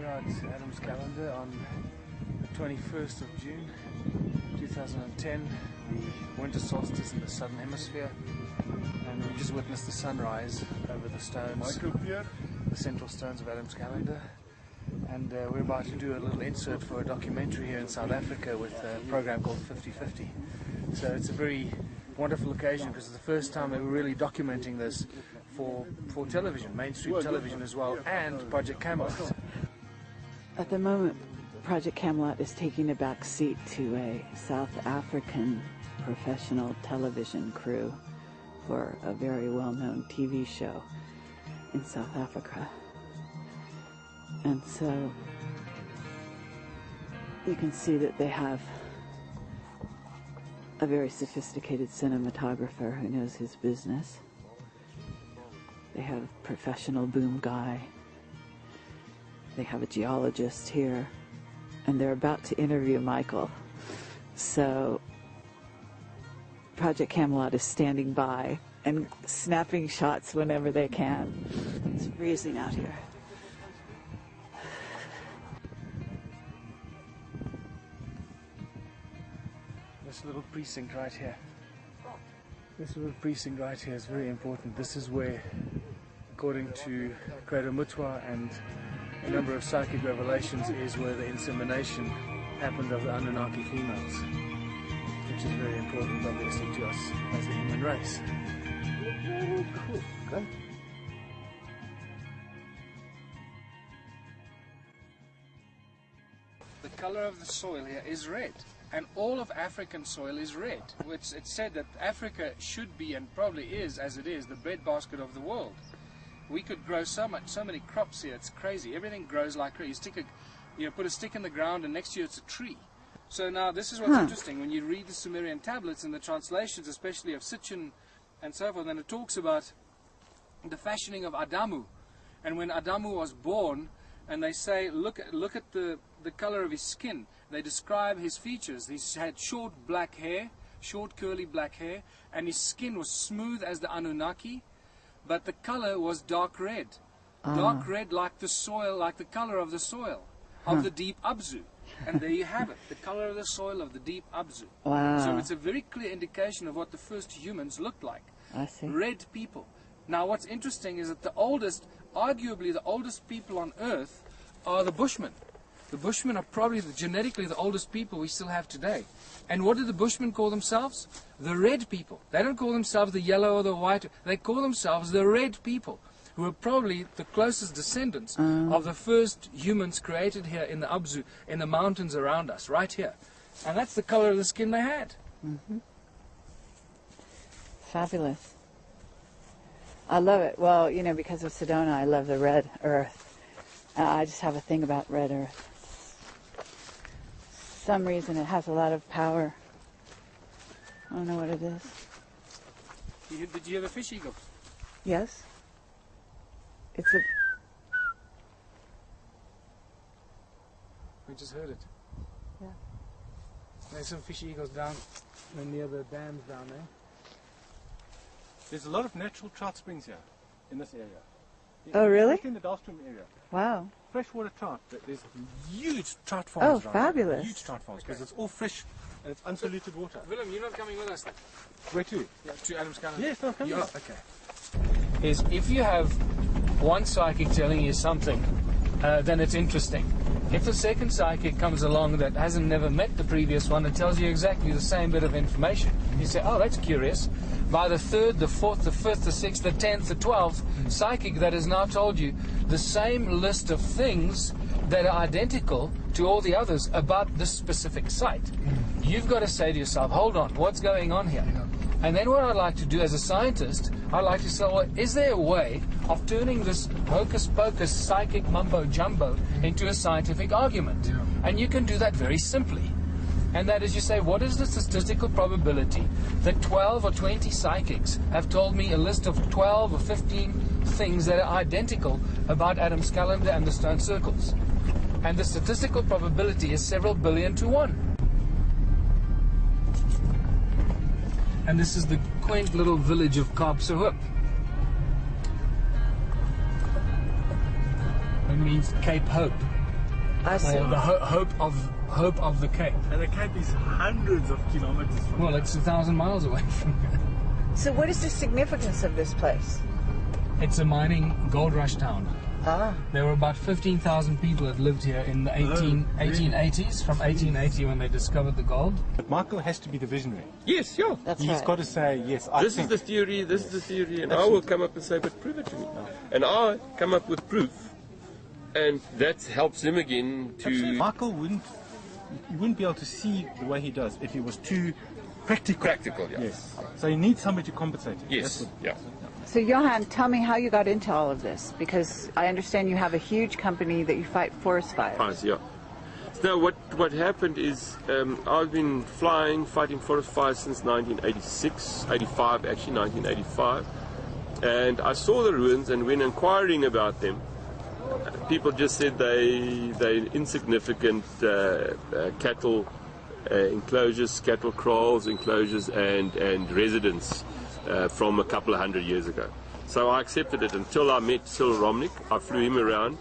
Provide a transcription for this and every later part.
We're at Adam's calendar on the 21st of June 2010, the winter solstice in the southern hemisphere, and we just witnessed the sunrise over the stones, the central stones of Adam's calendar. And we're about to do a little insert for a documentary here in South Africa with a program called 50/50. So it's a very wonderful occasion because it's the first time that we're really documenting this for television, mainstream television as well, and Project Camelot. At the moment, Project Camelot is taking a back seat to a South African professional television crew for a very well-known TV show in South Africa. And so you can see that they have a very sophisticated cinematographer who knows his business. They have a professional boom guy. They have a geologist here. And they're about to interview Michael. So Project Camelot is standing by and snapping shots whenever they can. It's freezing out here. This little precinct right here. This little precinct right here is very important. This is where, according to Creator Mutwa and a number of psychic revelations, is where the insemination happened of the Anunnaki females, which is very important, obviously, to us as the human race. Cool. Okay. The color of the soil here is red, and all of African soil is red, which it's said that Africa should be, and probably is, as it is, the breadbasket of the world. We could grow so many crops here. It's crazy. Everything grows like crazy. You put a stick in the ground, and next to you it's a tree. So now this is what's interesting. When you read the Sumerian tablets and the translations, especially of Sitchin and so forth, and it talks about the fashioning of Adamu, and when Adamu was born, and they say, look at the color of his skin. They describe his features. He had short black hair, short curly black hair, and his skin was smooth as the Anunnaki. But the color was dark red. Dark red like the soil, like the color of the soil of the deep Abzu. And there you have it, the color of the soil of the deep Abzu. Wow. So it's a very clear indication of what the first humans looked like. I see. Red people. Now what's interesting is that the oldest, arguably the oldest people on Earth are the Bushmen. The Bushmen are probably genetically the oldest people we still have today. And what do the Bushmen call themselves? The red people. They don't call themselves the yellow or the white. They call themselves the red people, who are probably the closest descendants of the first humans created here in the Abzu, in the mountains around us, right here. And that's the color of the skin they had. Mm-hmm. Fabulous. I love it. Well, you know, because of Sedona, I love the red earth. I just have a thing about red earth. For some reason, it has a lot of power. I don't know what it is. Did you hear the fish eagle? Yes. It's a... We just heard it. Yeah. There's some fish eagles down near the dams down there. There's a lot of natural trout springs here, in this area. Oh, really? In the Dalstrom area. Wow. Freshwater trout. There's huge trout farms around fabulous. here. Huge trout farms, because it's all fresh and it's undiluted water. Willem, you're not coming with us then? Where to? Yeah, to Adam's calendar. Yes, I'm coming. Okay. Is if you have one psychic telling you something, then it's interesting. If the second psychic comes along that hasn't never met the previous one and tells you exactly the same bit of information, you say, oh, that's curious. By the third, the fourth, the fifth, the sixth, the 10th, the 12th psychic that has now told you the same list of things that are identical to all the others about this specific site. You've got to say to yourself, hold on, what's going on here? And then what I'd like to do as a scientist, I'd like to say, well, is there a way of turning this hocus-pocus psychic mumbo-jumbo into a scientific argument? And you can do that very simply. And that is, you say, what is the statistical probability that 12 or 20 psychics have told me a list of 12 or 15 things that are identical about Adam's calendar and the stone circles? And the statistical probability is several billion to 1. And this is the quaint little village of Kaapsehoop. It means Cape Hope. I see. Or the hope of the Cape. And the Cape is hundreds of kilometers from Well, it's 1,000 miles away from here. So what is the significance of this place? It's a mining gold rush town. Ah. There were about 15,000 people that lived here in the 1880s, from 1880 when they discovered the gold. But Michael has to be the visionary. Yes, yeah. That's He's right. got to say, yes, This is the theory, this is the theory, and I will come up and say, but prove it to me. And I come up with proof, and that helps him again to... Michael wouldn't be able to see the way he does if he was too practical. Practical, yeah. Yes. So you need somebody to compensate him. Yes, yeah. So Johan, tell me how you got into all of this, because I understand you have a huge company that you fight forest fires. Fires, yeah. So what happened is I've been fighting forest fires since 1986, 85 actually, 1985. And I saw the ruins, and when inquiring about them, people just said they're insignificant cattle enclosures, cattle kraals enclosures, and residents from a couple of hundred years ago. So I accepted it until I met Cyril Romnick. I flew him around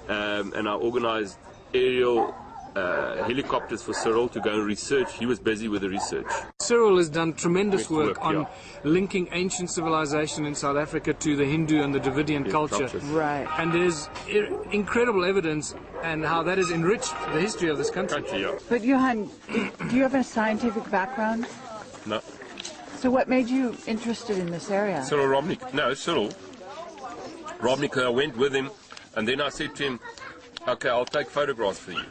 and I organized aerial helicopters for Cyril to go and research. He was busy with the research. Cyril has done tremendous work on yeah. linking ancient civilization in South Africa to the Hindu and the Dravidian culture. cultures. Right. And there's incredible evidence and how that has enriched the history of this country. Yeah. But Johan, do you have a scientific background? No. So what made you interested in this area? Cyril Romnick. No, Cyril Romnick. I went with him, and then I said to him, okay, I'll take photographs for you.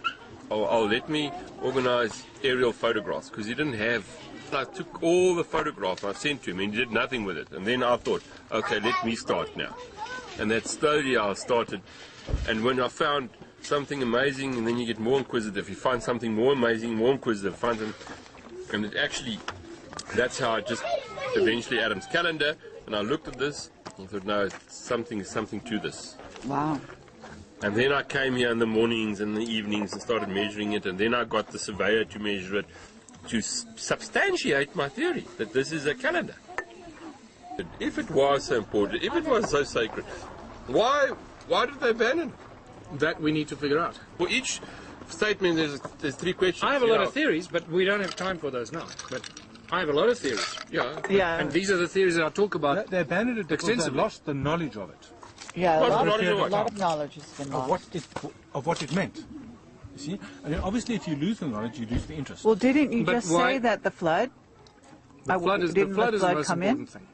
I'll let me organize aerial photographs, because he didn't have... I took all the photographs I sent to him, and he did nothing with it. And then I thought, okay, let me start now. And that slowly I started. And when I found something amazing, and then you get more inquisitive. You find something more amazing, more inquisitive. And it actually... That's how I just eventually Adam's calendar, and I looked at this and thought, no, something to this. Wow. And then I came here in the mornings and the evenings and started measuring it, and then I got the surveyor to measure it to substantiate my theory that this is a calendar. If it was so important, if it was so sacred, why did they abandon it? That we need to figure out. For each statement, there's three questions. I have a lot of theories, but we don't have time for those now. But I have a lot of theories. Yeah. Yeah. And these are the theories that I talk about. They abandoned it because they Extensively. lost the knowledge of it, Yeah, a What's lot, the of, knowledge of a what? lot of knowledge has been lost. of what it meant. You see? And then obviously if you lose the knowledge, you lose the interest. Well, didn't you But just why- say that the flood? The flood is didn't the flood most come in? important thing,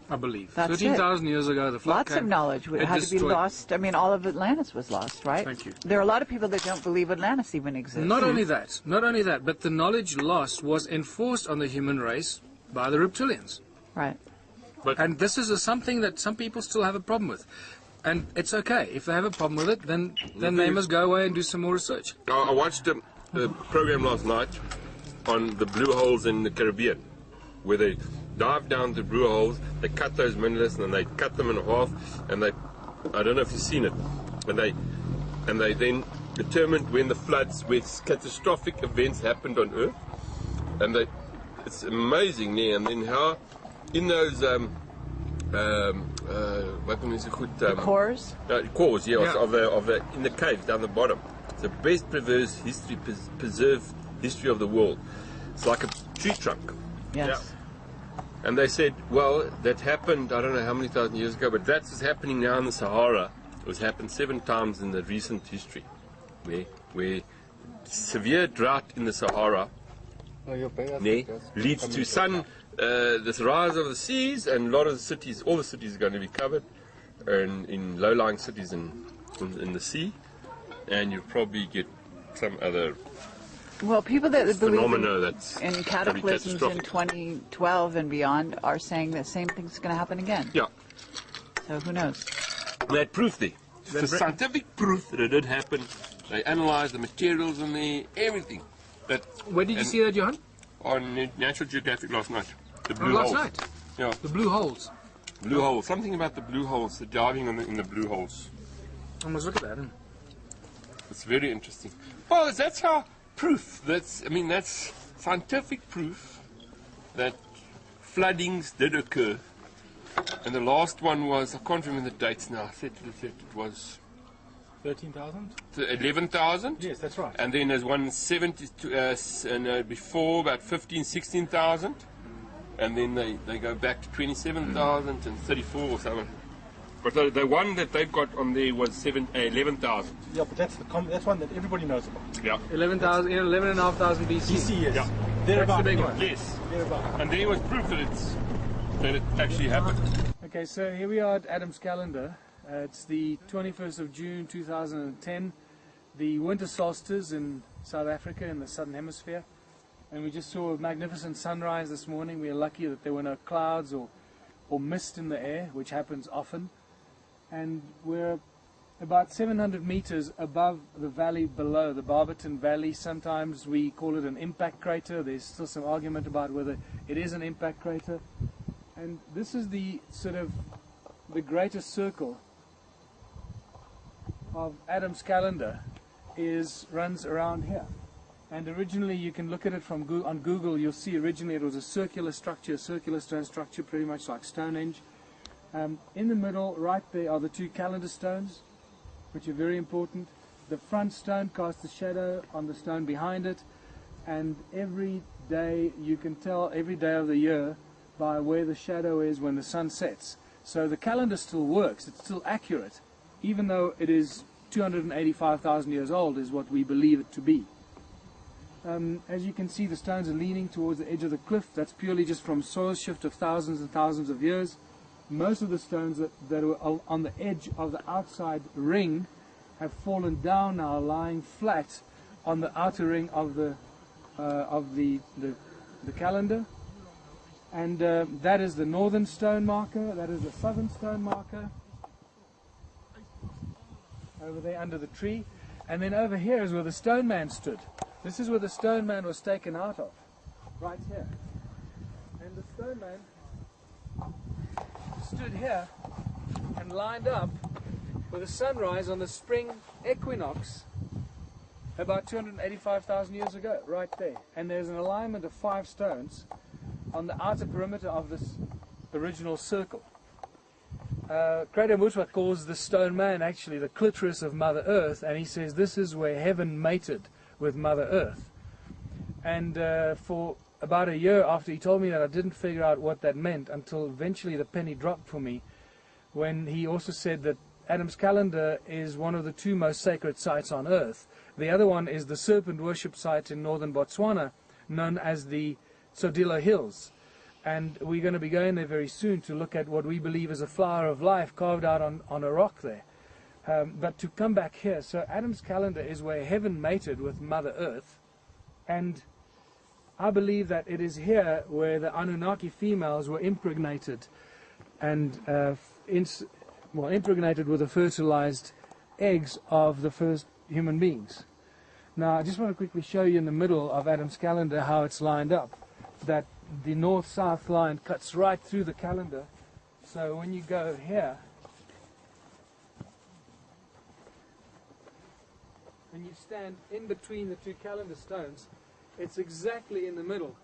I believe. That's it. 13,000 years ago, the flood Lots came. of knowledge It had to be destroyed- lost. I mean, all of Atlantis was lost, right? Thank you. There are a lot of people that don't believe Atlantis even exists. Not only that, but the knowledge lost was enforced on the human race by the reptilians. Right. And this is something that some people still have a problem with. And it's okay. If they have a problem with it, then they must go away and do some more research. I watched a program last night on the blue holes in the Caribbean, where they dive down the blue holes, they cut those monoliths, and they cut them in half, and I don't know if you've seen it, and they then determined when the floods, when catastrophic events happened on Earth, and it's amazing there, and then how in those what can we say, Cores? cores, yes, Yeah. of the in the caves down the bottom. It's the best preserved history of the world. It's like a tree trunk. Yes. And they said, well, that happened, I don't know how many thousand years ago, but that's what's happening now in the Sahara. It was happened 7 times in the recent history, where severe drought in the Sahara leads to this rise of the seas, and a lot of the cities, all the cities are going to be covered in low-lying cities in the sea, and you'll probably get some other Well, people that believe phenomena that's in very cataclysms in catastrophic. 2012 and beyond are saying the same thing's going to happen again. Yeah. So who knows? They had proof there. The scientific proof that it did happen. They analysed the materials in there, everything. Where did you see that, Johan? On Natural Geographic last night. The blue Last holes. night. Yeah, The blue holes. blue holes. Something about the blue holes, the diving in the blue holes. I must look at that. It's very interesting. Well, that's how proof. That's scientific proof that floodings did occur. And the last one was, I can't remember the dates now. I said it was 13,000? 11,000. Yes, that's right. And then there's one 70 before about 15, 16,000. And then they go back to 27,000 and 34 or something. But the one that they've got on there was 11,000. Yeah, but that's that's one that everybody knows about. Yeah. 11,000, 11,500 BC. BC, yes. Yeah. They're That's the about big one. Yes. They're about. And there was proof that it actually happened. Okay, so here we are at Adam's calendar. It's the 21st of June 2010, the winter solstice in South Africa in the southern hemisphere. And we just saw a magnificent sunrise this morning. We are lucky that there were no clouds or mist in the air, which happens often. And we're about 700 meters above the valley below, the Barberton Valley. Sometimes we call it an impact crater. There's still some argument about whether it is an impact crater. And this is the sort of the greater circle of Adam's calendar runs around here. And originally, you can look at it from on Google, you'll see originally it was a circular structure, a circular stone structure, pretty much like Stonehenge. In the middle, right there, are the two calendar stones, which are very important. The front stone casts a shadow on the stone behind it, and every day, you can tell every day of the year by where the shadow is when the sun sets. So the calendar still works, it's still accurate, even though it is 285,000 years old, is what we believe it to be. As you can see, the stones are leaning towards the edge of the cliff. That's purely just from soil shift of thousands and thousands of years. Most of the stones that were on the edge of the outside ring have fallen down now, lying flat on the outer ring of the calendar. And that is the northern stone marker, that is the southern stone marker, over there under the tree. And then over here is where the stone man stood. This is where the stone man was taken out of, right here. And the stone man stood here and lined up with the sunrise on the spring equinox about 285,000 years ago, right there. And there's an alignment of 5 stones on the outer perimeter of this original circle. Credo Mutwa calls the stone man actually the clitoris of Mother Earth, and he says this is where heaven mated with Mother Earth. And for about a year after he told me that, I didn't figure out what that meant until eventually the penny dropped for me when he also said that Adam's calendar is one of the 2 most sacred sites on Earth. The other one is the serpent worship site in northern Botswana, known as the Tsodilo Hills. And we're going to be going there very soon to look at what we believe is a flower of life carved out on a rock there. But to come back here, so Adam's calendar is where heaven mated with Mother Earth, and I believe that it is here where the Anunnaki females were impregnated, and impregnated with the fertilized eggs of the first human beings. Now, I just want to quickly show you in the middle of Adam's calendar how it's lined up, that the north-south line cuts right through the calendar. So when you go here, when you stand in between the 2 calendar stones, it's exactly in the middle.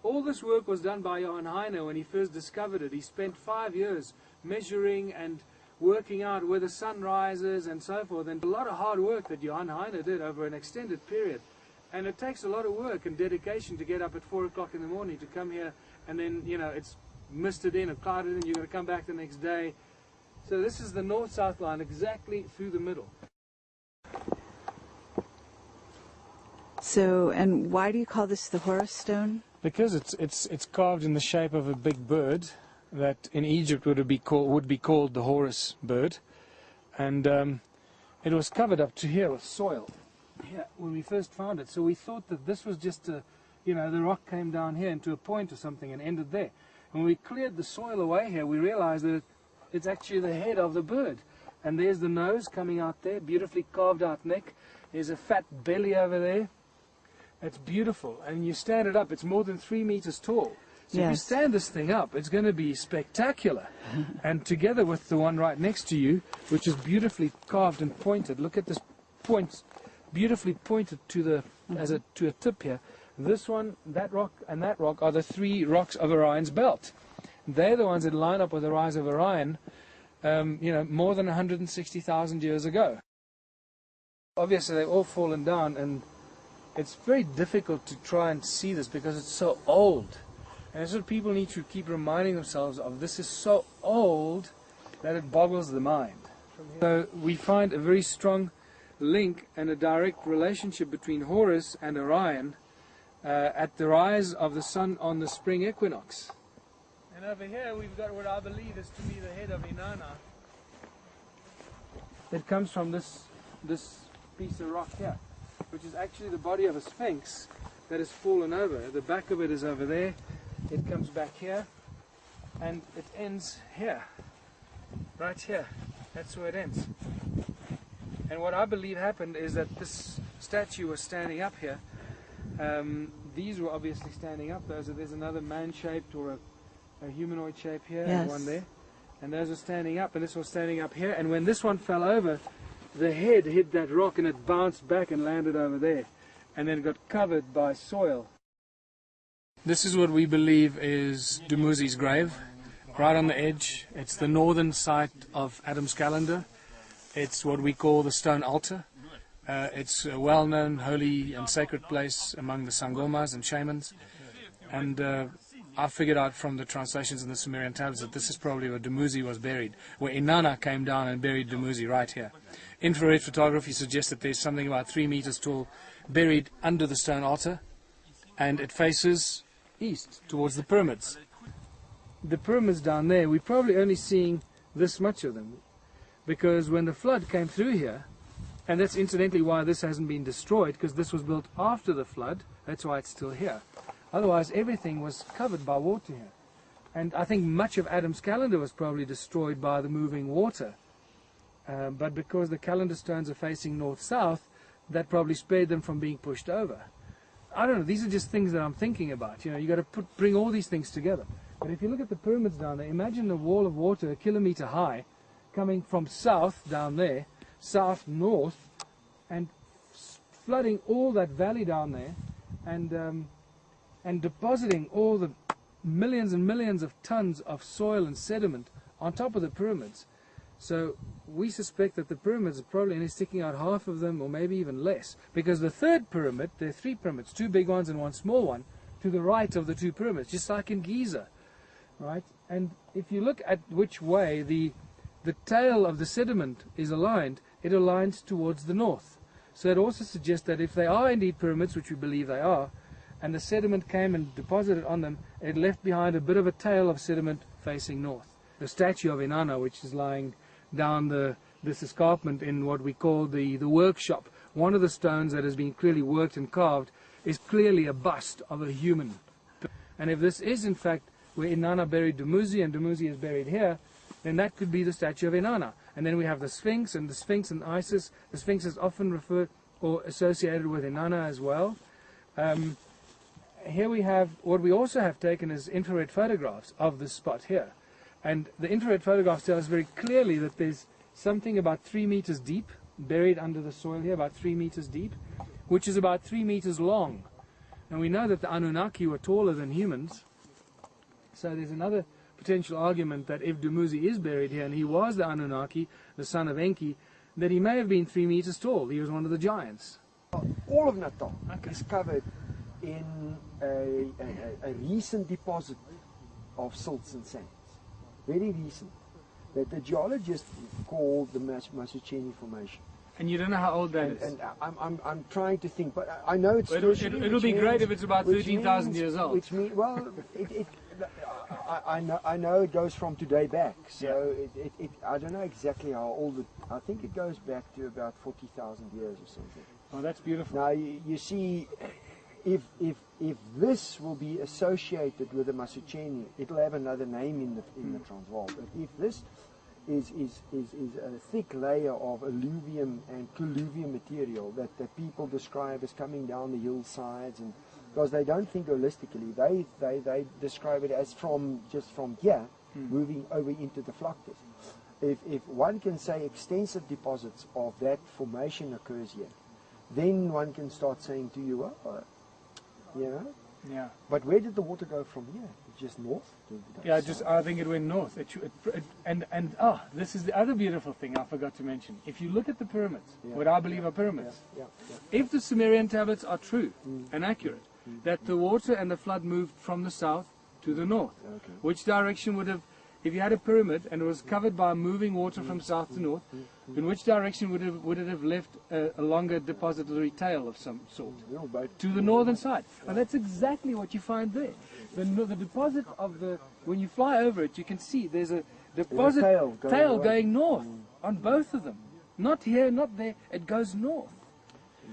All this work was done by Johan Heine when he first discovered it. He spent 5 years measuring and working out where the sun rises and so forth, and a lot of hard work that Johan Heine did over an extended period. And it takes a lot of work and dedication to get up at 4 o'clock in the morning to come here, and then, you know, it's misted in or clouded in, you're going to come back the next day. So this is the north-south line, exactly through the middle. So, and why do you call this the Horus stone? Because it's carved in the shape of a big bird that in Egypt would be called the Horus bird, and it was covered up to here with soil. Here, when we first found it, so we thought that this was just the rock came down here into a point or something and ended there. When we cleared the soil away here, we realized that it's actually the head of the bird. And there's the nose coming out there, beautifully carved out neck. There's a fat belly over there. It's beautiful. And you stand it up, it's more than 3 meters tall. So if you stand this thing up, it's going to be spectacular. And together with the one right next to you, which is beautifully carved and pointed, look at this point, beautifully pointed to the to a tip here. This one, that rock, and that rock are the 3 rocks of Orion's belt. They're the ones that line up with the rise of Orion, more than 160,000 years ago. Obviously they've all fallen down, and it's very difficult to try and see this because it's so old. And that's what people need to keep reminding themselves of. This is so old that it boggles the mind. So we find a very strong link and a direct relationship between Horus and Orion at the rise of the sun on the spring equinox. And over here we've got what I believe is to be the head of Inanna. It comes from this piece of rock here, which is actually the body of a sphinx that has fallen over. The back of it is over there. It comes back here, and it ends here, right here. That's where it ends. And what I believe happened is that this statue was standing up here. These were obviously standing up. There's another man-shaped or a humanoid shape here, Yes. and one there. And those are standing up, and this was standing up here. And when this one fell over, the head hit that rock, and it bounced back and landed over there. And then it got covered by soil. This is what we believe is Dumuzi's grave, right on the edge. It's the northern site of Adam's calendar. It's what we call the stone altar. It's a well-known holy and sacred place among the Sangomas and shamans. And I figured out from the translations in the Sumerian tablets that this is probably where Dumuzi was buried, where Inanna came down and buried Dumuzi right here. Infrared photography suggests that there's something about 3 meters tall buried under the stone altar, and it faces east towards the pyramids. The pyramids down there, we're probably only seeing this much of them, because when the flood came through here, and that's incidentally why this hasn't been destroyed, because this was built after the flood, that's why it's still here. Otherwise everything was covered by water here. And I think much of Adam's calendar was probably destroyed by the moving water. But because the calendar stones are facing north-south, that probably spared them from being pushed over. I don't know, these are just things that I'm thinking about. You know, you got to bring all these things together. But if you look at the pyramids down there, imagine a wall of water a kilometer high coming from south down there, south-north, and flooding all that valley down there, and depositing all the millions and millions of tons of soil and sediment on top of the pyramids. So we suspect that the pyramids are probably only sticking out half of them, or maybe even less, because the third pyramid, there are 3 pyramids, 2 big ones and 1 small one, to the right of the 2 pyramids, just like in Giza, right? And if you look at which way the tail of the sediment is aligned, it aligns towards the north. So it also suggests that if they are indeed pyramids, which we believe they are, and the sediment came and deposited on them, it left behind a bit of a tail of sediment facing north. The statue of Inanna, which is lying down this escarpment in what we call the workshop, one of the stones that has been clearly worked and carved is clearly a bust of a human. And if this is in fact where Inanna buried Dumuzi and Dumuzi is buried here, then that could be the statue of Inanna. And then we have the Sphinx and Isis. The Sphinx is often referred or associated with Inanna as well. Here we have, what we also have taken is infrared photographs of this spot here. And the infrared photographs tell us very clearly that there's something about 3 meters deep, buried under the soil here, about 3 meters deep, which is about 3 meters long. And we know that the Anunnaki were taller than humans. So there's another potential argument that if Dumuzi is buried here, and he was the Anunnaki, the son of Enki, that he may have been 3 meters tall. He was one of the giants. All of Natal is covered in a recent deposit of silts and sands. Very recent. That the geologists called the Masucheni Formation. And you don't know how old that is? And I'm trying to think, but I know it's it'll be great if it's about 13,000 years old. Which means, well, I know it goes from today back. So yeah. I don't know exactly how old it. I think it goes back to about 40,000 years or something. Oh, that's beautiful. Now you see, if this will be associated with the Masucheni, it'll have another name in the Transvaal. But if this is a thick layer of alluvium and colluvium material that people describe as coming down the hillsides, and because they don't think holistically, they describe it as just from here moving over into the Vlaktes. If one can say extensive deposits of that formation occurs here, then one can start saying to you, well, you know, Yeah. But where did the water go from here? Just north? Yeah, I think it went north. This is the other beautiful thing I forgot to mention. If you look at the pyramids, what I believe are pyramids, if the Sumerian tablets are true and accurate, that the water and the flood moved from the south to the north, which direction would have, if you had a pyramid and it was covered by moving water from south to north, in which direction would it have left a longer depository tail of some sort? To the northern side. And that's exactly what you find there. The deposit of when you fly over it, you can see there's a deposit tail going north on both of them. Not here, not there, it goes north.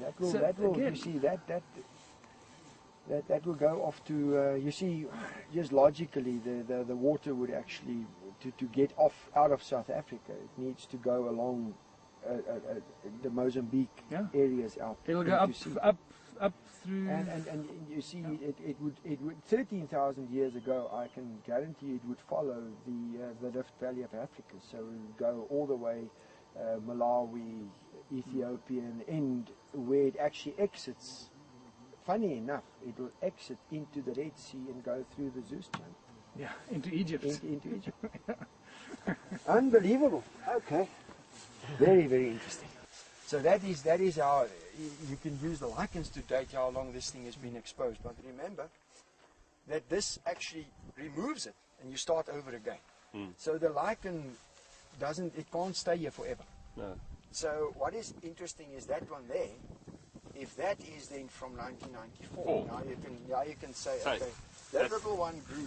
That will you see, that will go off to, you see, just logically, the water would actually, to get out of South Africa, it needs to go along the Mozambique areas out. It'll go up through. And you see, it would 13,000 years ago, I can guarantee it would follow the Rift Valley of Africa. So it would go all the way Malawi, Ethiopia, and end where it actually exits. Funny enough, it will exit into the Red Sea and go through the Zeus Channel. Yeah, into Egypt. Into Egypt. Unbelievable. Okay. Very, very interesting. So that is how you can use the lichens to date how long this thing has been exposed. But remember that this actually removes it and you start over again. So the lichen can't stay here forever. No. So what is interesting is that one there, if that is then from 1994, now you can say, okay, that little one grew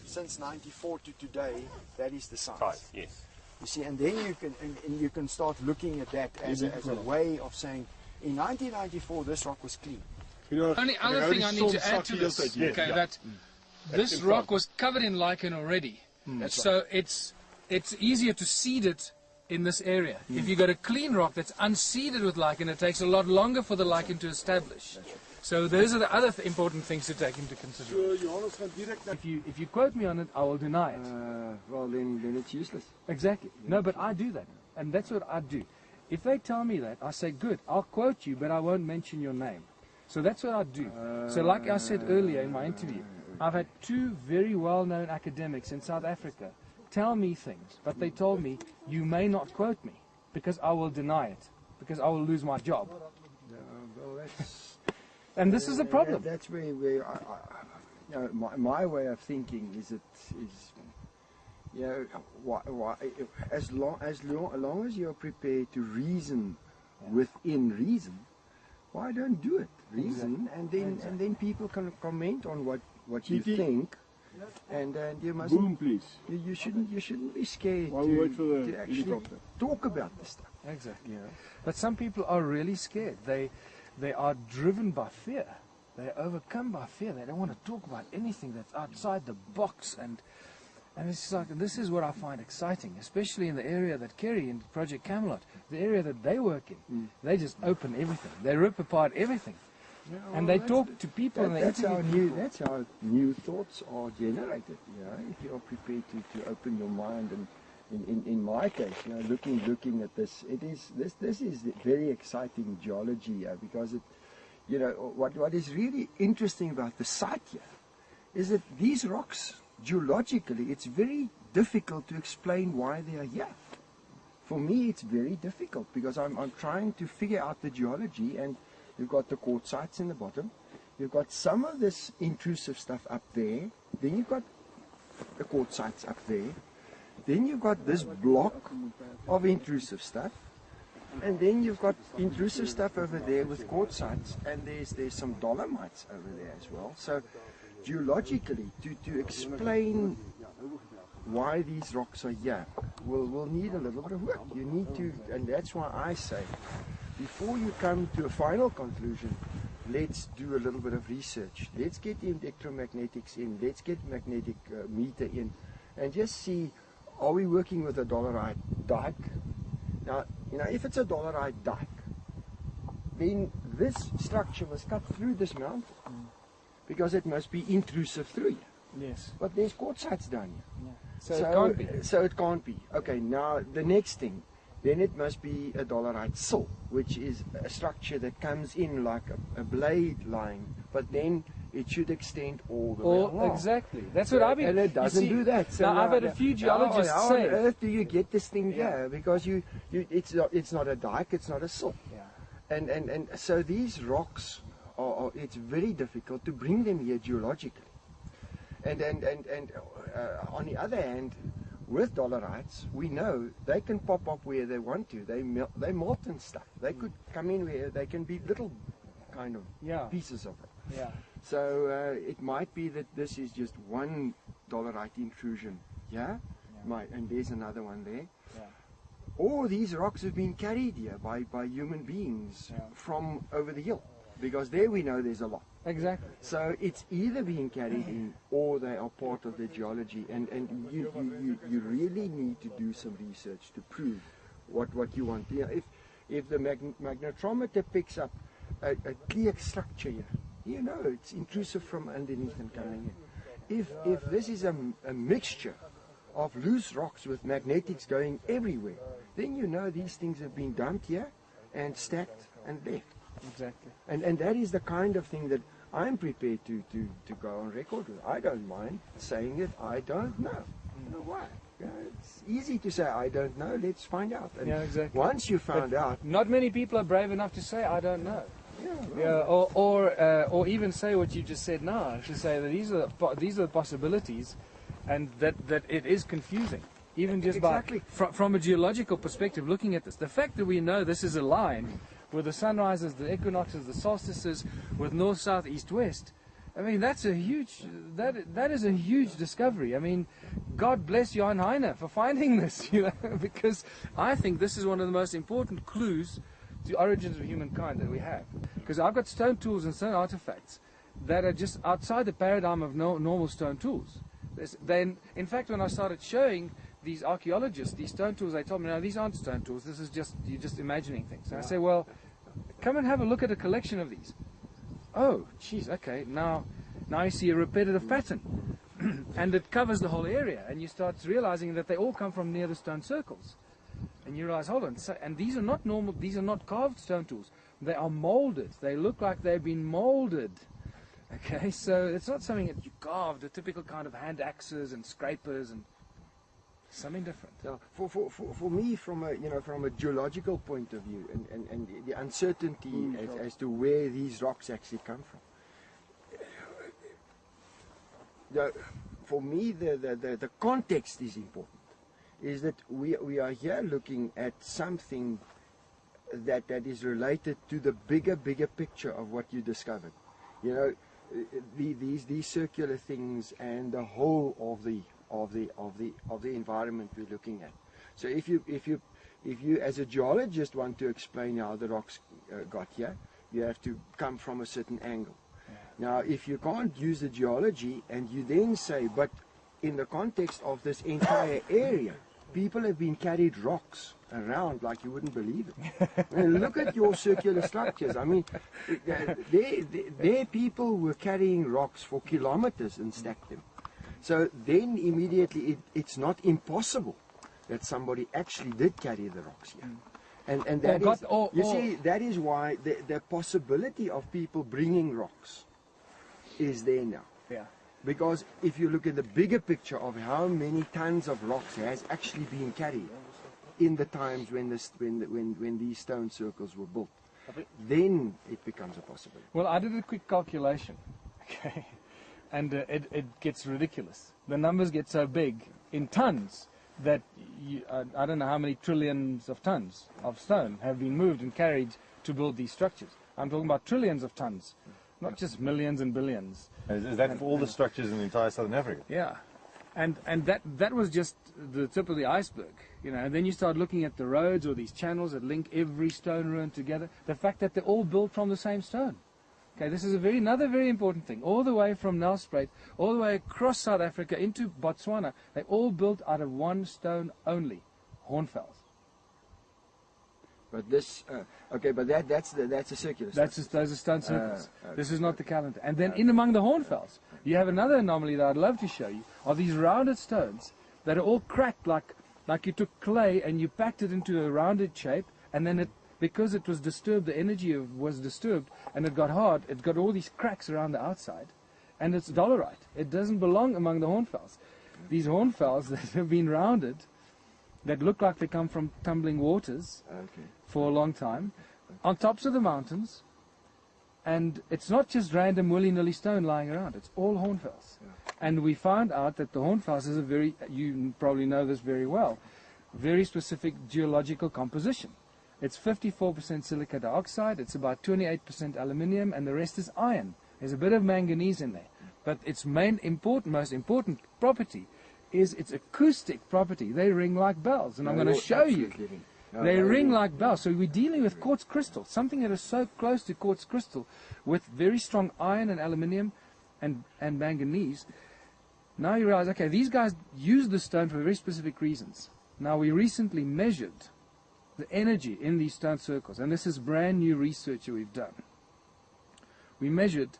since 94 to today, that is the size. Yes. You see, and then you can start looking at that as a way of saying, in 1994 this rock was clean. Only other thing I need to add to this, that this rock was covered in lichen already, so it's easier to seed it in this area. If you've got a clean rock that's unseeded with lichen, it takes a lot longer for the lichen to establish. So those are the other important things to take into consideration. If you quote me on it, I will deny it. Well, then it's useless. Exactly. No, but I do that, and that's what I do. If they tell me that, I say, good, I'll quote you, but I won't mention your name. So that's what I do. So like I said earlier in my interview, I've had two very well-known academics in South Africa tell me things, but they told me, you may not quote me, because I will deny it, because I will lose my job. Well, that's... And this is a problem. That's where my way of thinking is as long as you're prepared to reason within reason, why don't do it? Reason, and then people can comment on what you think, and you must. Boom, please. You shouldn't be scared While we wait for the to actually helicopter. talk about this stuff. Exactly. You know? But some people are really scared. They are driven by fear. They're overcome by fear. They don't want to talk about anything that's outside the box. And it's just like, this is what I find exciting, especially in the area that Kerry in Project Camelot, the area that they work in. They just open everything. They rip apart everything. Yeah, and they talk to people. That's how new thoughts are generated. You know, if you are prepared to open your mind, and in my case, you know, looking at this, this is very exciting geology, because it, you know, what is really interesting about the site here is that these rocks, geologically, it's very difficult to explain why they are here. For me, it's very difficult because I'm trying to figure out the geology, and you've got the quartzites in the bottom, you've got some of this intrusive stuff up there, then you've got the quartzites up there, then you've got this block of intrusive stuff, and then you've got intrusive stuff over there with quartzites, and there's some dolomites over there as well. So geologically, to explain why these rocks are here, will need a little bit of work. You need to, and that's why I say, before you come to a final conclusion, let's do a little bit of research. Let's get the electromagnetics in, let's get magnetic meter in, and just see, are we working with a dolerite dike? Now, you know, if it's a dolerite dike, then this structure was cut through this mountain, because it must be intrusive through here. Yes. But there's quartzites down here. Yeah. So it can't be. So it can't be. Okay, now the next thing, then it must be a dolerite sill, which is a structure that comes in like a blade line, but then it should extend all the way along. Exactly. That's what I've been. And it doesn't do that. So now, I've had a few geologists how say. on earth do you get this thing here? Because it's not a dike, it's not a silt. Yeah. And so these rocks it's very difficult to bring them here geologically. And on the other hand, with dolerites, we know they can pop up where they want to. They molten stuff. They could come in where they can be little kind of pieces of it. Yeah. So it might be that this is just one dolerite intrusion, and there's another one there. Yeah. Or these rocks have been carried here by human beings from over the hill, because there we know there's a lot. Exactly. So it's either being carried in or they are part of the geology, and you really need to do some research to prove what you want. You know, if the magnetometer picks up a clear structure here, you know it's intrusive from underneath and coming in. If this is a mixture of loose rocks with magnetics going everywhere, then you know these things have been dumped here and stacked and left. Exactly. And that is the kind of thing that I'm prepared to go on record with. I don't mind saying it, I don't know. You know why? It's easy to say I don't know, let's find out. And exactly. Once you found out, not many people are brave enough to say I don't know. Or even say what you just said now, to say that these are the possibilities, and that it is confusing, even just from a geological perspective, looking at this. The fact that we know this is a line with the sunrises, the equinoxes, the solstices, with north, south, east, west. I mean, that's a huge. That is a huge discovery. I mean, God bless Johan Heine for finding this, because I think this is one of the most important clues to the origins of humankind that we have. Because I've got stone tools and stone artifacts that are just outside the paradigm of normal stone tools. Then, in fact, when I started showing these archaeologists these stone tools, they told me, no, these aren't stone tools. This is you're just imagining things. And I say, well, come and have a look at a collection of these. Oh, geez, okay. Now you see a repetitive pattern, and it covers the whole area. And you start realizing that they all come from near the stone circles. And you realize, hold on, and these are not normal, these are not carved stone tools. They are molded. They look like they've been molded. Okay, so it's not something that you carved, a typical kind of hand axes and scrapers and something different. So for me, from a geological point of view, and the uncertainty as to where these rocks actually come from, for me the context is important. Is that we are here looking at something that is related to the bigger picture of what you discovered. You know, these circular things and the whole of the environment we're looking at. So if you as a geologist want to explain how the rocks got here, you have to come from a certain angle. Now, if you can't use the geology and you then say, but in the context of this entire area, people have been carried rocks around like you wouldn't believe it. And look at your circular structures. I mean, there people were carrying rocks for kilometers and stacked them. So then immediately it's not impossible that somebody actually did carry the rocks here. And that see, that is why the possibility of people bringing rocks is there now. Yeah. Because if you look at the bigger picture of how many tons of rocks has actually been carried in the times when these stone circles were built, then it becomes a possibility. Well, I did a quick calculation, okay, and it gets ridiculous. The numbers get so big in tons that I don't know how many trillions of tons of stone have been moved and carried to build these structures. I'm talking about trillions of tons, not just millions and billions. Is that for all the structures in the entire Southern Africa? Yeah, and that was just the tip of the iceberg, and then you start looking at the roads or these channels that link every stone ruin together. The fact that they're all built from the same stone. Okay, this is another very important thing. All the way from Nelspruit, all the way across South Africa into Botswana, they all built out of one stone only, hornfells. But this, but that's a circular. Those are stone circles. This is not the calendar. And then in among the hornfells, you have another anomaly that I'd love to show you, are these rounded stones that are all cracked like you took clay and you packed it into a rounded shape, and then because it was disturbed, the energy was disturbed, and it got hard, it got all these cracks around the outside. and it's dolerite. It doesn't belong among the hornfels. These hornfels that have been rounded, that look like they come from tumbling waters for a long time, on tops of the mountains, and it's not just random willy-nilly stone lying around, it's all hornfels. And we found out that the hornfels is a very, you probably know this very well, very specific geological composition. It's 54% silica dioxide, it's about 28% aluminium, and the rest is iron. There's a bit of manganese in there. But its most important property is its acoustic property. They ring like bells, and I'm going to show you. They ring like bells. So we're dealing with quartz crystal, something that is so close to quartz crystal, with very strong iron and aluminium and manganese. Now you realize, okay, these guys use the stone for very specific reasons. Now we recently measured the energy in these stone circles, and this is brand new research that we've done. We measured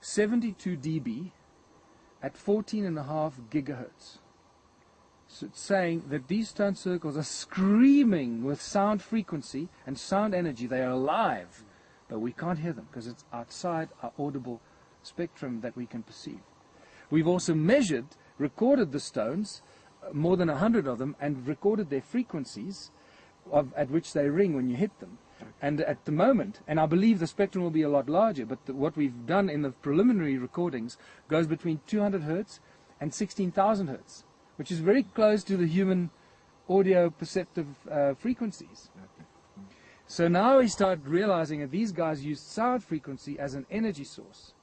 72 dB at 14.5 gigahertz. So it's saying that these stone circles are screaming with sound frequency and sound energy. They are alive, but we can't hear them because it's outside our audible spectrum that we can perceive. We've also measured, recorded the stones, more than 100 of them, and recorded their frequencies at which they ring when you hit them. And at the moment, and I believe the spectrum will be a lot larger, but what we've done in the preliminary recordings goes between 200 hertz and 16,000 hertz, which is very close to the human audio perceptive frequencies. So now we start realizing that these guys use sound frequency as an energy source.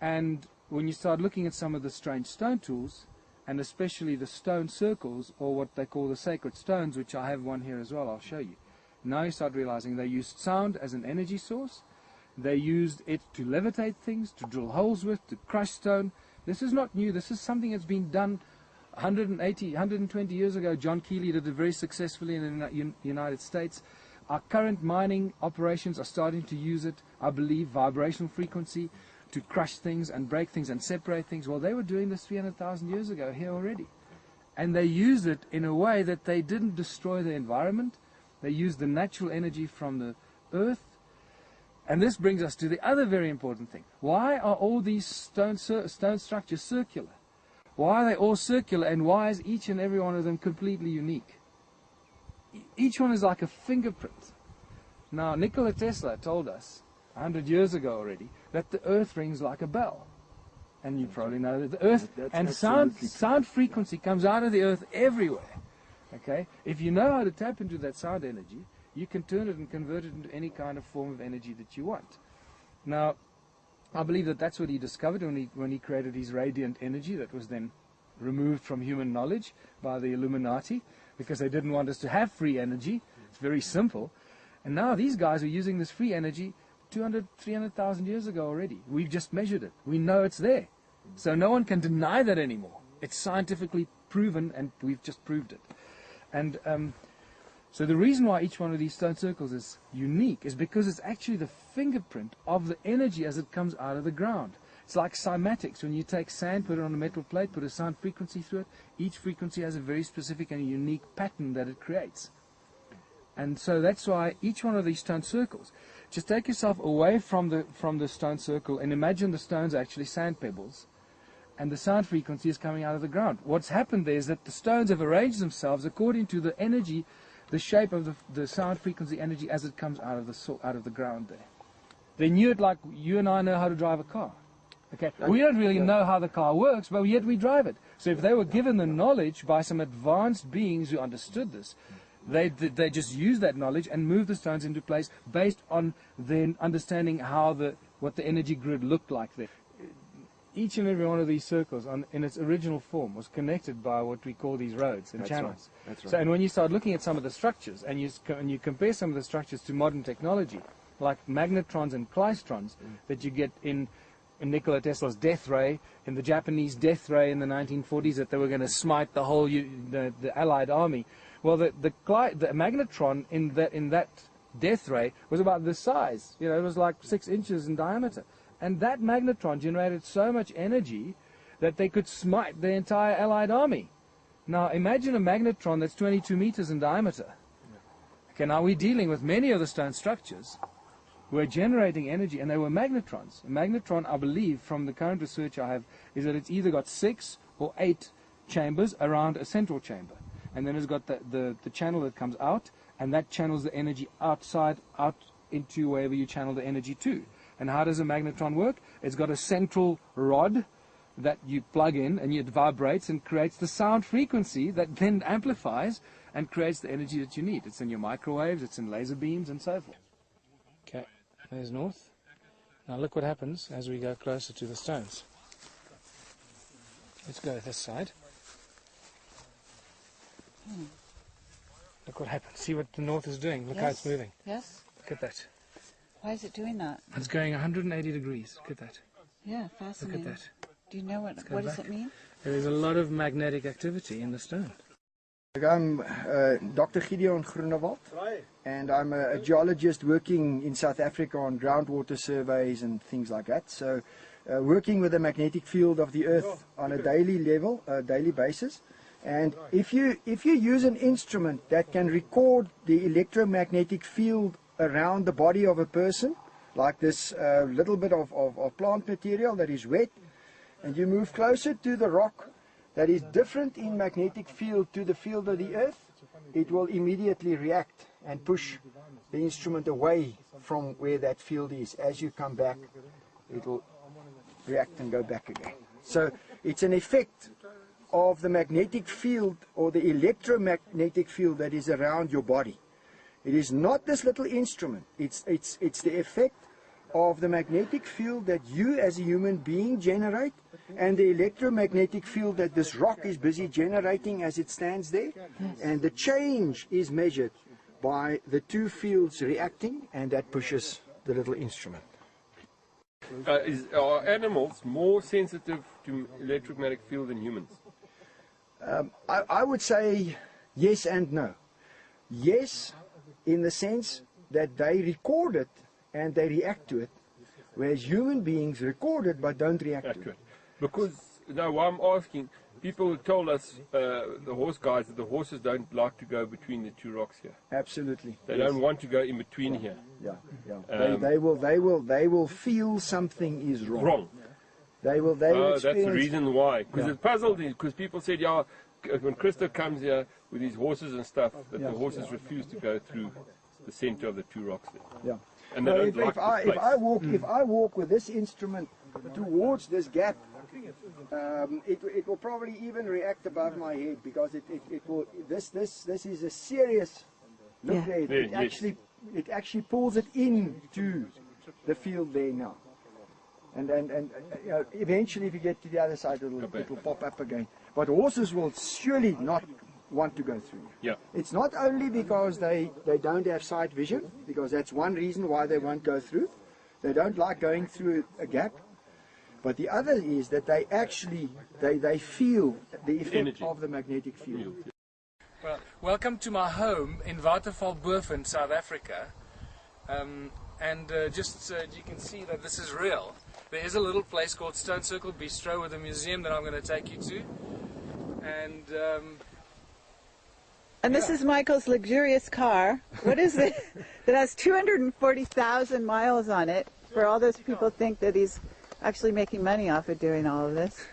And when you start looking at some of the strange stone tools, and especially the stone circles, or what they call the sacred stones, which I have one here as well, I'll show you. Now you start realizing they used sound as an energy source. They used it to levitate things, to drill holes with, to crush stone. This is not new. This is something that's been done 180, 120 years ago. John Keeley did it very successfully in the United States. Our current mining operations are starting to use it, I believe, vibrational frequency, to crush things and break things and separate things. Well, they were doing this 300,000 years ago here already. And they used it in a way that they didn't destroy the environment. They used the natural energy from the earth. And this brings us to the other very important thing. Why are all these stone structures circular? Why are they all circular, and why is each and every one of them completely unique? Each one is like a fingerprint. Now, Nikola Tesla told us 100 years ago already that the earth rings like a bell. And you probably know that the earth and sound frequency comes out of the earth everywhere. Okay? If you know how to tap into that sound energy, you can turn it and convert it into any kind of form of energy that you want. Now, I believe that that's what he discovered when he created his radiant energy that was then removed from human knowledge by the Illuminati, because they didn't want us to have free energy. It's very simple. And now these guys are using this free energy 200, 300,000 years ago already. We've just measured it. We know it's there. So no one can deny that anymore. It's scientifically proven, and we've just proved it. And so the reason why each one of these stone circles is unique is because it's actually the fingerprint of the energy as it comes out of the ground. It's like cymatics. When you take sand, put it on a metal plate, put a sound frequency through it, each frequency has a very specific and unique pattern that it creates. And so that's why each one of these stone circles, just take yourself away from the stone circle and imagine the stones are actually sand pebbles, and the sound frequency is coming out of the ground. What's happened there is that the stones have arranged themselves according to the energy, the shape of the sound frequency energy as it comes out of the ground there. They knew it like you and I know how to drive a car. Okay, we don't really know how the car works, but yet we drive it. So if they were given the knowledge by some advanced beings who understood this, they just used that knowledge and moved the stones into place based on their understanding what the energy grid looked like there. Each and every one of these circles in its original form was connected by what we call these roads and channels. Right. That's right. So, and when you start looking at some of the structures and you compare some of the structures to modern technology, like magnetrons and klystrons that you get in Nikola Tesla's death ray, in the Japanese death ray in the 1940s, that they were going to smite the whole the Allied army. Well, the magnetron in that death ray was about this size. You know, it was like 6 inches in diameter. And that magnetron generated so much energy that they could smite the entire Allied army. Now, imagine a magnetron that's 22 meters in diameter. Okay, now we're dealing with many of the stone structures were generating energy, and they were magnetrons. A magnetron, I believe, from the current research I have, is that it's either got 6 or 8 chambers around a central chamber. And then it's got the channel that comes out, and that channels the energy outside, out into wherever you channel the energy to. And how does a magnetron work? It's got a central rod that you plug in, and it vibrates and creates the sound frequency that then amplifies and creates the energy that you need. It's in your microwaves, it's in laser beams, and so forth. Okay, there's north. Now look what happens as we go closer to the stones. Let's go this side. Look what happens. See what the north is doing. Look how it's moving. Yes. Look at that. Why is it doing that? It's going 180 degrees. Look at that. Yeah, Look fascinating. at that. Do you know what does it mean? There is a lot of magnetic activity in the stone. I'm Dr. Gideon Groenewald, and I'm a geologist working in South Africa on groundwater surveys and things like that. So working with the magnetic field of the earth on a daily level, daily basis. And if you use an instrument that can record the electromagnetic field around the body of a person, like this little bit of plant material that is wet, and you move closer to the rock that is different in magnetic field to the field of the earth, it will immediately react and push the instrument away from where that field is. As you come back, it will react and go back again. So it's an effect of the magnetic field or the electromagnetic field that is around your body. It is not this little instrument. It's the effect of the magnetic field that you as a human being generate, and the electromagnetic field that this rock is busy generating as it stands there. And the change is measured by the two fields reacting, and that pushes the little instrument. Are animals more sensitive to electromagnetic field than humans? I would say yes and no. Yes, in the sense that they record it and they react to it, whereas human beings record it but don't react to it. Because, no, I'm asking, people told us, the horse guys, that the horses don't like to go between the two rocks here. Absolutely. They don't want to go in between here. Yeah, yeah. They will feel something is wrong. Wrong. They will that's the reason why. Because it puzzled me, because people said, yeah, when Christo comes here with his horses and stuff, that the horses refuse to go through the center of the two rocks there. Yeah. And if I walk with this instrument towards this gap, it will probably even react above my head, because it will. This is a serious look there. It actually pulls it into the field there now. And you know, eventually, if you get to the other side, it'll pop up again. But horses will surely not want to go through. Yeah. It's not only because they don't have sight vision, because that's one reason why they won't go through. They don't like going through a gap. But the other is that they actually they feel the effect of the magnetic field. Well, welcome to my home in Waterval-Boven, South Africa. Just so you can see that this is real. There is a little place called Stone Circle Bistro with a museum that I'm going to take you to. And this is Michael's luxurious car. What is it? That has 240,000 miles on it. For all those people think that he's actually making money off of doing all of this.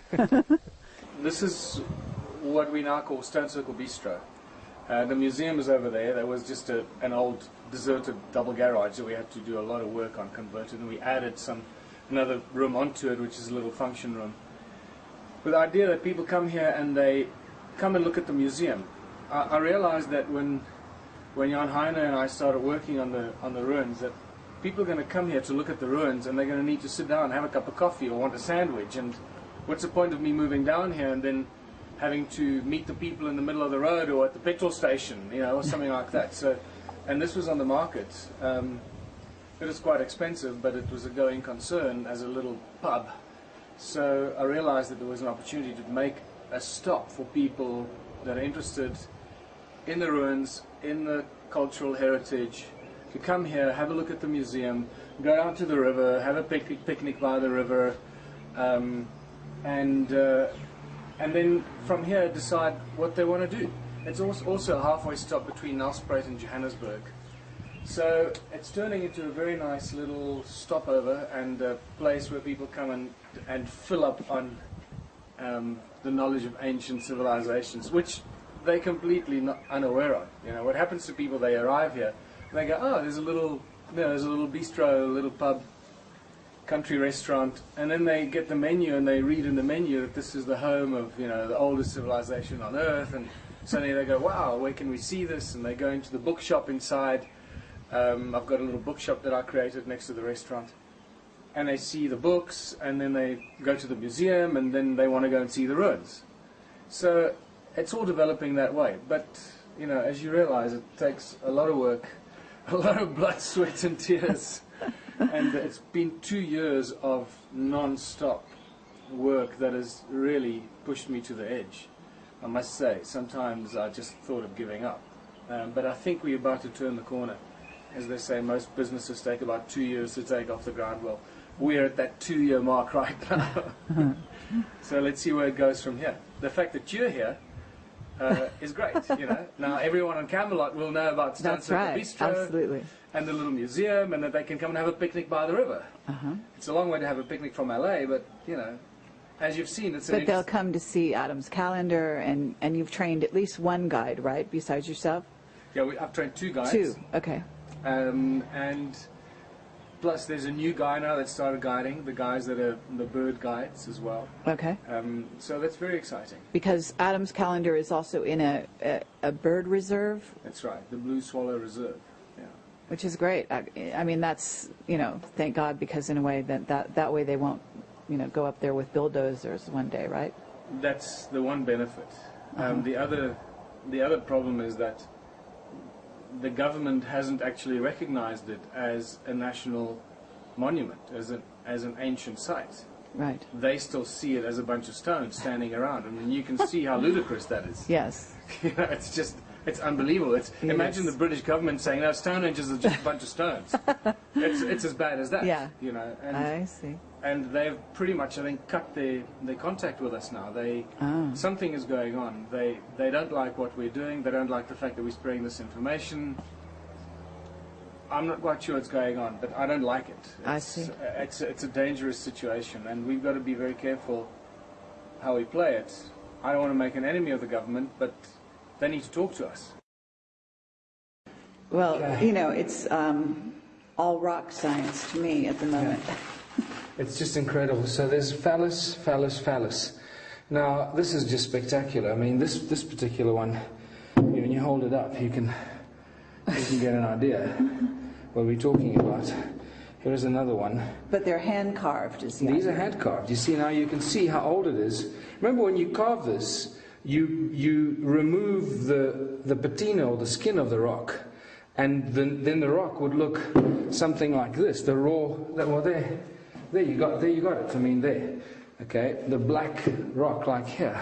This is what we now call Stone Circle Bistro. The museum is over there. There was just an old deserted double garage that we had to do a lot of work on, converted, and we added another room onto it, which is a little function room, with the idea that people come here and they come and look at the museum. I realized that when Johan Heine and I started working on the ruins, that people are going to come here to look at the ruins, and they're going to need to sit down and have a cup of coffee or want a sandwich. And what's the point of me moving down here and then having to meet the people in the middle of the road or at the petrol station, you know, or something like that? So, and this was on the market. It was quite expensive, but it was a going concern as a little pub. So I realized that there was an opportunity to make a stop for people that are interested in the ruins, in the cultural heritage, to come here, have a look at the museum, go out to the river, have a picnic by the river, and then from here decide what they want to do. It's also a halfway stop between Nelspruit and Johannesburg. So it's turning into a very nice little stopover and a place where people come and fill up on the knowledge of ancient civilizations, which they're completely not unaware of. You know, what happens to people, they arrive here, and they go, oh, there's a little bistro, a little pub, country restaurant, and then they get the menu and they read in the menu that this is the home of, you know, the oldest civilization on Earth, and suddenly they go, wow, where can we see this? And they go into the bookshop inside. I've got a little bookshop that I created next to the restaurant, and they see the books, and then they go to the museum, and then they want to go and see the ruins. So it's all developing that way, but you know, as you realize, it takes a lot of work, a lot of blood, sweat and tears, and it's been 2 years of non-stop work that has really pushed me to the edge. I must say, sometimes I just thought of giving up, but I think we're about to turn the corner. As they say, most businesses take about 2 years to take off the ground. Well, we're at that 2-year mark right now. So let's see where it goes from here. The fact that you're here is great, you know. Now everyone in Camelot will know about Stone Circle Bistro, absolutely, and the little museum, and that they can come and have a picnic by the river. It's a long way to have a picnic from LA, but you know, as you've seen, it's. But they'll come to see Adam's calendar, and you've trained at least one guide, right, besides yourself? Yeah, I've trained 2 guides. 2, okay. And plus there's a new guy now that started guiding, the guys that are the bird guides as well. Okay. So that's very exciting. Because Adam's calendar is also in a bird reserve? That's right, the Blue Swallow Reserve. Yeah. Which is great. I mean, that's, you know, thank God, because in a way that way they won't, you know, go up there with bulldozers one day, right? That's the one benefit. The other problem is that the government hasn't actually recognized it as a national monument, as an ancient site. Right. They still see it as a bunch of stones standing around. I mean, you can see how ludicrous that is. Yes. You know, it's unbelievable. Imagine the British government saying, no, Stonehenge is just a bunch of stones. It's as bad as that. Yeah. You know. And, I see. And they've pretty much, I think, cut their contact with us now. Something is going on. They don't like what we're doing. They don't like the fact that we're spreading this information. I'm not quite sure what's going on, but I don't like it. I see. It's a dangerous situation, and we've got to be very careful how we play it. I don't want to make an enemy of the government, but they need to talk to us. Well, you know, it's all rock science to me at the moment. Yeah. It's just incredible. So there's phallus, phallus, phallus. Now, this is just spectacular. I mean, this particular one, when you hold it up, you can get an idea what we're talking about. Here's another one. But they're hand carved, is These are hand carved. You see, now you can see how old it is. Remember, when you carve this, you remove the patina or the skin of the rock, and then the rock would look something like this. The raw, there you got it. I mean, there, okay, the black rock like here,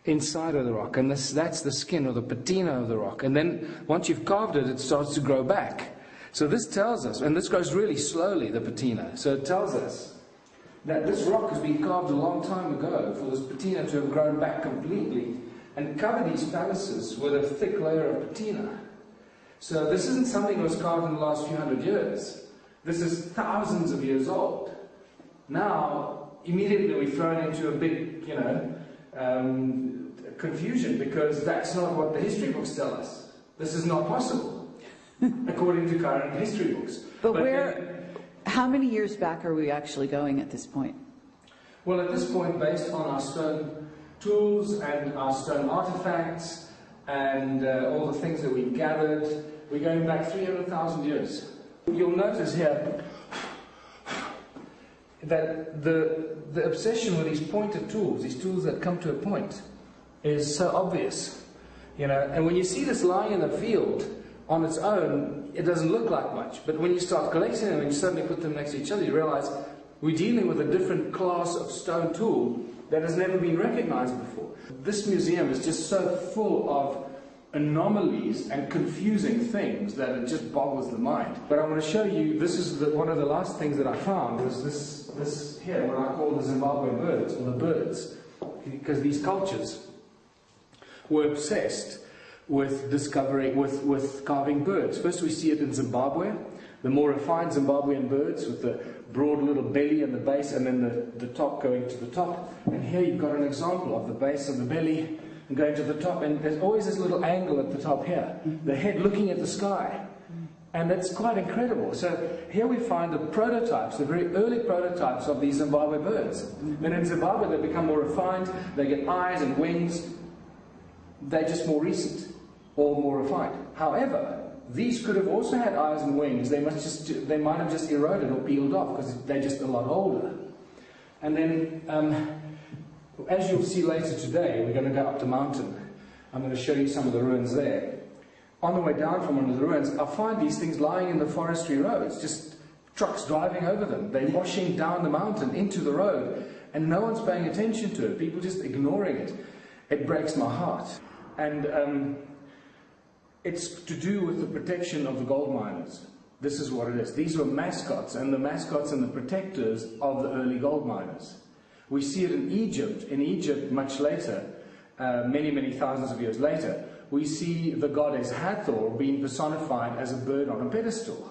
inside of the rock, and that's the skin or the patina of the rock. And then once you've carved it, it starts to grow back. So this tells us, and this grows really slowly, the patina. So it tells us that this rock has been carved a long time ago for this patina to have grown back completely and cover these phalluses with a thick layer of patina. So this isn't something that was carved in the last few hundred years. This is thousands of years old. Now, immediately we're thrown into a big, confusion, because that's not what the history books tell us. This is not possible, according to current history books. But how many years back are we actually going at this point? Well, at this point, based on our stone tools and our stone artifacts and all the things that we've gathered, we're going back 300,000 years. You'll notice here that the obsession with these pointed tools, these tools that come to a point, is so obvious. And when you see this lying in the field on its own, it doesn't look like much. But when you start collecting them and you suddenly put them next to each other, you realize we're dealing with a different class of stone tool that has never been recognized before. This museum is just so full of anomalies and confusing things that it just boggles the mind. But I want to show you, this is one of the last things that I found, was this here, what I call the Zimbabwe birds, or the birds, because these cultures were obsessed with carving birds. First we see it in Zimbabwe, the more refined Zimbabwean birds with the broad little belly and the base, and then the top going to the top. And here you've got an example of the base of the belly and going to the top, and there's always this little angle at the top here, the head looking at the sky. And that's quite incredible. So here we find the prototypes, the very early prototypes of these Zimbabwe birds. Then in Zimbabwe they become more refined, they get eyes and wings. They're just more recent or more refined. However, these could have also had eyes and wings. They might have just eroded or peeled off because they're just a lot older. And then, as you'll see later today, we're going to go up the mountain. I'm going to show you some of the ruins there. On the way down from one of the ruins, I find these things lying in the forestry roads, just trucks driving over them. They're washing down the mountain into the road, and no one's paying attention to it. People just ignoring it. It breaks my heart. And it's to do with the protection of the gold miners. This is what it is. These were mascots, and the mascots and the protectors of the early gold miners. We see it in Egypt. In Egypt, much later, many, many thousands of years later, we see the goddess Hathor being personified as a bird on a pedestal.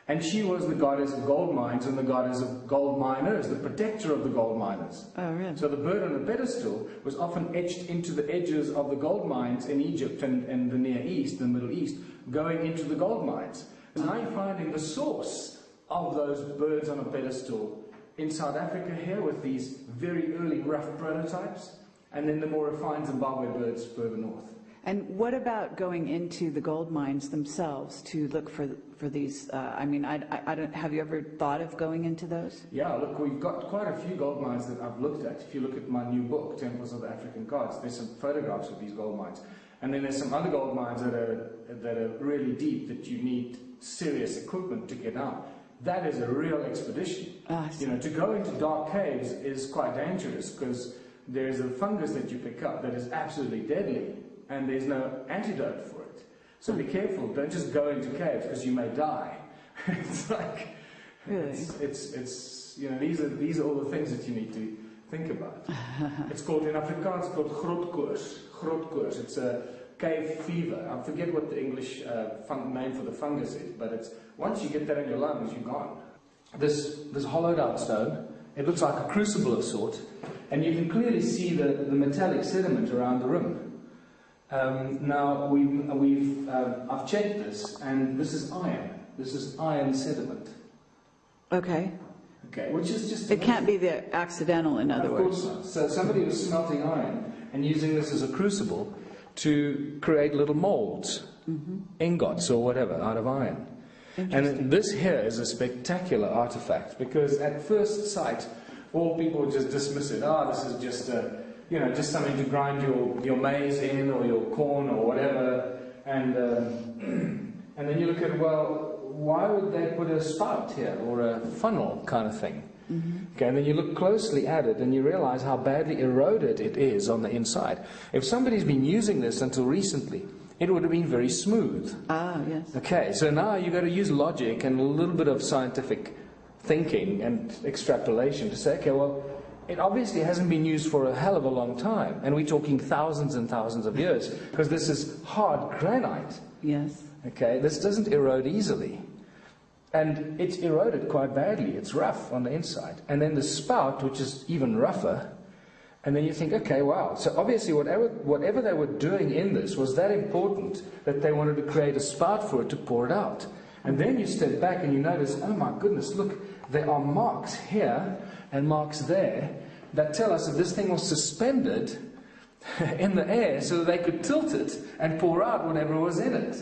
And she was the goddess of gold mines and the goddess of gold miners, the protector of the gold miners. Oh, really? So the bird on the pedestal was often etched into the edges of the gold mines in Egypt and the Near East, the Middle East, going into the gold mines. And now you're finding the source of those birds on a pedestal in South Africa here with these very early rough prototypes, and then the more refined Zimbabwe birds further north. And what about going into the gold mines themselves to look for these? I mean, I don't. Have you ever thought of going into those? Yeah, look, we've got quite a few gold mines that I've looked at. If you look at my new book, Temples of the African Gods, there's some photographs of these gold mines, and then there's some other gold mines that are really deep that you need serious equipment to get out. That is a real expedition. You know, to go into dark caves is quite dangerous because there's a fungus that you pick up that is absolutely deadly. And there's no antidote for it. So be careful. Don't just go into caves because you may die. It's like, really? It's you know, these are all the things that you need to think about. It's called, in Afrikaans, it's called grotkoors. It's a cave fever. I forget what the English name for the fungus is, but it's, once you get that in your lungs, you're gone. This hollowed out stone, it looks like a crucible of sort, and you can clearly see the metallic sediment around the rim. Now I've checked this, and this is iron. This is iron sediment. Okay. Okay, which is just. It can't be the accidental, in other words. Of course not. So somebody was smelting iron and using this as a crucible to create little molds, ingots or whatever, out of iron. And this here is a spectacular artifact because at first sight, all people just dismiss it. This is just a. You know, just something to grind your maize in or your corn or whatever, and then you look at, well, why would they put a spout here or a funnel kind of thing? Okay, and then you look closely at it and you realize how badly eroded it is on the inside. If somebody's been using this until recently, it would have been very smooth. Yes. Okay, so now you've got to use logic and a little bit of scientific thinking and extrapolation to say, okay, well, it obviously hasn't been used for a hell of a long time, and we're talking thousands and thousands of years, because this is hard granite. Yes. Okay, this doesn't erode easily. And it's eroded quite badly. It's rough on the inside. And then the spout, which is even rougher, and then you think, okay, wow. So obviously whatever they were doing in this was that important that they wanted to create a spout for it to pour it out. And then you step back and you notice, oh my goodness, look, there are marks here and marks there that tell us that this thing was suspended in the air so that they could tilt it and pour out whatever was in it.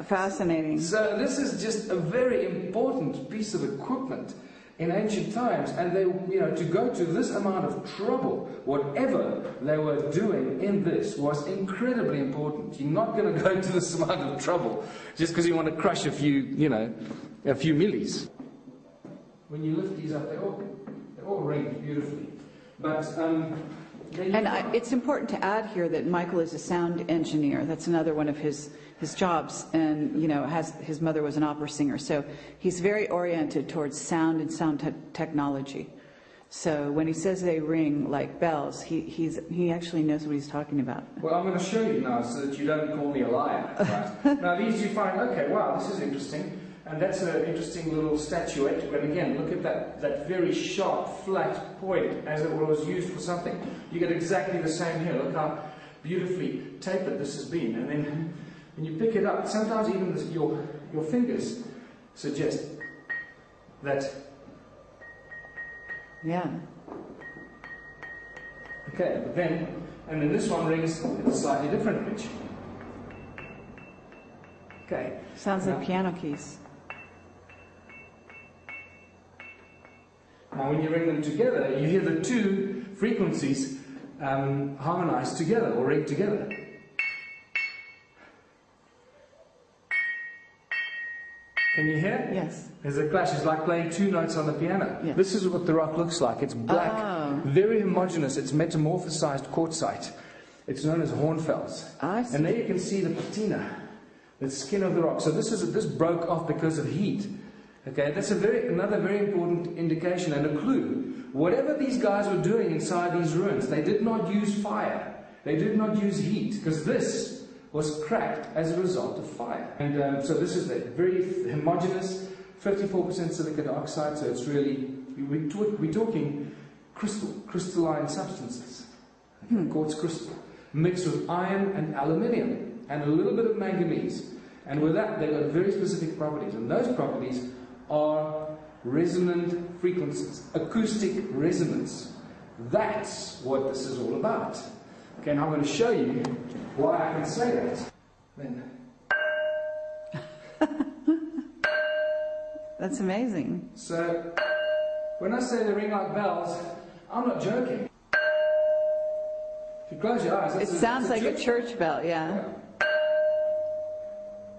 Fascinating. So this is just a very important piece of equipment in ancient times, and they, you know, to go to this amount of trouble, whatever they were doing in this was incredibly important. You're not going to go to this amount of trouble just because you want to crush a few millis. When you lift these up, they're all ringed beautifully. But it's important to add here that Michael is a sound engineer. That's another one of his jobs, and his mother was an opera singer, so he's very oriented towards sound and sound technology. So when he says they ring like bells, he actually knows what he's talking about. Well, I'm going to show you now so that you don't call me a liar. Right? Now these you find, okay, wow, this is interesting. And that's an interesting little statuette. But again, look at that very sharp, flat point as it was used for something. You get exactly the same here. Look how beautifully tapered this has been. And then when you pick it up, sometimes even your fingers suggest that. Yeah. Okay, but then, and then this one rings at a slightly different pitch. Okay. Sounds like piano keys. Now when you ring them together, you hear the two frequencies harmonize together or ring together. Can you hear? Yes. There's a clash. It's like playing two notes on the piano. Yes. This is what the rock looks like. It's black, Oh. very homogeneous. It's metamorphosized quartzite. It's known as hornfelds. I see. And there you can see the patina, the skin of the rock. So this broke off because of heat. Okay, that's another very important indication and a clue. Whatever these guys were doing inside these ruins, they did not use fire. They did not use heat, because this was cracked as a result of fire. And so this is a very homogeneous, 54% silicon oxide, so it's really, we're talking crystalline substances. Quartz crystal, mixed with iron and aluminium, and a little bit of manganese. And with that, they've got very specific properties, and those properties are resonant frequencies, acoustic resonance. That's what this is all about. Okay, and I'm going to show you why I can say that. Then. That's amazing. So, when I say they ring like bells, I'm not joking. If you close your eyes, It sounds like a church bell, yeah.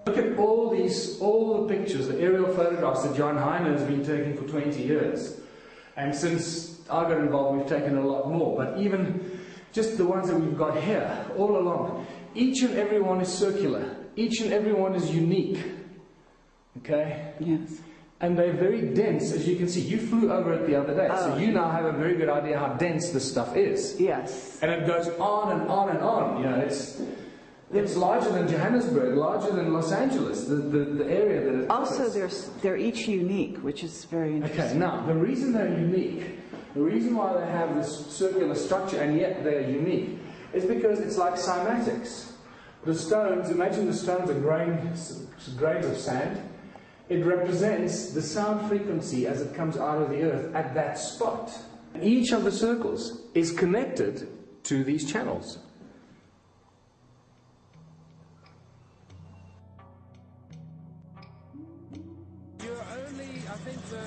Look at all the pictures, the aerial photographs that Johan Heine has been taking for 20 years. And since I got involved, we've taken a lot more. But even just the ones that we've got here, all along, each and every one is circular. Each and every one is unique. Okay? Yes. And they're very dense, as you can see. You flew over it the other day, so you now have a very good idea how dense this stuff is. Yes. And it goes on and on and on. You know, it's larger than Johannesburg, larger than Los Angeles, the area that it Also, covers. they're each unique, which is very interesting. Okay, now, the reason they're unique, the reason why they have this circular structure and yet they're unique, is because it's like cymatics. The stones, imagine the stones are grains of sand. It represents the sound frequency as it comes out of the earth at that spot. Each of the circles is connected to these channels. You're only, I think, the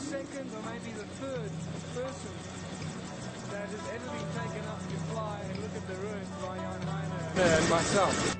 second or maybe the third person that has ever been taken up to fly and look at the ruins by Johan Heine and myself.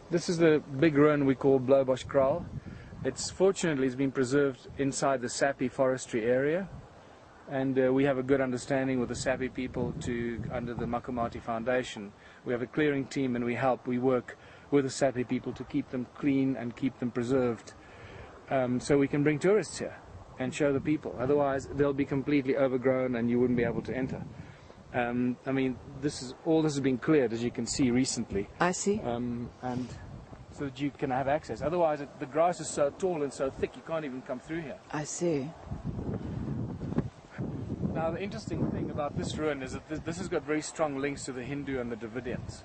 This is the big ruin we call Blaubosch Kraal. Fortunately, it's been preserved inside the Sapi forestry area, and we have a good understanding with the Sapi people under the Makumati Foundation. We have a clearing team, and we work with the Sapi people to keep them clean and keep them preserved, so we can bring tourists here and show the people. Otherwise, they'll be completely overgrown and you wouldn't be able to enter. I mean, all this has been cleared, as you can see, recently. I see. And so that you can have access. Otherwise, the grass is so tall and so thick, you can't even come through here. I see. Now, the interesting thing about this ruin is that this has got very strong links to the Hindu and the Dravidians,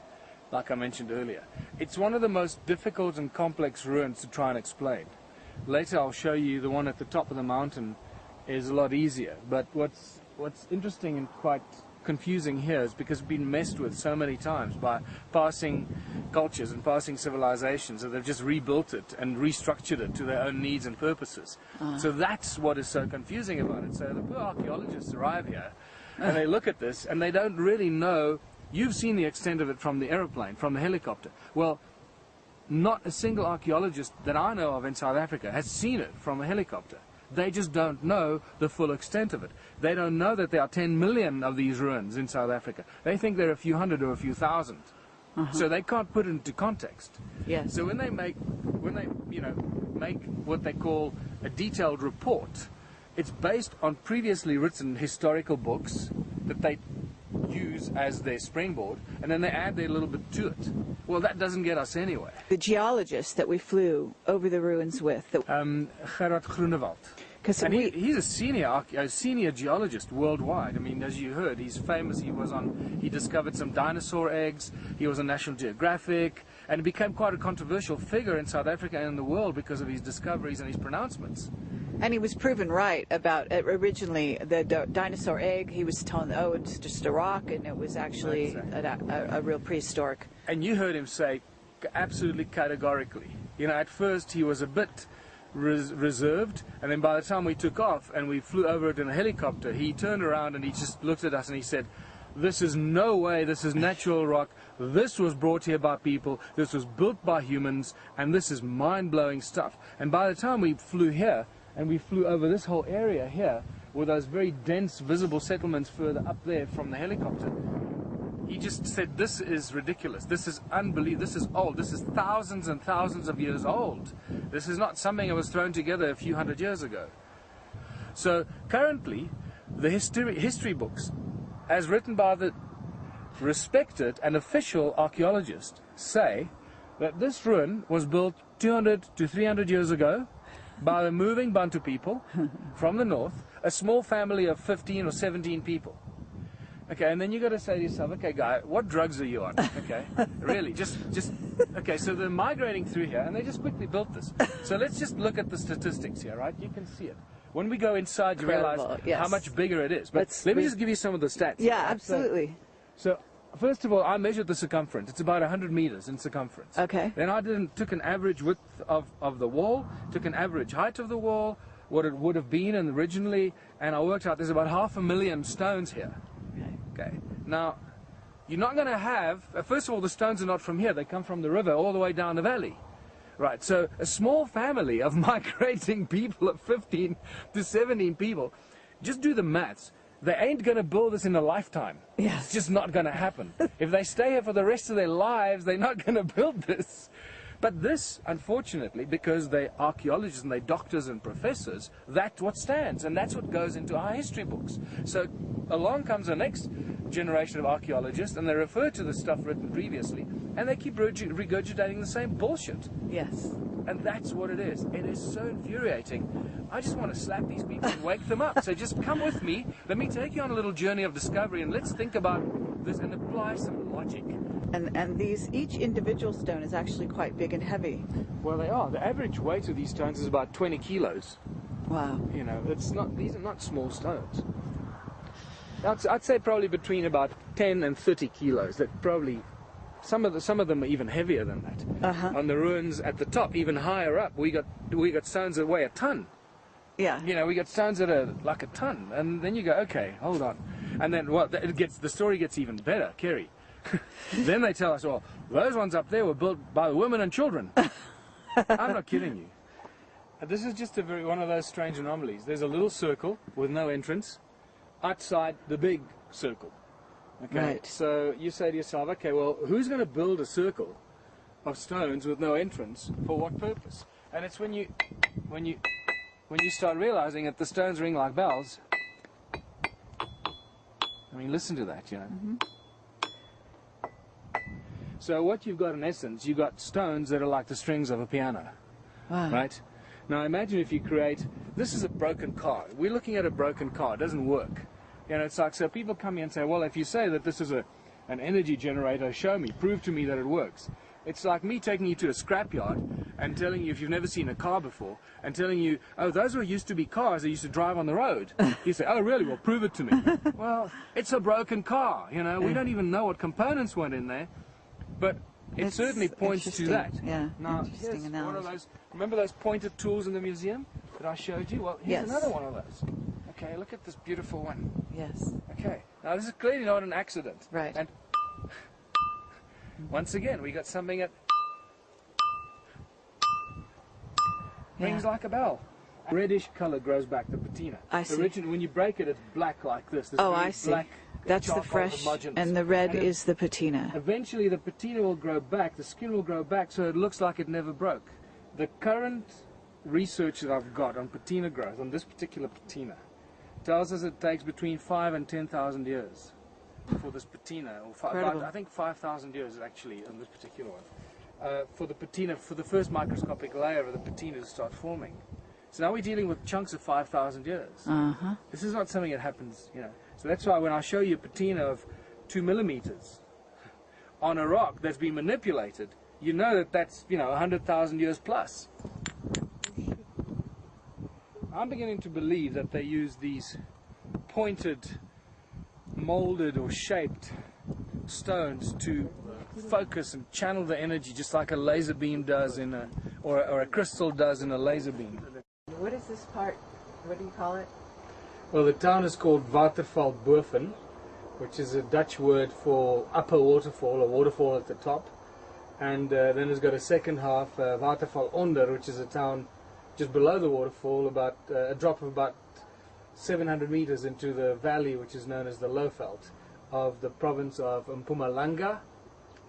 like I mentioned earlier. It's one of the most difficult and complex ruins to try and explain. Later, I'll show you the one at the top of the mountain is a lot easier. But what's interesting and quite confusing here is because it's been messed with so many times by passing cultures and passing civilizations that they've just rebuilt it and restructured it to their own needs and purposes. So that's what is so confusing about it. So the poor archaeologists arrive here and they look at this and they don't really know. You've seen the extent of it from the aeroplane, from the helicopter. Well, not a single archaeologist that I know of in South Africa has seen it from a helicopter. They just don't know the full extent of it. They don't know that there are 10 million of these ruins in South Africa. They think there are a few hundred or a few thousand. So they can't put it into context. Yes. So when they make what they call a detailed report, it's based on previously written historical books that they use as their springboard, and then they add their little bit to it. Well, that doesn't get us anywhere. The geologist that we flew over the ruins with, Gerard Groenewald. And he's a senior geologist worldwide. I mean, as you heard, he's famous. He discovered some dinosaur eggs. He was on National Geographic, and he became quite a controversial figure in South Africa and in the world because of his discoveries and his pronouncements. and he was proven right about originally the dinosaur egg. He was telling, oh, it's just a rock, and it was actually a real prehistoric. And you heard him say absolutely categorically. You know, at first he was a bit reserved, and then by the time we took off and we flew over it in a helicopter, he turned around and he just looked at us and he said, this is no way, this is natural rock, this was brought here by people, this was built by humans, and this is mind-blowing stuff. And by the time we flew here, and we flew over this whole area here, with those very dense visible settlements further up there from the helicopter, he just said, this is ridiculous, this is unbelievable, this is old, this is thousands and thousands of years old. This is not something that was thrown together a few hundred years ago. So currently, the history books, as written by the respected and official archaeologists, say that this ruin was built 200 to 300 years ago by the moving Bantu people from the north, a small family of 15 or 17 people. Okay, and then you got to say to yourself, okay, guy, what drugs are you on? Okay, really, just okay. So they're migrating through here, and they just quickly built this. So let's just look at the statistics here, right? You can see it. When we go inside, you realize how much bigger it is. But let me just give you some of the stats. Yeah, absolutely. So first of all, I measured the circumference. It's about 100 meters in circumference. Okay. Then I took an average width of the wall, took an average height of the wall, what it would have been originally, and I worked out there's about 500,000 stones here. Okay. Now, you're not going to have, first of all, the stones are not from here. They come from the river all the way down the valley. Right, so a small family of migrating people of 15 to 17 people, just do the maths. They ain't going to build this in a lifetime. Yes. It's just not going to happen. If they stay here for the rest of their lives, they're not going to build this. But this, unfortunately, because they're archaeologists and they're doctors and professors, that's what stands, and that's what goes into our history books. So along comes the next generation of archaeologists, and they refer to the stuff written previously, and they keep regurgitating the same bullshit. Yes. And that's what it is. It is so infuriating. I just want to slap these people and wake them up. So just come with me. Let me take you on a little journey of discovery, and let's think about this and apply some logic. And each individual stone is actually quite big and heavy. Well, they are. The average weight of these stones is about 20 kilos. Wow. You know, these are not small stones. I'd say probably between about 10 and 30 kilos. That probably, some of them are even heavier than that. On the ruins at the top, even higher up, we got stones that weigh a ton. Yeah. You know, we got stones that are like a ton, and then you go, okay, hold on, and then the story gets even better, Kerry. Then they tell us, oh, those ones up there were built by women and children. I'm not kidding you. This is just one of those strange anomalies. There's a little circle with no entrance outside the big circle. Okay, Right. so you say to yourself, okay, well, who's going to build a circle of stones with no entrance for what purpose? And it's when you start realizing that the stones ring like bells. I mean, listen to that, you know. Mm-hmm. So what you've got in essence, you've got stones that are like the strings of a piano, Wow. right? Now imagine if you create, this is a broken car. We're looking at a broken car. It doesn't work. You know, it's like, so people come here and say, well, if you say that this is an energy generator, show me, prove to me that it works. It's like me taking you to a scrapyard and telling you, if you've never seen a car before, and telling you, oh, those were used to be cars that used to drive on the road. You say, oh, really? Well, prove it to me. Well, it's a broken car, you know. We don't even know what components went in there, but it It's certainly points to that. Yeah, Now, interesting here's one analogy. of those, remember those pointed tools in the museum that I showed you? Well, here's Yes. another one of those. Okay, look at this beautiful one. Yes. Okay, now this is clearly not an accident. Right. And once again, we got something that rings Yeah. like a bell. Reddish color grows back, the patina. I see. Originally, when you break it, it's black like this. This Oh, very I see. black, That's the charcoal fresh, homogeneous. and the red And it- is the patina. Eventually, the patina will grow back, the skin will grow back, so it looks like it never broke. The current research that I've got on patina growth, on this particular patina, tells us it takes between 5 and 10,000 years for this patina, or Incredible. I think 5,000 years actually on this particular one, for the patina, for the first microscopic layer of the patina to start forming. So now we're dealing with chunks of 5,000 years. Uh-huh. This is not something that happens, you know. So that's why when I show you a patina of 2 millimeters on a rock that's been manipulated, you know that that's, you know, 100,000 years plus. I'm beginning to believe that they use these pointed, molded or shaped stones to focus and channel the energy just like a laser beam does in a, or a crystal does in a laser beam. What is this part? What do you call it? Well, the town is called Waterval Boven, which is a Dutch word for upper waterfall, a waterfall at the top. And then it's got a second half, Waterval Onder, which is a town just below the waterfall, about a drop of about 700 meters into the valley, which is known as the Lowveld, of the province of Mpumalanga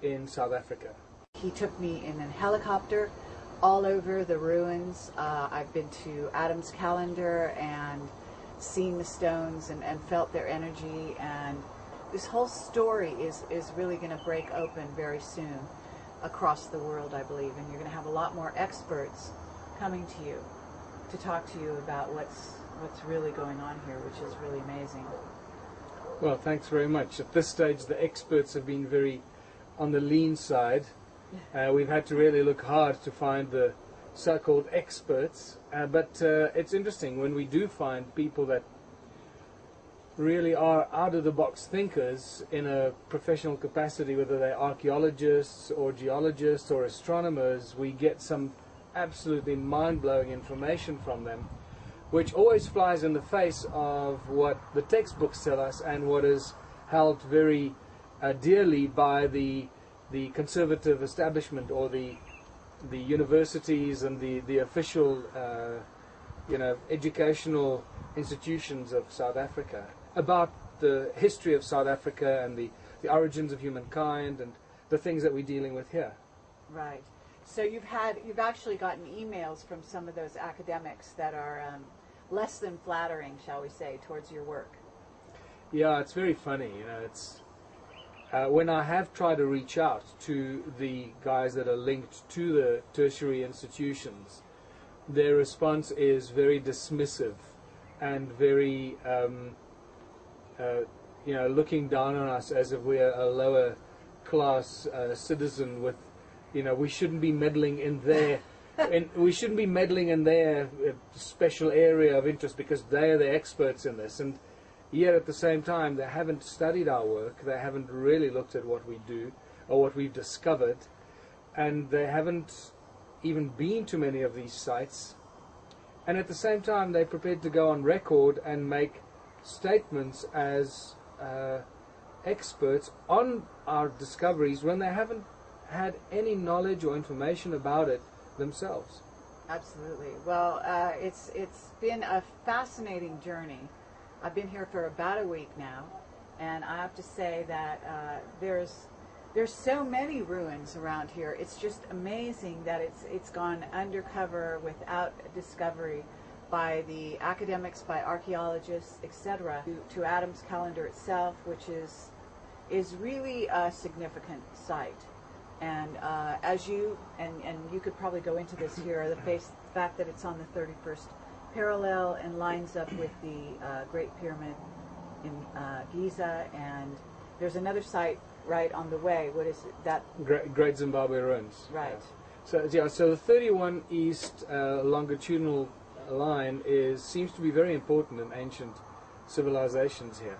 in South Africa. He took me in a helicopter all over the ruins. I've been to Adam's Calendar and seen the stones and felt their energy, and this whole story is really going to break open very soon across the world, I believe, and you're going to have a lot more experts coming to you to talk to you about what's really going on here, which is really amazing. Well, thanks very much. At this stage, the experts have been very on the lean side. We've had to really look hard to find the so-called experts, but it's interesting when we do find people that really are out-of-the-box thinkers in a professional capacity, whether they're archaeologists or geologists or astronomers. We get some absolutely mind-blowing information from them, which always flies in the face of what the textbooks tell us and what is held very dearly by the conservative establishment, or the universities and the official educational institutions of South Africa, about the history of South Africa and the origins of humankind and the things that we're dealing with here. Right. So you've actually gotten emails from some of those academics that are less than flattering, shall we say, towards your work. Yeah, it's very funny. You know, it's when I have tried to reach out to the guys that are linked to the tertiary institutions, their response is very dismissive and very, looking down on us as if we're a lower class citizen with, we shouldn't be meddling in their, we shouldn't be meddling in their special area of interest because they are the experts in this. And yet at the same time, they haven't studied our work, they haven't really looked at what we do or what we've discovered, and they haven't even been to many of these sites. And at the same time, they're prepared to go on record and make statements as experts on our discoveries when they haven't had any knowledge or information about it themselves. Absolutely. Well, it's been a fascinating journey. I've been here for about a week now, and I have to say that there's so many ruins around here. It's just amazing that it's gone undercover without discovery by the academics, by archaeologists, etc., to Adam's Calendar itself, which is really a significant site. And as you and you could probably go into this here, the fact that it's on the 31st parallel and lines up with the Great Pyramid in Giza, and there's another site right on the way. What is it? That Great Zimbabwe ruins. Right. Yeah. So the 31 east longitudinal line seems to be very important in ancient civilizations here,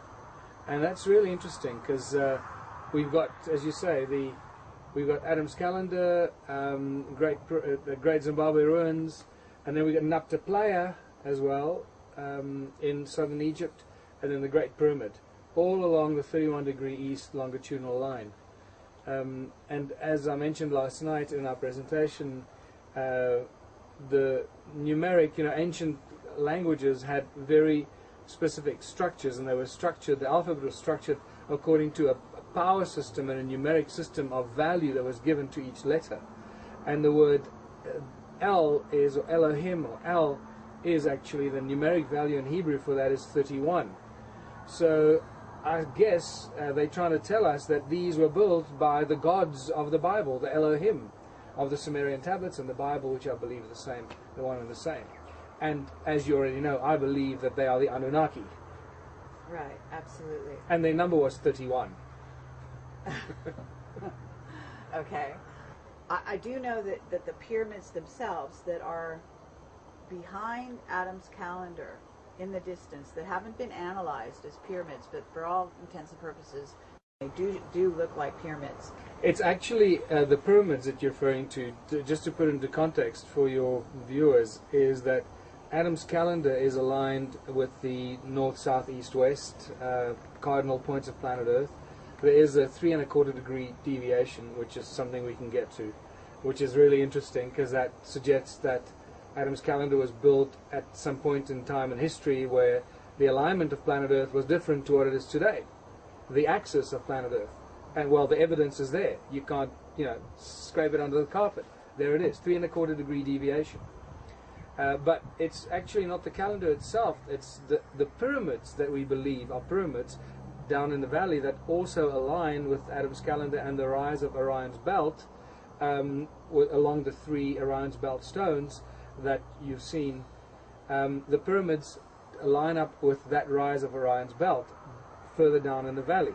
and that's really interesting because we've got, as you say, we've got Adam's Calendar, Great Zimbabwe ruins, and then we've got Nabta Playa as well in southern Egypt, and then the Great Pyramid, all along the 31-degree east longitudinal line. And as I mentioned last night in our presentation, the numeric, ancient languages had very specific structures, and they were structured, the alphabet was structured according to a power system and a numeric system of value that was given to each letter. And the word El is, or Elohim, or El, is actually the numeric value in Hebrew for that is 31. So I guess they're trying to tell us that these were built by the gods of the Bible, the Elohim of the Sumerian tablets and the Bible, which I believe are the same, the one and the same. And as you already know, I believe that they are the Anunnaki. Right, absolutely. And their number was 31. Okay. I do know that the pyramids themselves that are behind Adam's Calendar in the distance, that haven't been analyzed as pyramids, but for all intents and purposes, they do look like pyramids. It's actually the pyramids that you're referring to, just to put into context for your viewers, is that Adam's Calendar is aligned with the north, south, east, west cardinal points of planet Earth. There is a 3¼ degree deviation, which is something we can get to, which is really interesting because that suggests that Adam's Calendar was built at some point in time in history where the alignment of planet Earth was different to what it is today, the axis of planet Earth. And well, the evidence is there. You can't, scrape it under the carpet. There it is, 3¼ degree deviation. But it's actually not the calendar itself. It's the pyramids that we believe are pyramids down in the valley that also align with Adam's Calendar and the rise of Orion's belt along the 3 Orion's belt stones that you've seen. The pyramids line up with that rise of Orion's belt further down in the valley.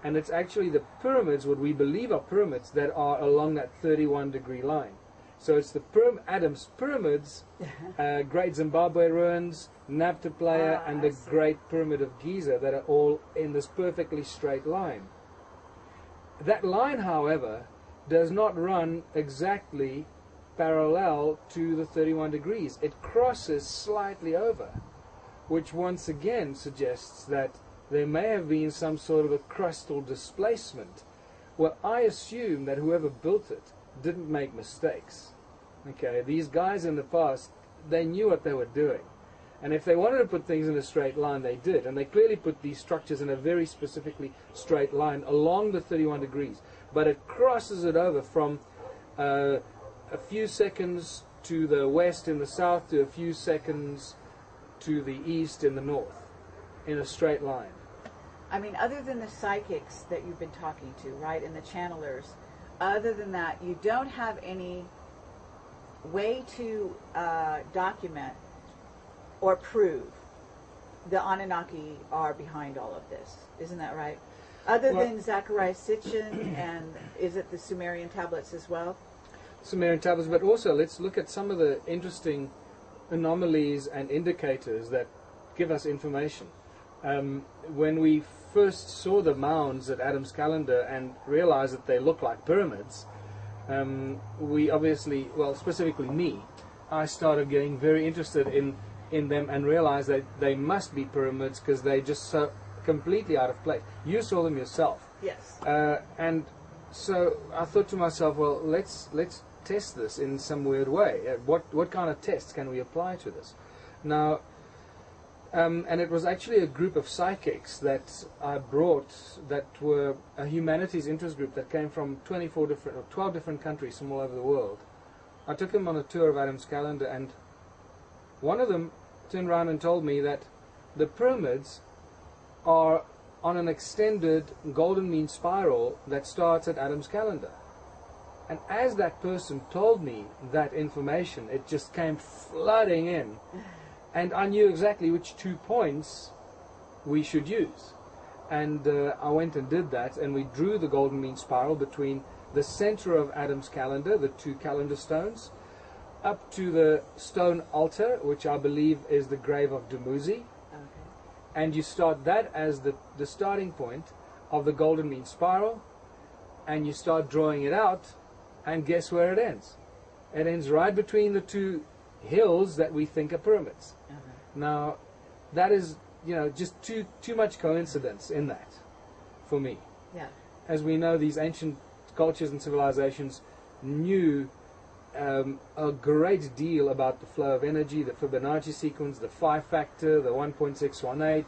And it's actually the pyramids, what we believe are pyramids, that are along that 31-degree line. So it's the Adam's pyramids, Great Zimbabwe ruins, Nabta Playa, and the Great Pyramid of Giza that are all in this perfectly straight line. That line, however, does not run exactly parallel to the 31 degrees. It crosses slightly over, which once again suggests that there may have been some sort of a crustal displacement. Well, I assume that whoever built it didn't make mistakes. Okay, these guys in the past, they knew what they were doing. And if they wanted to put things in a straight line, they did. And they clearly put these structures in a very specifically straight line along the 31 degrees. But it crosses it over from a few seconds to the west in the south to a few seconds to the east in the north in a straight line. I mean, other than the psychics that you've been talking to, right, and the channelers, other than that, you don't have any way to document or prove the Anunnaki are behind all of this. Isn't that right? Other than Zechariah Sitchin, and is it the Sumerian tablets as well? Sumerian tablets, but also let's look at some of the interesting anomalies and indicators that give us information. When we first saw the mounds at Adam's Calendar and realized that they look like pyramids, we obviously, well, specifically me, I started getting very interested in them and realized that they must be pyramids because they just completely out of place. You saw them yourself. Yes. And so I thought to myself, well, let's test this in some weird way. What kind of tests can we apply to this? Now, and it was actually a group of psychics that I brought that were a humanities interest group that came from 12 different countries from all over the world. I took them on a tour of Adam's calendar, and one of them turned around and told me that the pyramids are on an extended golden mean spiral that starts at Adam's calendar. And as that person told me that information, it just came flooding in. And I knew exactly which 2 points we should use. And I went and did that, and we drew the golden mean spiral between the center of Adam's calendar, the 2 calendar stones, up to the stone altar, which I believe is the grave of Dumuzi. And you start that as the starting point of the golden mean spiral, and you start drawing it out, and guess where it ends? It ends right between the 2 hills that we think are pyramids. Now, that is, just too much coincidence in that, for me. Yeah. As we know, these ancient cultures and civilizations knew a great deal about the flow of energy, the Fibonacci sequence, the 5 factor, the 1.618,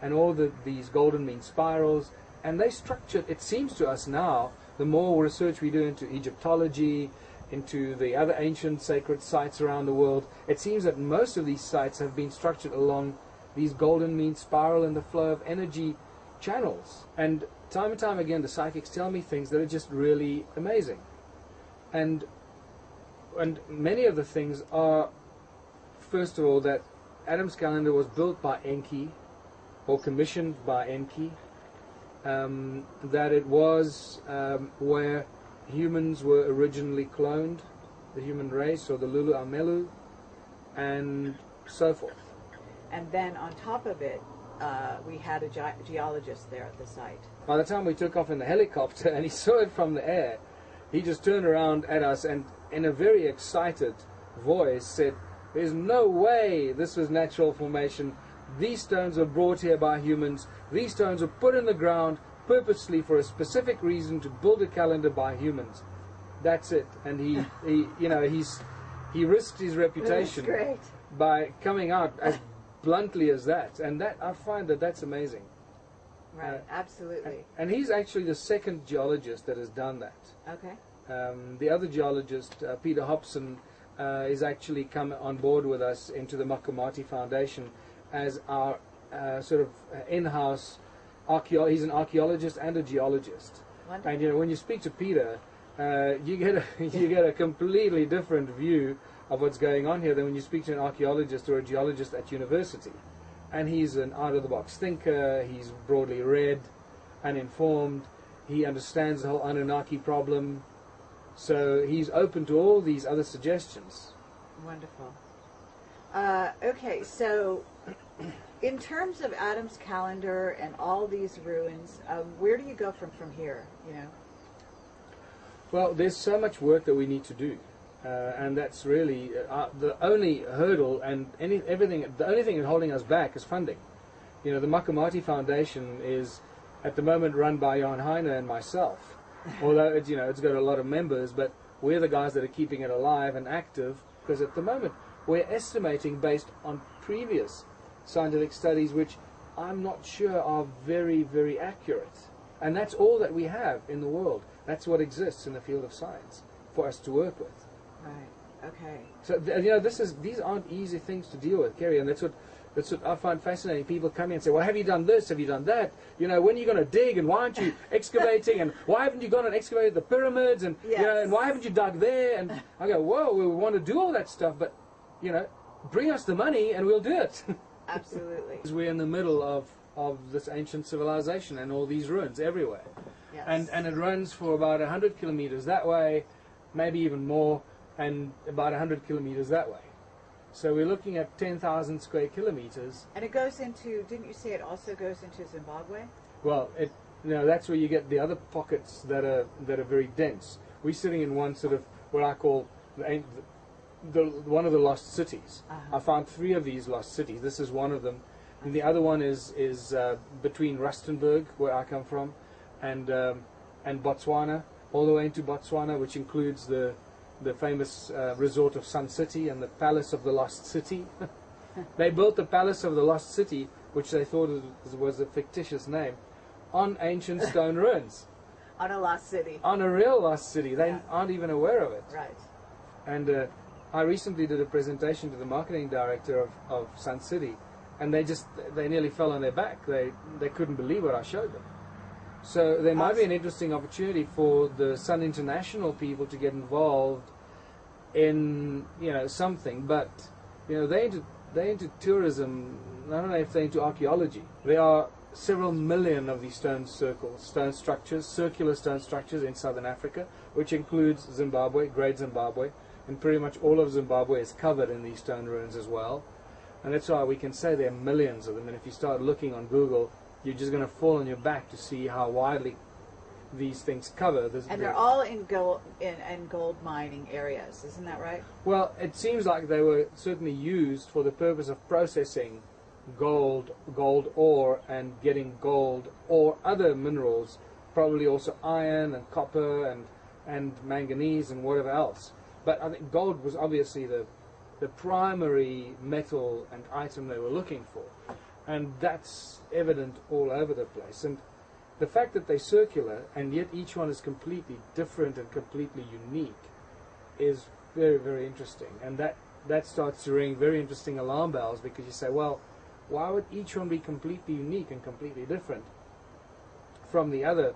and all these golden mean spirals. And they structured, it seems to us now, the more research we do into Egyptology, into the other ancient sacred sites around the world, it seems that most of these sites have been structured along these golden mean spiral and the flow of energy channels. And time again, the psychics tell me things that are just really amazing. And many of the things are, first of all, that Adam's calendar was built by Enki, or commissioned by Enki, that it was where humans were originally cloned, the human race, or the Lulu Amelu, and so forth. And then on top of it, we had a geologist there at the site. By the time we took off in the helicopter and he saw it from the air, he just turned around at us and in a very excited voice said, "There's no way this was natural formation. These stones were brought here by humans. These stones were put in the ground purposely for a specific reason, to build a calendar by humans. That's it." And he risked his reputation by coming out as bluntly as that. And that, I find that's amazing. Right, absolutely. And he's actually the second geologist that has done that. Okay. The other geologist, Peter Hobson, is actually come on board with us into the Makamati Foundation as our sort of in-house archaeologist. He's an archaeologist and a geologist. Wonderful. And when you speak to Peter, you get a completely different view of what's going on here than when you speak to an archaeologist or a geologist at university. And he's an out-of-the-box thinker. He's broadly read and informed. He understands the whole Anunnaki problem. So he's open to all these other suggestions. Wonderful. Okay, so in terms of Adam's calendar and all these ruins, where do you go from here? Well, there's so much work that we need to do, and that's really the only hurdle, and everything. The only thing that's holding us back is funding. The Makamati Foundation is at the moment run by Johan Heine and myself. Although it's got a lot of members, but we're the guys that are keeping it alive and active, because at the moment we're estimating based on previous scientific studies, which I'm not sure are very, very accurate. And that's all that we have in the world. That's what exists in the field of science for us to work with. Right. Okay. So these aren't easy things to deal with, Kerry, and that's what I find fascinating. People come in and say, "Well, have you done this? Have you done that? When are you going to dig? And why aren't you excavating? And why haven't you gone and excavated the pyramids? And and why haven't you dug there?" And I go, "Whoa, we want to do all that stuff, but bring us the money and we'll do it." Absolutely. We're in the middle of this ancient civilization and all these ruins everywhere. Yes. And it runs for about 100 kilometers that way, maybe even more, and about 100 kilometers that way. So we're looking at 10,000 square kilometers. And it goes into, didn't you say it also goes into Zimbabwe? Well, that's where you get the other pockets that are very dense. We're sitting in one sort of what I call one of the lost cities. I found 3 of these lost cities. This is one of them. And the other one is between Rustenburg, where I come from, and Botswana, all the way into Botswana, which includes the famous resort of Sun City and the Palace of the Lost City. They built the Palace of the Lost City, which they thought was a fictitious name, on ancient stone ruins. On a lost city. On a real lost city. They aren't even aware of it. Right. And I recently did a presentation to the marketing director of Sun City, and they nearly fell on their back. They couldn't believe what I showed them. So there might be an interesting opportunity for the Sun International people to get involved in something, but they're into tourism. I don't know if they're into archaeology. There are several million of these stone structures, circular stone structures in southern Africa, which includes Zimbabwe, Great Zimbabwe, and pretty much all of Zimbabwe is covered in these stone ruins as well. And that's why we can say there are millions of them. And if you start looking on Google, you're just going to fall on your back to see how widely these things cover. And they're all in gold mining areas, isn't that right? Well, it seems like they were certainly used for the purpose of processing gold ore and getting gold or other minerals, probably also iron and copper and manganese and whatever else. But I think gold was obviously the primary metal and item they were looking for. And that's evident all over the place. And the fact that they're circular and yet each one is completely different and completely unique is very, very interesting. And that starts to ring very interesting alarm bells, because you say, well, why would each one be completely unique and completely different from the other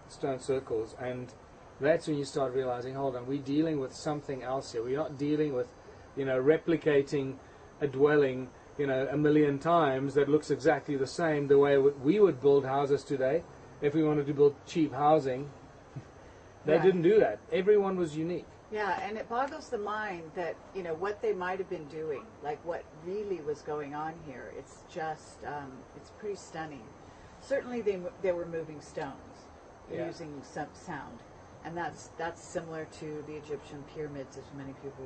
stone circles? And that's when you start realizing, hold on, we're dealing with something else here. We're not dealing with, replicating a dwelling, a million times that looks exactly the same the way we would build houses today if we wanted to build cheap housing. They didn't do that. Everyone was unique. Yeah, and it boggles the mind that, what they might have been doing, like what really was going on here. It's just, it's pretty stunning. Certainly they were moving stones using some sound. And that's similar to the Egyptian pyramids, as many people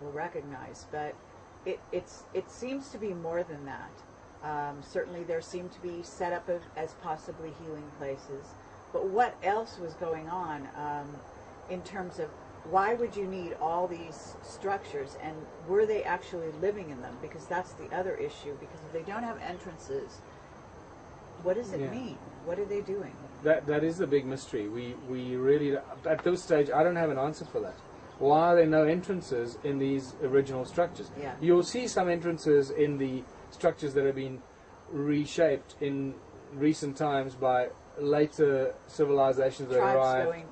will recognize. But it seems to be more than that. Certainly there seem to be set up as possibly healing places. But what else was going on in terms of why would you need all these structures, and were they actually living in them? Because that's the other issue. Because if they don't have entrances, what does it mean? What are they doing? That is the big mystery. We really, at this stage, I don't have an answer for that. Why are there no entrances in these original structures? Yeah. You'll see some entrances in the structures that have been reshaped in recent times by later civilizations that arrived.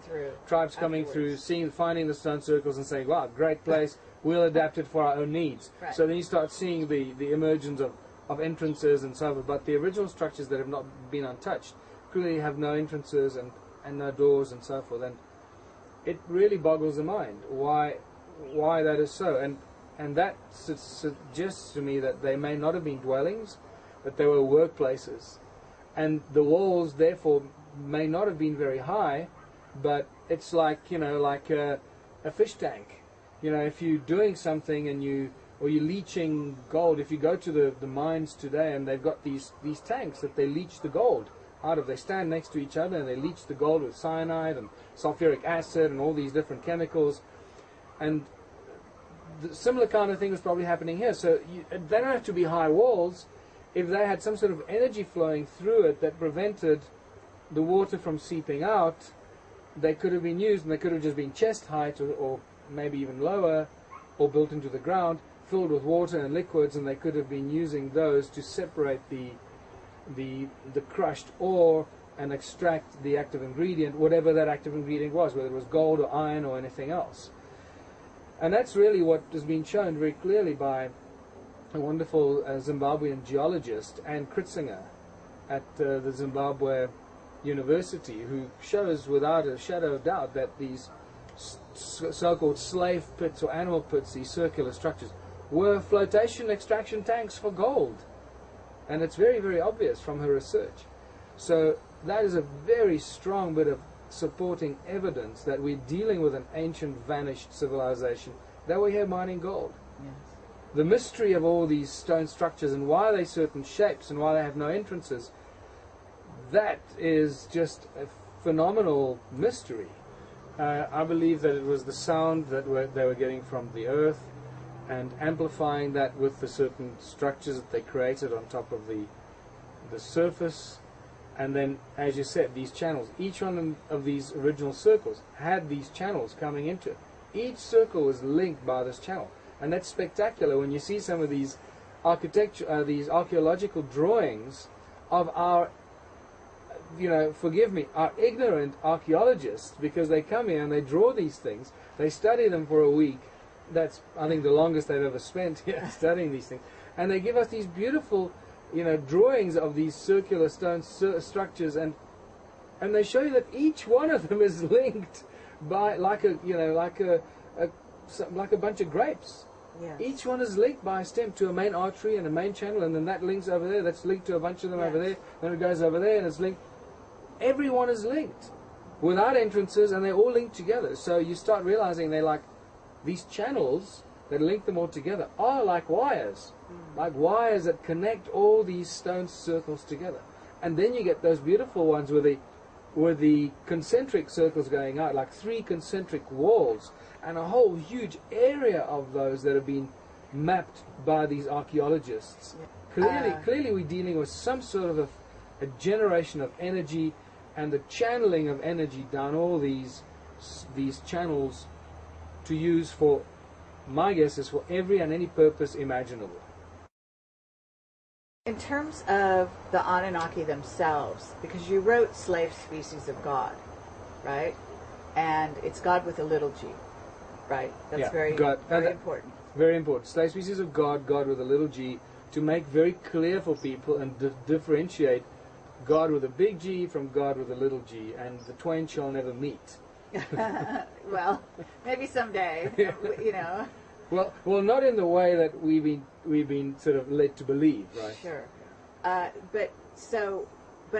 Tribes coming through, finding the stone circles and saying, wow, great place, we'll adapt it for our own needs. Right. So then you start seeing the emergence of entrances and so forth. But the original structures that have not been untouched clearly have no entrances and no doors and so forth. And it really boggles the mind why that is so. And that suggests to me that they may not have been dwellings, but they were workplaces. And the walls, therefore, may not have been very high, but it's like a fish tank. If you're doing something and you're leaching gold, if you go to the mines today and they've got these tanks that they leach the gold out of, they stand next to each other and they leach the gold with cyanide and sulfuric acid and all these different chemicals. And the similar kind of thing was probably happening here. So they don't have to be high walls. If they had some sort of energy flowing through it that prevented the water from seeping out, they could have been used, and they could have just been chest height or maybe even lower, or built into the ground, filled with water and liquids, and they could have been using those to separate the crushed ore and extract the active ingredient, whatever that active ingredient was, whether it was gold or iron or anything else. And that's really what has been shown very clearly by a wonderful Zimbabwean geologist, Ann Kritzinger, at the Zimbabwe University, who shows without a shadow of doubt that these so-called slave pits or animal pits, these circular structures, were flotation extraction tanks for gold. And it's very, very obvious from her research. So that is a very strong bit of supporting evidence that we're dealing with an ancient vanished civilization that were here mining gold. Yes. the mystery of all these stone structures and why they're certain shapes and why they have no entrances, that is just a phenomenal mystery. I believe that it was the sound that they were getting from the earth and amplifying that with the certain structures that they created on top of the surface. And then, as you said, these channels, each one of these original circles had these channels coming into it. Each circle was linked by this channel. And that's spectacular when you see some of these these archaeological drawings of our, forgive me, our ignorant archaeologists, because they come here and they draw these things, they study them for a week. That's, I think, the longest they've ever spent here studying these things. And they give us these beautiful, drawings of these circular stone structures, and they show you that each one of them is linked by like a bunch of grapes. Yes. Each one is linked by a stem to a main artery and a main channel, and then that links over there. That's linked to a bunch of them over there. Then it goes over there, and it's linked. Every one is linked without entrances, and they're all linked together. So you start realizing they're like these channels that link them all together are like wires. Like wires that connect all these stone circles together. And then you get those beautiful ones with the concentric circles going out, like 3 concentric walls, and a whole huge area of those that have been mapped by these archaeologists. Clearly we're dealing with some sort of a generation of energy and the channeling of energy down all these channels to use for, my guess is, for every and any purpose imaginable. In terms of the Anunnaki themselves, because you wrote Slave Species of God, right? And it's God with a little g, right? That's very important. Very important. Slave Species of God, God with a little g, to make very clear for people and differentiate God with a big G from God with a little g, and the twain shall never meet. Well, maybe someday, Well, not in the way that we've been sort of led to believe, right? Sure. But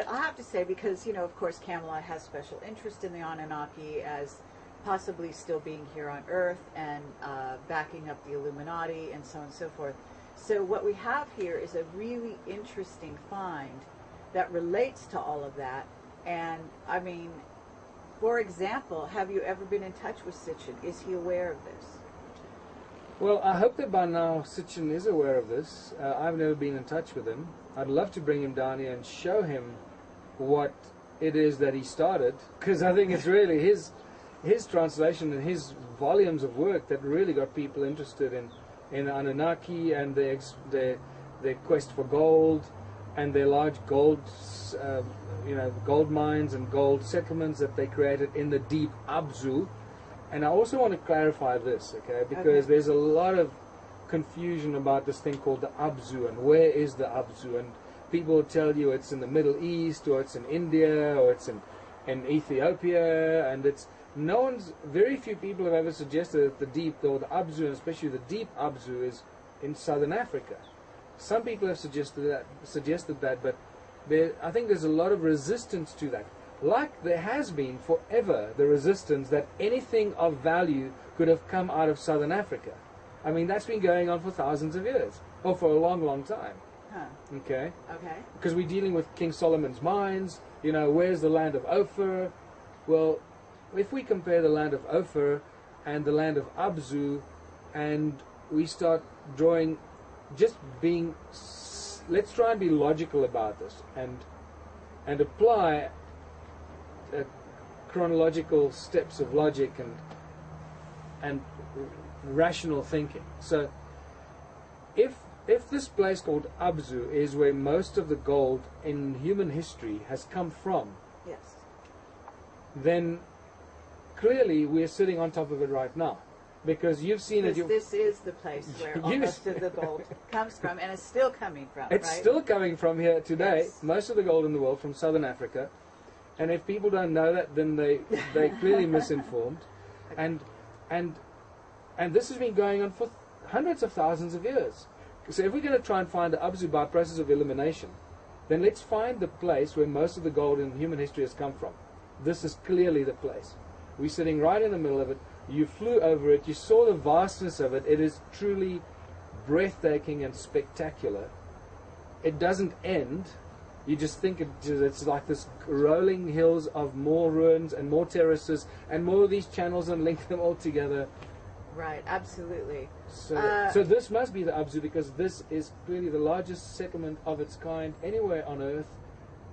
I have to say, because, of course, Camelot has special interest in the Anunnaki as possibly still being here on Earth and backing up the Illuminati and so on and so forth. So what we have here is a really interesting find that relates to all of that. And, I mean, for example, have you ever been in touch with Sitchin? Is he aware of this? Well, I hope that by now Sitchin is aware of this. I've never been in touch with him. I'd love to bring him down here and show him what it is that he started, because I think it's really his translation and his volumes of work that really got people interested in Anunnaki and their quest for gold and their large gold mines and gold settlements that they created in the deep Abzu. And I also want to clarify this, okay, because there's a lot of confusion about this thing called the Abzu, and where is the Abzu? And people will tell you it's in the Middle East, or it's in India, or it's in Ethiopia, and very few people have ever suggested that the Abzu, and especially the deep Abzu, is in southern Africa. Some people have suggested that, but I think there's a lot of resistance to that. Like there has been forever the resistance that anything of value could have come out of southern Africa. I mean, that's been going on for thousands of years, or for a long, long time. Huh. Okay? Okay. Because we're dealing with King Solomon's mines, where's the land of Ophir? Well, if we compare the land of Ophir and the land of Abzu, and we start drawing, let's try and be logical about this, and apply chronological steps of logic and rational thinking. So if this place called Abzu is where most of the gold in human history has come from, yes, then clearly we're sitting on top of it right now, because you've seen it. This is the place where most of the gold comes from, and it's still coming from. It's right? still coming from here today. Yes. Most of the gold in the world from southern Africa. And if people don't know that, then they're clearly misinformed. And this has been going on for hundreds of thousands of years. So if we're going to try and find the Abzu by process of elimination, then let's find the place where most of the gold in human history has come from. This is clearly the place. We're sitting right in the middle of it. You flew over it. You saw the vastness of it. It is truly breathtaking and spectacular. It doesn't end. You just think it's like this rolling hills of more ruins and more terraces and more of these channels and link them all together. Right, absolutely. So this must be the Abzu, because this is clearly the largest settlement of its kind anywhere on Earth,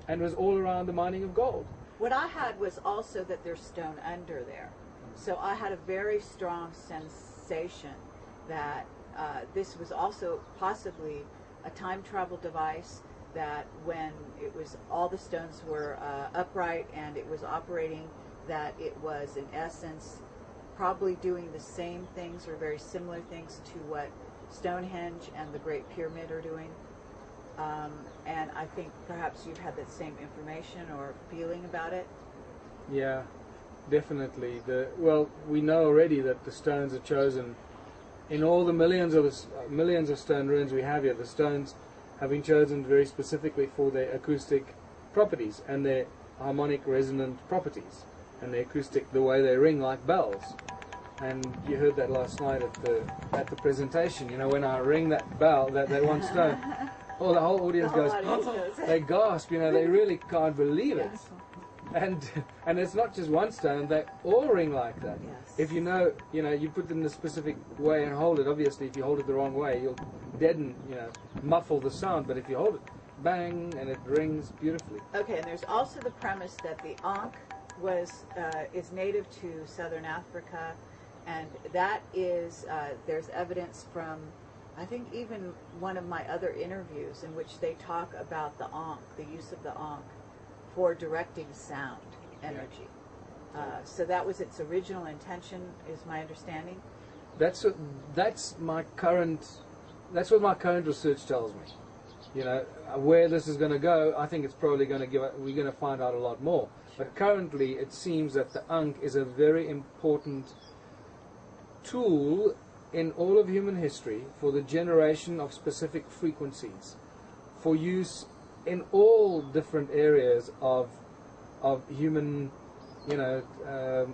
and was all around the mining of gold. What I had was also that there's stone under there. So I had a very strong sensation that this was also possibly a time travel device, that when it was, all the stones were upright and it was operating, that it was in essence probably doing the same things or very similar things to what Stonehenge and the Great Pyramid are doing. And I think perhaps you've had that same information or feeling about it. Yeah, definitely. Well, we know already that the stones are chosen in all the millions of stone ruins we have here. The stones have been chosen very specifically for their acoustic properties and their harmonic resonant properties and their acoustic, the way they ring like bells. And you heard that last night at the presentation. You know, when I ring that bell, that one stone, the whole audience goes. They gasp. You know, they really can't believe it. And it's not just one stone; they all ring like that. Yes. If you put them in a specific way and hold it. Obviously, if you hold it the wrong way, you'll deaden, muffle the sound. But if you hold it, bang, and it rings beautifully. Okay, and there's also the premise that the Ankh is native to southern Africa, and that is there's evidence from, I think, even one of my other interviews in which they talk about the Ankh, the use of the Ankh for directing sound energy. So that was its original intention, is my understanding. That's what my current research tells me. You know, where this is going to go, I think it's probably going to we're going to find out a lot more. Sure. But currently, it seems that the Ankh is a very important tool in all of human history for the generation of specific frequencies, for use in all different areas of human,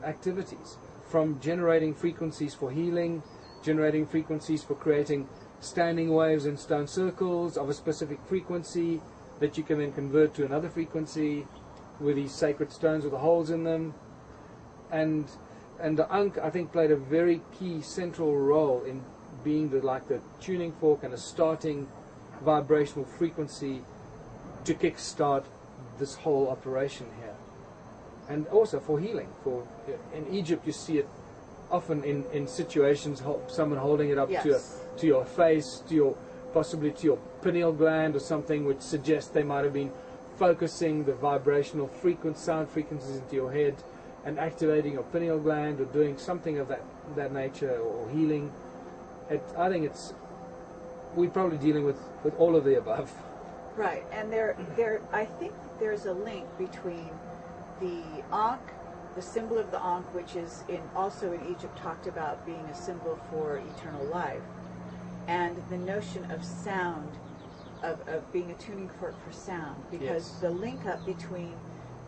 activities, from generating frequencies for healing, generating frequencies for creating standing waves in stone circles of a specific frequency that you can then convert to another frequency with these sacred stones with the holes in them. And the Ankh, I think, played a very key central role in being the tuning fork and a starting vibrational frequency to kickstart this whole operation here. And also for healing. In Egypt, you see it often in situations, someone holding it up to your face, possibly to your pineal gland or something, which suggests they might have been focusing the vibrational sound frequencies into your head and activating your pineal gland or doing something of that nature, or healing. I think we're probably dealing with all of the above. Right, and I think there's a link between the Ankh, the symbol of the Ankh, which is also in Egypt talked about being a symbol for eternal life, and the notion of sound, of being a tuning fork for sound, because the link up between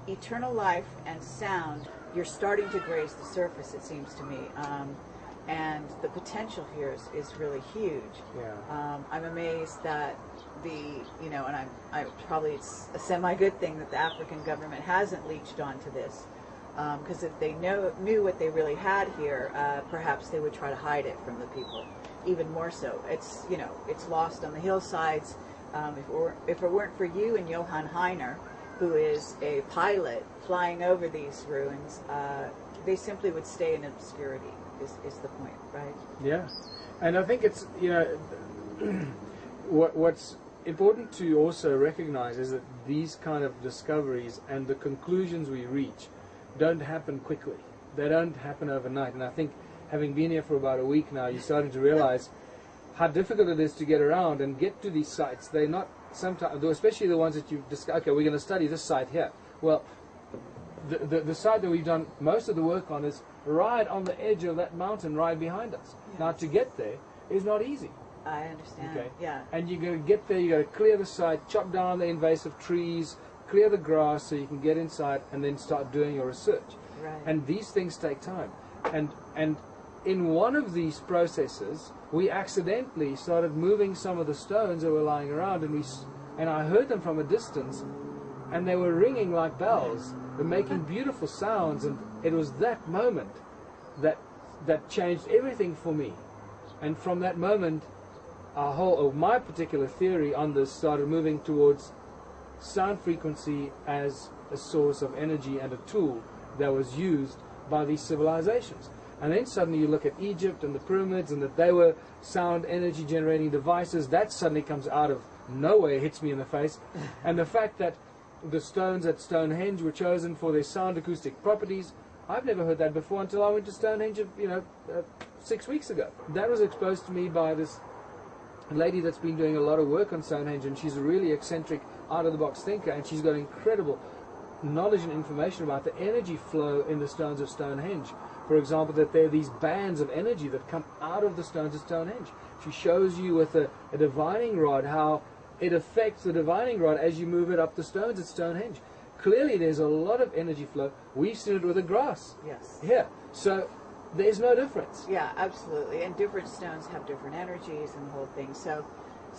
eternal life and sound, you're starting to graze the surface, it seems to me, and the potential here is really huge. Yeah. I'm amazed that it's a semi-good thing that the African government hasn't leached onto this, because if they knew what they really had here, perhaps they would try to hide it from the people, even more so. It's lost on the hillsides. If it weren't for you and Johan Heine, who is a pilot flying over these ruins, they simply would stay in obscurity, is the point, right? Yeah. And I think it's, what's important to also recognize is that these kind of discoveries and the conclusions we reach don't happen quickly. They don't happen overnight. And I think, having been here for about a week now, you're starting to realize how difficult it is to get around and get to these sites. They're not sometimes, especially the ones that you've discussed. Okay, we're going to study this site here. Well, the site that we've done most of the work on is right on the edge of that mountain right behind us. Yes. Now, to get there is not easy. I understand. Okay. Yeah. And you got to get there. You got to clear the site, chop down the invasive trees, clear the grass so you can get inside, and then start doing your research. Right. And these things take time. And in one of these processes, we accidentally started moving some of the stones that were lying around, and I heard them from a distance, and they were ringing like bells. They're making beautiful sounds, and it was that moment that changed everything for me. And from that moment, my particular theory on this started moving towards sound frequency as a source of energy and a tool that was used by these civilizations. And then suddenly you look at Egypt and the pyramids, and that they were sound energy generating devices. That suddenly comes out of nowhere, hits me in the face. And the fact that the stones at Stonehenge were chosen for their sound acoustic properties, I've never heard that before until I went to Stonehenge 6 weeks ago. That was exposed to me by this lady that's been doing a lot of work on Stonehenge, and she's a really eccentric, out-of-the-box thinker, and she's got incredible knowledge and information about the energy flow in the stones of Stonehenge. For example, that there are these bands of energy that come out of the stones of Stonehenge. She shows you with a divining rod how it affects the divining rod as you move it up the stones at Stonehenge. Clearly there's a lot of energy flow. We've seen it with the grass. Yes. Yeah. So there's no difference. Yeah, absolutely. And different stones have different energies and the whole thing. So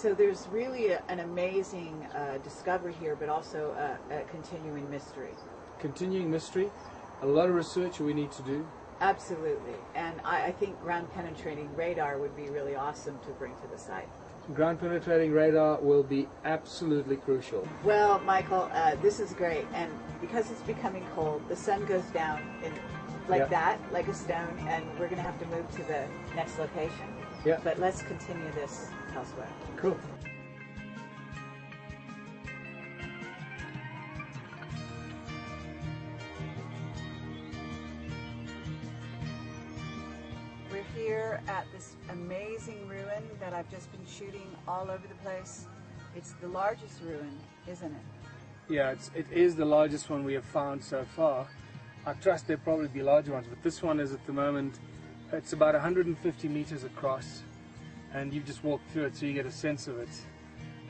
there's really an amazing discovery here, but also a continuing mystery. Continuing mystery. A lot of research we need to do. Absolutely. And I think ground-penetrating radar would be really awesome to bring to the site. Ground-penetrating radar will be absolutely crucial. Well, Michael, this is great. And because it's becoming cold, the sun goes down like a stone, and we're going to have to move to the next location. Yeah. But let's continue this elsewhere. Cool. We're here at this amazing ruin that I've just been shooting all over the place. It's the largest ruin, isn't it? Yeah, it is the largest one we have found so far. I trust there'll probably be larger ones, but this one is at the moment, it's about 150 meters across, and you've just walked through it so you get a sense of it.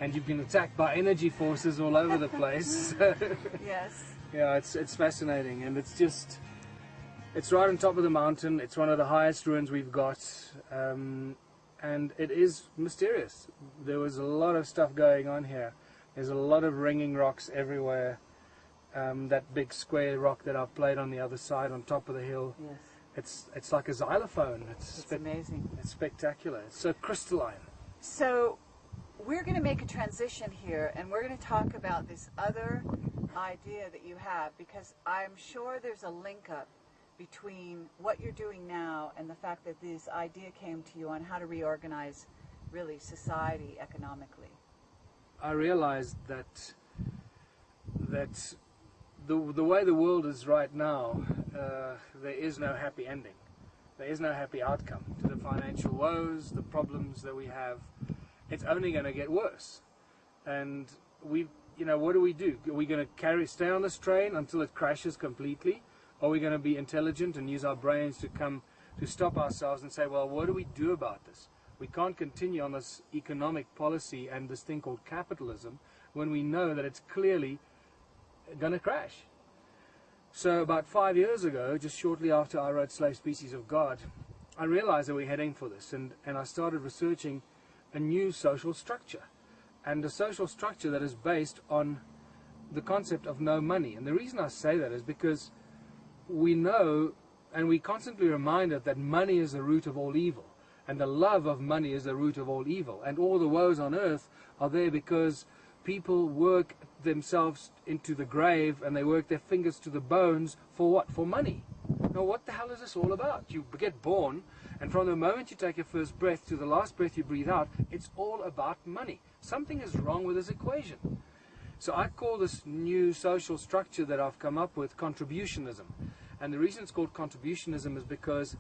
And you've been attacked by energy forces all over the place. Yes. Yeah, it's fascinating, and it's right on top of the mountain. It's one of the highest ruins we've got, and it is mysterious. There was a lot of stuff going on here. There's a lot of ringing rocks everywhere. That big square rock that I've played on the other side, on top of the hill. Yes. It's like a xylophone. It's amazing. It's spectacular. It's so crystalline. So we're going to make a transition here, and we're going to talk about this other idea that you have, because I'm sure there's a link up between what you're doing now and the fact that this idea came to you on how to reorganize really society economically. I realized that the way the world is right now, there is no happy ending. There is no happy outcome to the financial woes, the problems that we have. It's only going to get worse. And what do we do? Are we going to stay on this train until it crashes completely? Or are we going to be intelligent and use our brains to stop ourselves and say, well, what do we do about this? We can't continue on this economic policy and this thing called capitalism when we know that it's clearly going to crash. So about 5 years ago, just shortly after I wrote Slave Species of God, I realized that we're heading for this, and I started researching a new social structure, and a social structure that is based on the concept of no money. And the reason I say that is because we know, and we constantly reminded that money is the root of all evil, and the love of money is the root of all evil, and all the woes on earth are there because people work themselves into the grave, and they work their fingers to the bones for what? For money. Now what the hell is this all about? You get born, and from the moment you take your first breath to the last breath you breathe out, it's all about money. Something is wrong with this equation. So I call this new social structure that I've come up with contributionism. And the reason it's called contributionism is because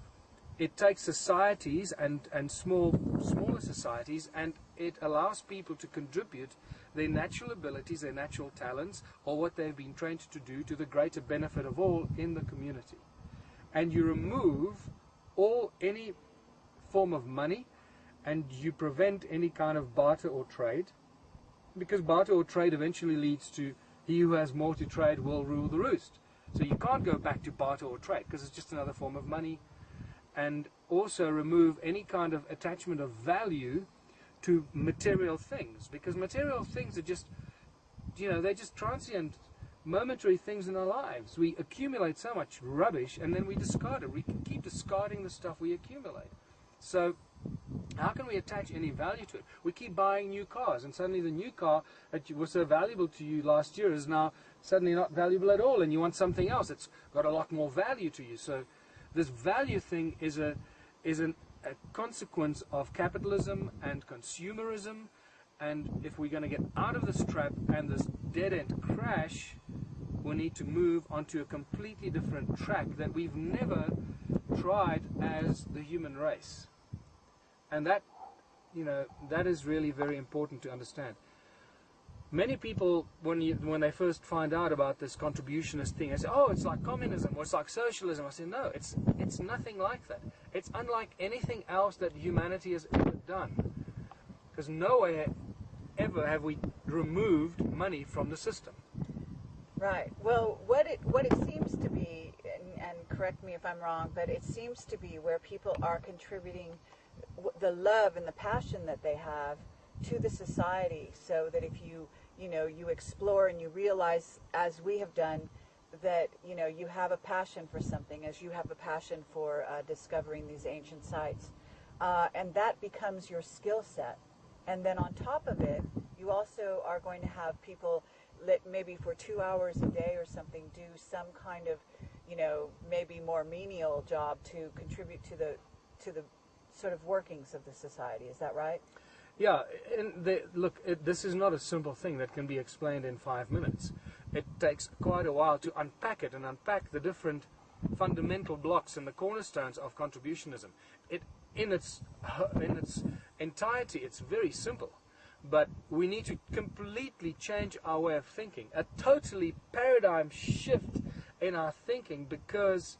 it takes societies and smaller societies, and it allows people to contribute their natural abilities, their natural talents, or what they've been trained to do to the greater benefit of all in the community. And you remove any form of money, and you prevent any kind of barter or trade, because barter or trade eventually leads to he who has more to trade will rule the roost. So you can't go back to barter or trade because it's just another form of money. And also remove any kind of attachment of value to material things, because material things are just, they're just transient, momentary things in our lives. We accumulate so much rubbish and then we discard it. We keep discarding the stuff we accumulate. So how can we attach any value to it? We keep buying new cars, and suddenly the new car that was so valuable to you last year is now suddenly not valuable at all, and you want something else that's got a lot more value to you. So this value thing is a consequence of capitalism and consumerism, and if we're going to get out of this trap and this dead-end crash, we need to move onto a completely different track that we've never tried as the human race. And that, that is really very important to understand. Many people, when they first find out about this contributionist thing, they say, oh, it's like communism, or it's like socialism. I say, no, it's nothing like that. It's unlike anything else that humanity has ever done. Because nowhere ever have we removed money from the system. Right. Well, what it seems to be, and correct me if I'm wrong, but it seems to be where people are contributing the love and the passion that they have to the society, so that if you explore and you realize, as we have done, that you have a passion for something, as you have a passion for discovering these ancient sites, and that becomes your skill set. And then on top of it, you also are going to have people maybe for 2 hours a day or something do some kind of maybe more menial job to contribute to the sort of workings of the society. Is that right? Yeah, and this is not a simple thing that can be explained in 5 minutes. It takes quite a while to unpack it and unpack the different fundamental blocks and the cornerstones of contributionism. In its entirety, it's very simple, but we need to completely change our way of thinking, a totally paradigm shift in our thinking, because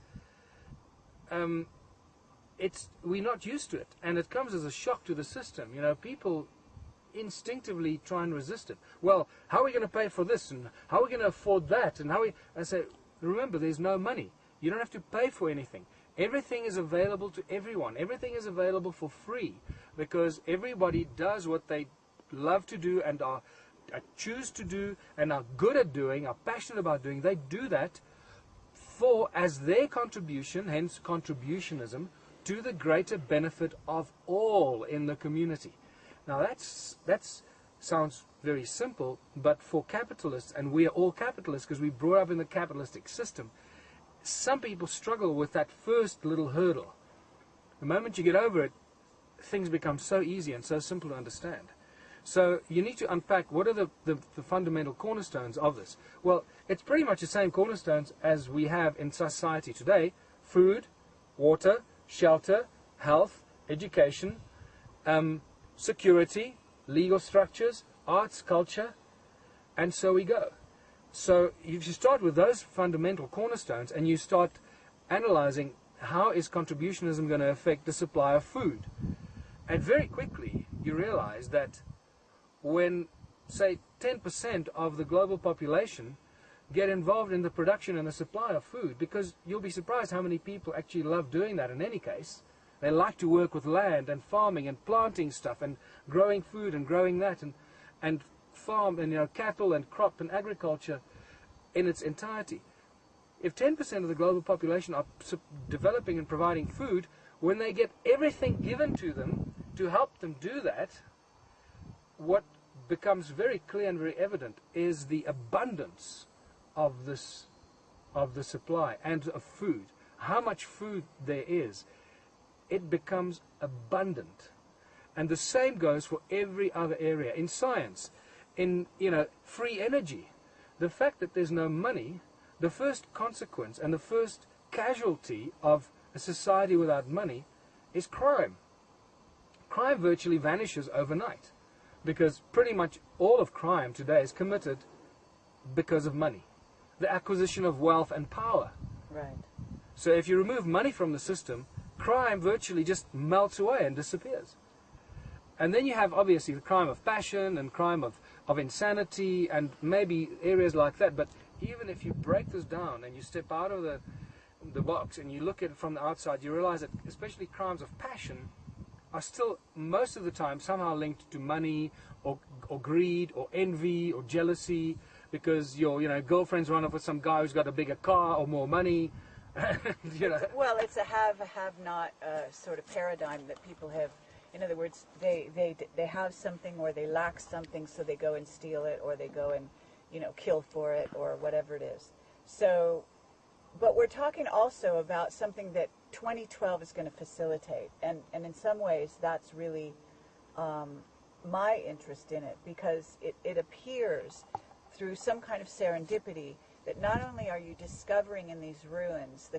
we're not used to it, and it comes as a shock to the system. People instinctively try and resist it. Well, how are we going to pay for this, and how are we going to afford that, and I say, remember, there's no money. You don't have to pay for anything. Everything is available to everyone. Everything is available for free, because everybody does what they love to do and choose to do and are good at doing, are passionate about doing. They do that as their contribution, hence contributionism, to the greater benefit of all in the community. Now that sounds very simple, but for capitalists, and we are all capitalists because we brought up in the capitalistic system, some people struggle with that first little hurdle. The moment you get over it, things become so easy and so simple to understand. So you need to unpack what are the fundamental cornerstones of this. Well, it's pretty much the same cornerstones as we have in society today: food, water, shelter, health, education, security, legal structures, arts, culture, and so we go. So if you start with those fundamental cornerstones and you start analyzing how is contributionism going to affect the supply of food, and very quickly you realize that when, say, 10% of the global population get involved in the production and the supply of food, because you'll be surprised how many people actually love doing that in any case. They like to work with land and farming and planting stuff and growing food and growing that and farm and cattle and crop and agriculture in its entirety. If 10% of the global population are developing and providing food, when they get everything given to them to help them do that, what becomes very clear and very evident is the abundance of the supply and of food. How much food there is, it becomes abundant. And the same goes for every other area. In science, in free energy, the fact that there's no money, the first consequence and the first casualty of a society without money is crime. Crime virtually vanishes overnight, because pretty much all of crime today is committed because of money, the acquisition of wealth and power. Right. So if you remove money from the system, crime virtually just melts away and disappears. And then you have obviously the crime of passion and crime of insanity and maybe areas like that. But even if you break this down and you step out of the box and you look at it from the outside, you realize that especially crimes of passion are still most of the time somehow linked to money or greed or envy or jealousy, because your girlfriend's run off with some guy who's got a bigger car or more money. Well, it's a have-not sort of paradigm that people have. In other words, they have something or they lack something, so they go and steal it, or they go and kill for it, or whatever it is. So, but we're talking also about something that 2012 is going to facilitate, and in some ways that's really my interest in it, because it appears through some kind of serendipity that not only are you discovering in these ruins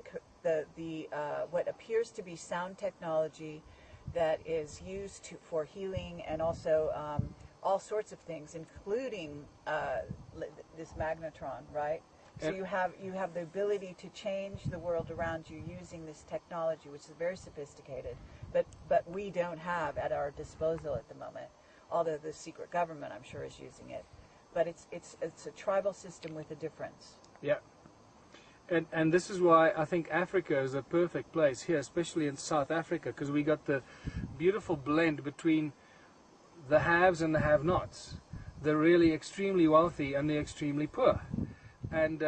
the what appears to be sound technology that is used for healing, and also all sorts of things, including this magnetron, right? So you have the ability to change the world around you using this technology, which is very sophisticated, but we don't have at our disposal at the moment. Although the secret government, I'm sure, is using it, but it's a tribal system with a difference. Yeah. And this is why I think Africa is a perfect place here, especially in South Africa, because we got the beautiful blend between the haves and the have-nots, the really extremely wealthy and the extremely poor, and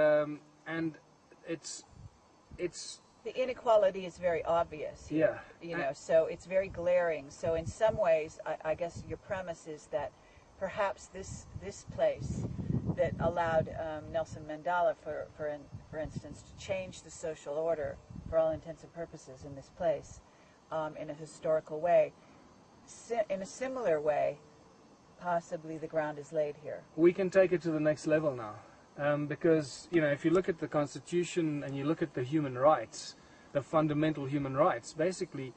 it's the inequality is very obvious here, so it's very glaring. So in some ways, I guess your premise is that perhaps this place that allowed Nelson Mandela, for instance, to change the social order for all intents and purposes in this place in a historical way, in a similar way, possibly the ground is laid here. We can take it to the next level now. Because, if you look at the Constitution and you look at the human rights, the fundamental human rights, basically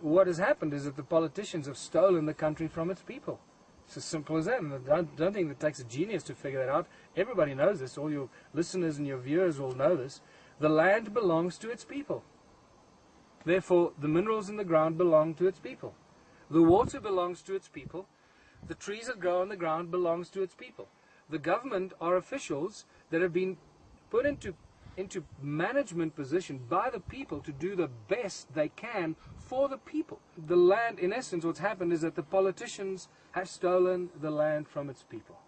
what has happened is that the politicians have stolen the country from its people. It's as simple as that. And I don't think it takes a genius to figure that out. Everybody knows this. All your listeners and your viewers will know this. The land belongs to its people. Therefore, the minerals in the ground belong to its people. The water belongs to its people. The trees that grow on the ground belongs to its people. The government are officials that have been put into management position by the people to do the best they can for the people. The land, in essence, what's happened is that the politicians have stolen the land from its people.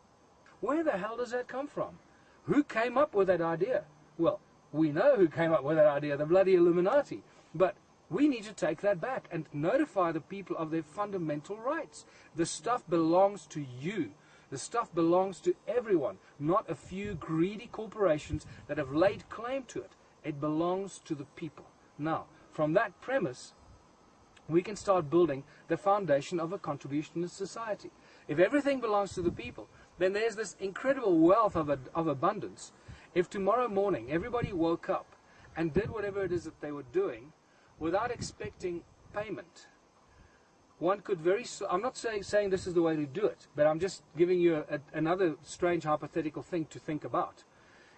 Where the hell does that come from? Who came up with that idea? Well, we know who came up with that idea, the bloody Illuminati. But we need to take that back and notify the people of their fundamental rights. The stuff belongs to you. The stuff belongs to everyone, not a few greedy corporations that have laid claim to it. It belongs to the people. Now, from that premise, we can start building the foundation of a contributionist society. If everything belongs to the people, then there's this incredible wealth of abundance. If tomorrow morning everybody woke up and did whatever it is that they were doing without expecting payment, one could I'm not saying this is the way to do it, but I'm just giving you another strange hypothetical thing to think about.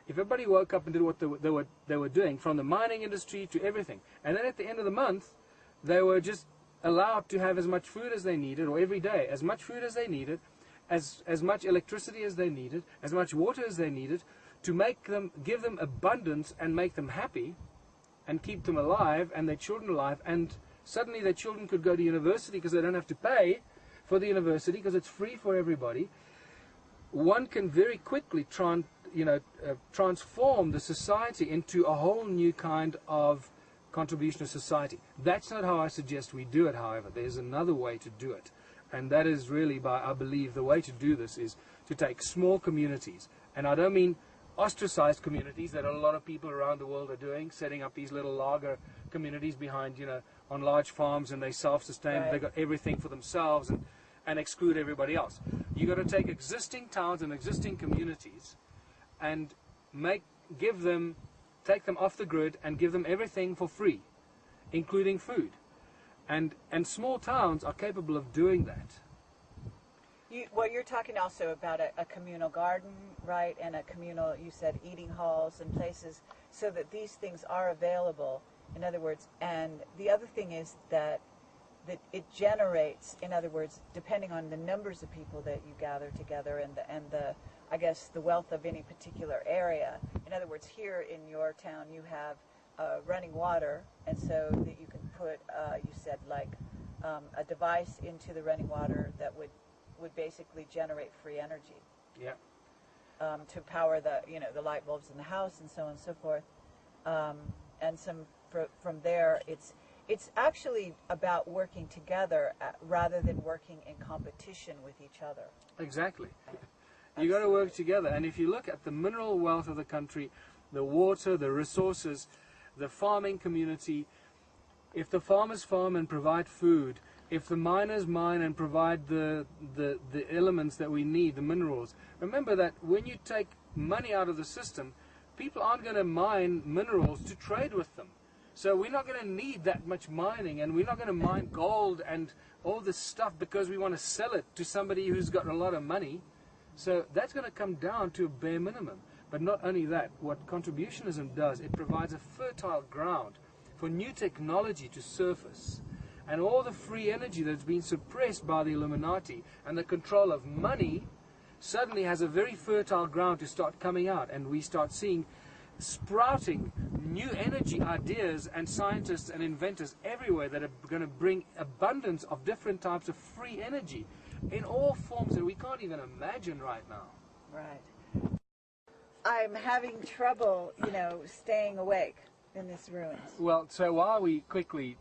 If everybody woke up and did what they were doing, from the mining industry to everything, and then at the end of the month, they were just allowed to have as much food as they needed, or every day, as much food as they needed, as much electricity as they needed, as much water as they needed, to give them abundance and make them happy, and keep them alive, and their children alive, and suddenly their children could go to university because they don't have to pay for the university because it's free for everybody. One can very quickly transform the society into a whole new kind of contributionist society. That's not how I suggest we do it, however. There's another way to do it. And that is really, I believe, the way to do this is to take small communities. And I don't mean ostracized communities that a lot of people around the world are doing, setting up these little lager communities behind, on large farms, and they self-sustain, right. They've got everything for themselves and exclude everybody else. You've got to take existing towns and existing communities and take them off the grid and give them everything for free, including food. And small towns are capable of doing that. You're talking also about a communal garden, right, and a communal, you said, eating halls and places, so that these things are available. In other words, and the other thing is that it generates, in other words, depending on the numbers of people that you gather together and the I guess the wealth of any particular area. In other words, here in your town you have running water, and so that you can put, you said, like a device into the running water that would basically generate free energy. Yeah. To power the light bulbs in the house and so on and so forth. And from there, it's actually about working together rather than working in competition with each other. Exactly. You got to work together. And if you look at the mineral wealth of the country, the water, the resources, the farming community, if the farmers farm and provide food, if the miners mine and provide the elements that we need, the minerals, remember that when you take money out of the system, people aren't going to mine minerals to trade with them. So we're not going to need that much mining, and we're not going to mine gold and all this stuff because we want to sell it to somebody who's got a lot of money. So that's going to come down to a bare minimum. But not only that, what contributionism does, it provides a fertile ground for new technology to surface. And all the free energy that's been suppressed by the Illuminati and the control of money suddenly has a very fertile ground to start coming out. And we start seeing sprouting new energy ideas and scientists and inventors everywhere that are going to bring abundance of different types of free energy in all forms that we can't even imagine right now. Right. I'm having trouble, staying awake in this ruins. Well, so while we quickly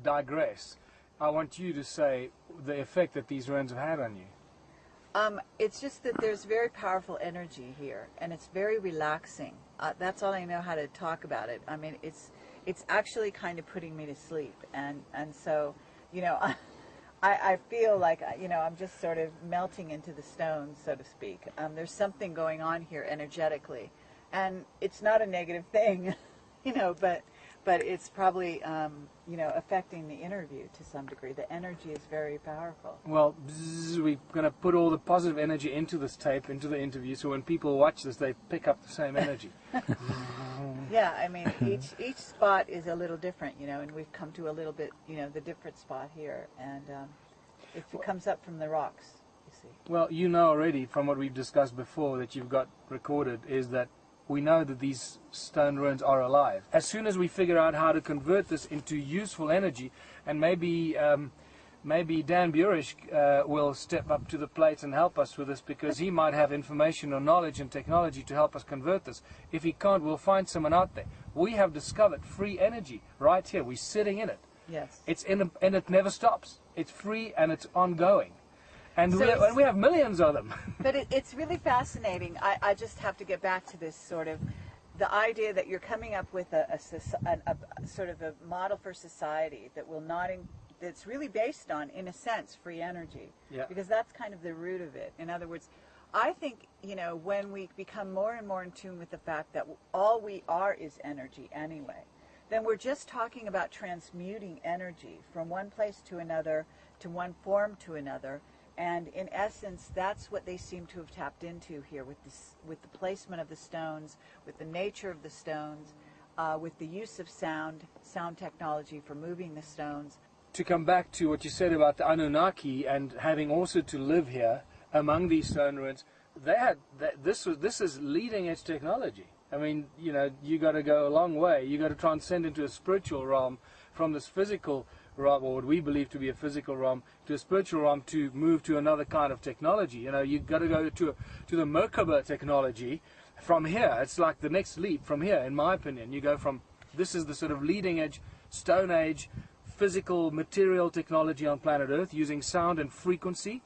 digress, I want you to say the effect that these ruins have had on you. It's just that there's very powerful energy here, and it's very relaxing. That's all I know how to talk about it. I mean, it's actually kind of putting me to sleep, and so, I feel like, I'm just sort of melting into the stones, so to speak. There's something going on here energetically, and it's not a negative thing, but it's probably, affecting the interview to some degree. The energy is very powerful. Well, we're going to put all the positive energy into this tape, into the interview, so when people watch this, they pick up the same energy. Yeah, I mean, each spot is a little different, and we've come to a little bit, the different spot here, and it comes up from the rocks, you see. Well, you know already from what we've discussed before that you've got recorded is that we know that these stone ruins are alive. As soon as we figure out how to convert this into useful energy, and maybe Dan Burish will step up to the plate and help us with this, because he might have information or knowledge and technology to help us convert this. If he can't, we'll find someone out there. We have discovered free energy right here. We're sitting in it. Yes. It's and it never stops. It's free and it's ongoing. And So we have millions of them. But it's really fascinating. I just have to get back to this sort of, the idea that you're coming up with a sort of a model for society that will not, that's really based on, in a sense, free energy. Yeah. Because that's kind of the root of it. In other words, I think, when we become more and more in tune with the fact that all we are is energy anyway, then we're just talking about transmuting energy from one place to another, to one form to another. And in essence, that's what they seem to have tapped into here with the placement of the stones, with the nature of the stones, with the use of sound technology for moving the stones. To come back to what you said about the Anunnaki and having also to live here among these stone ruins, this is leading edge technology. I mean, you got to go a long way. You got to transcend into a spiritual realm from this physical realm, or what we believe to be a physical realm, to a spiritual realm, to move to another kind of technology. You've got to go to the Merkaba technology from here. It's like the next leap from here, in my opinion. You go from, this is the sort of leading edge, stone age, physical material technology on planet Earth, using sound and frequency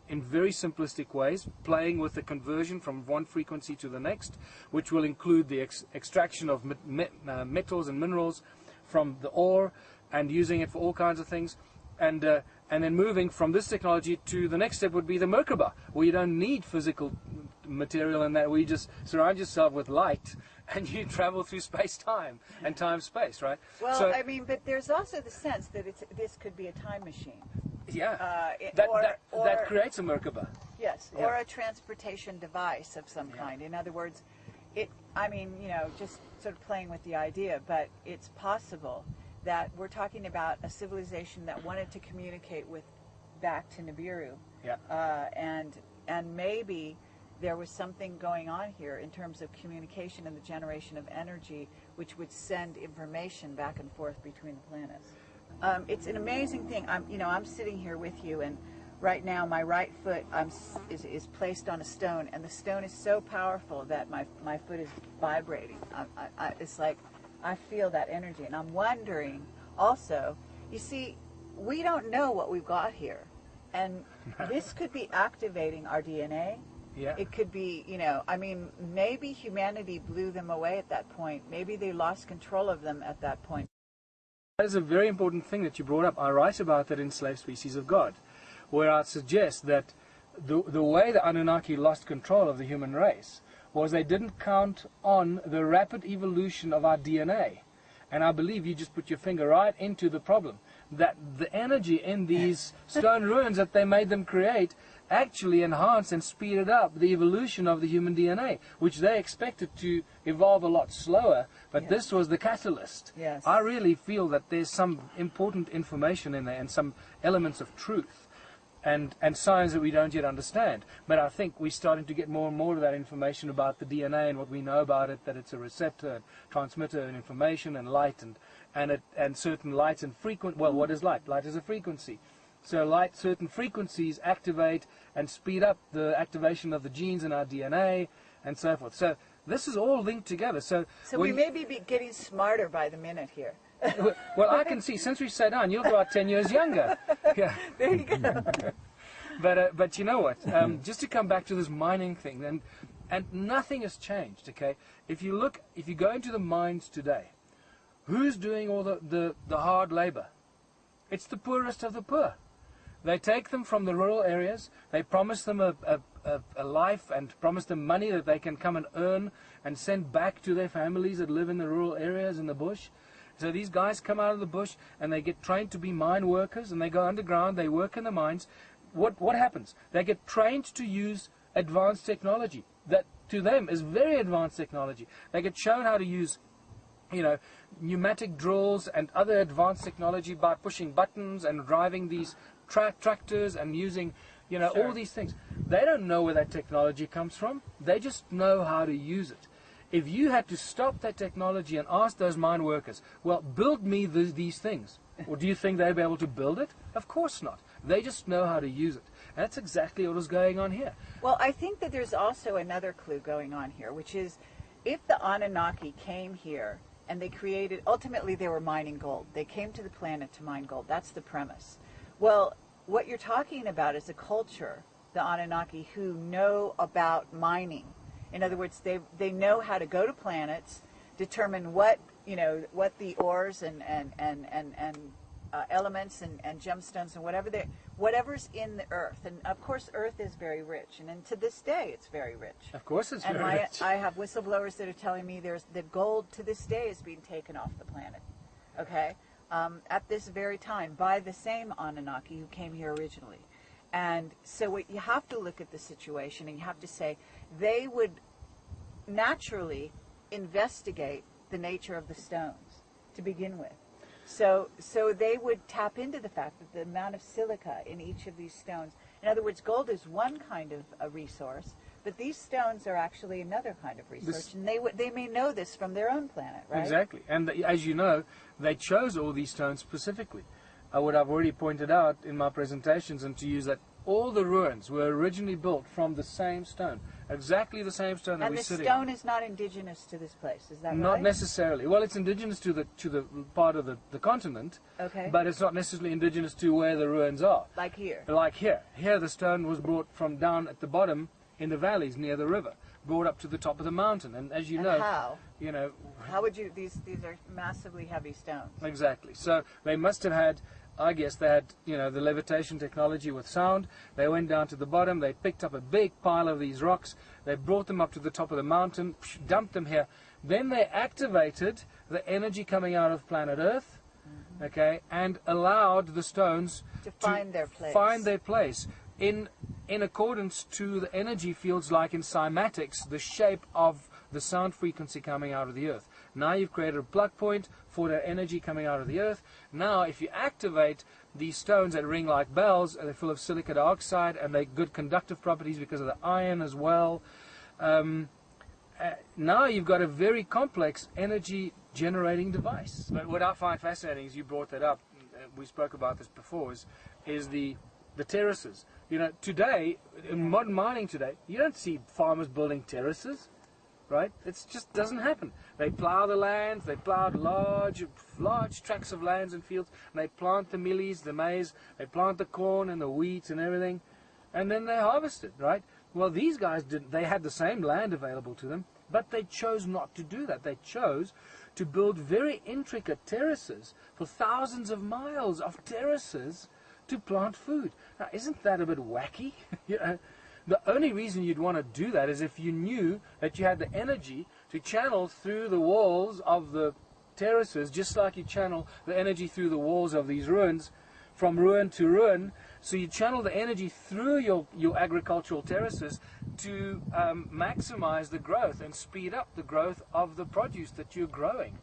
in very simplistic ways, playing with the conversion from one frequency to the next, which will include the extraction of metals and minerals from the ore, and using it for all kinds of things, and then moving from this technology to the next step would be the Merkaba, where you don't need physical material, and that we just surround yourself with light, and you travel through space-time and time-space, right? Well, so, but there's also the sense that this could be a time machine. Yeah, that creates a Merkaba. Yes, Yeah. or a transportation device of some kind. In other words, just sort of playing with the idea, but it's possible that we're talking about a civilization that wanted to communicate back to Nibiru. Yeah. And maybe there was something going on here in terms of communication and the generation of energy, which would send information back and forth between the planets. It's an amazing thing. I'm sitting here with you, and right now my right foot is placed on a stone, and the stone is so powerful that my foot is vibrating. It's like I feel that energy, and I'm wondering also, you see, we don't know what we've got here, and this could be activating our DNA. Yeah. It could be, maybe humanity blew them away at that point. Maybe they lost control of them at that point. That is a very important thing that you brought up. I write about that in Slave Species of God, where I suggest that the way the Anunnaki lost control of the human race was they didn't count on the rapid evolution of our DNA. And I believe you just put your finger right into the problem, that the energy in these stone ruins that they made them create actually enhanced and speeded up the evolution of the human DNA, which they expected to evolve a lot slower, but Yes. this was the catalyst. Yes. I really feel that there's some important information in there and some elements of truth and science that we don't yet understand. But I think we're starting to get more and more of that information about the DNA and what we know about it, that it's a receptor and transmitter and information and light and certain lights and what is light? Light is a frequency. So certain frequencies activate and speed up the activation of the genes in our DNA and so forth. So this is all linked together. So we may be getting smarter by the minute here. Well, I can see, since we sat down, you're about 10 years younger. Yeah. There you go. But you know what? Just to come back to this mining thing, and nothing has changed, okay? If you go into the mines today, who's doing all the hard labor? It's the poorest of the poor. They take them from the rural areas, they promise them a life and promise them money that they can come and earn and send back to their families that live in the rural areas in the bush. So these guys come out of the bush and they get trained to be mine workers, and they go underground, they work in the mines. What happens? They get trained to use advanced technology that to them is very advanced technology. They get shown how to use pneumatic drills and other advanced technology by pushing buttons and driving these tractors and using, all these things. They don't know where that technology comes from. They just know how to use it. If you had to stop that technology and ask those mine workers, well, build me these things, or do you think they'd be able to build it? Of course not. They just know how to use it. And that's exactly what is going on here. Well, I think that there's also another clue going on here, which is if the Anunnaki came here and ultimately they were mining gold. They came to the planet to mine gold. That's the premise. Well, what you're talking about is a culture, the Anunnaki, who know about mining. In other words, they know how to go to planets, determine what the ores and elements and gemstones and whatever's in the earth. And of course, earth is very rich, and to this day, it's very rich. Of course, it's very rich. I have whistleblowers that are telling me that gold to this day is being taken off the planet. Okay, at this very time by the same Anunnaki who came here originally. And so you have to look at the situation, and you have to say they would naturally investigate the nature of the stones to begin with. So they would tap into the fact that the amount of silica in each of these stones, in other words, gold is one kind of a resource, but these stones are actually another kind of resource, and they may know this from their own planet, right? Exactly. And as you know, they chose all these stones specifically. What I've already pointed out in my presentations, and to use that, all the ruins were originally built from the same stone, exactly the same stone that we're sitting on. And the stone is not indigenous to this place, is that right? Not necessarily. Well, it's indigenous to the part of the continent, okay, but it's not necessarily indigenous to where the ruins are. Like here. Like here. Here the stone was brought from down at the bottom in the valleys near the river, brought up to the top of the mountain. And as you know, how? How would you? These are massively heavy stones. Exactly. So they must have had, I guess they had, the levitation technology with sound. They went down to the bottom, they picked up a big pile of these rocks, they brought them up to the top of the mountain, dumped them here. Then they activated the energy coming out of planet Earth, okay, and allowed the stones to find their place. In accordance to the energy fields, like in cymatics, the shape of the sound frequency coming out of the earth. Now you've created a plug point for that energy coming out of the earth. Now if you activate these stones that ring like bells, they're full of silica dioxide and they're good conductive properties because of the iron as well. Now you've got a very complex energy generating device. But what I find fascinating is you brought that up, we spoke about this before, is the terraces. You know, today, in modern mining today, you don't see farmers building terraces, right? It just doesn't happen. They plow the lands, they plow large tracts of lands and fields, and they plant the mealies, the maize, they plant the corn and the wheat and everything, and then they harvest it, right? Well, these guys didn't. They had the same land available to them, but they chose not to do that. They chose to build very intricate terraces for thousands of miles of terraces to plant food. Now, isn't that a bit wacky? You know, the only reason you'd want to do that is if you knew that you had the energy to channel through the walls of the terraces, just like you channel the energy through the walls of these ruins, from ruin to ruin. So you channel the energy through your agricultural terraces to maximize the growth and speed up the growth of the produce that you're growing.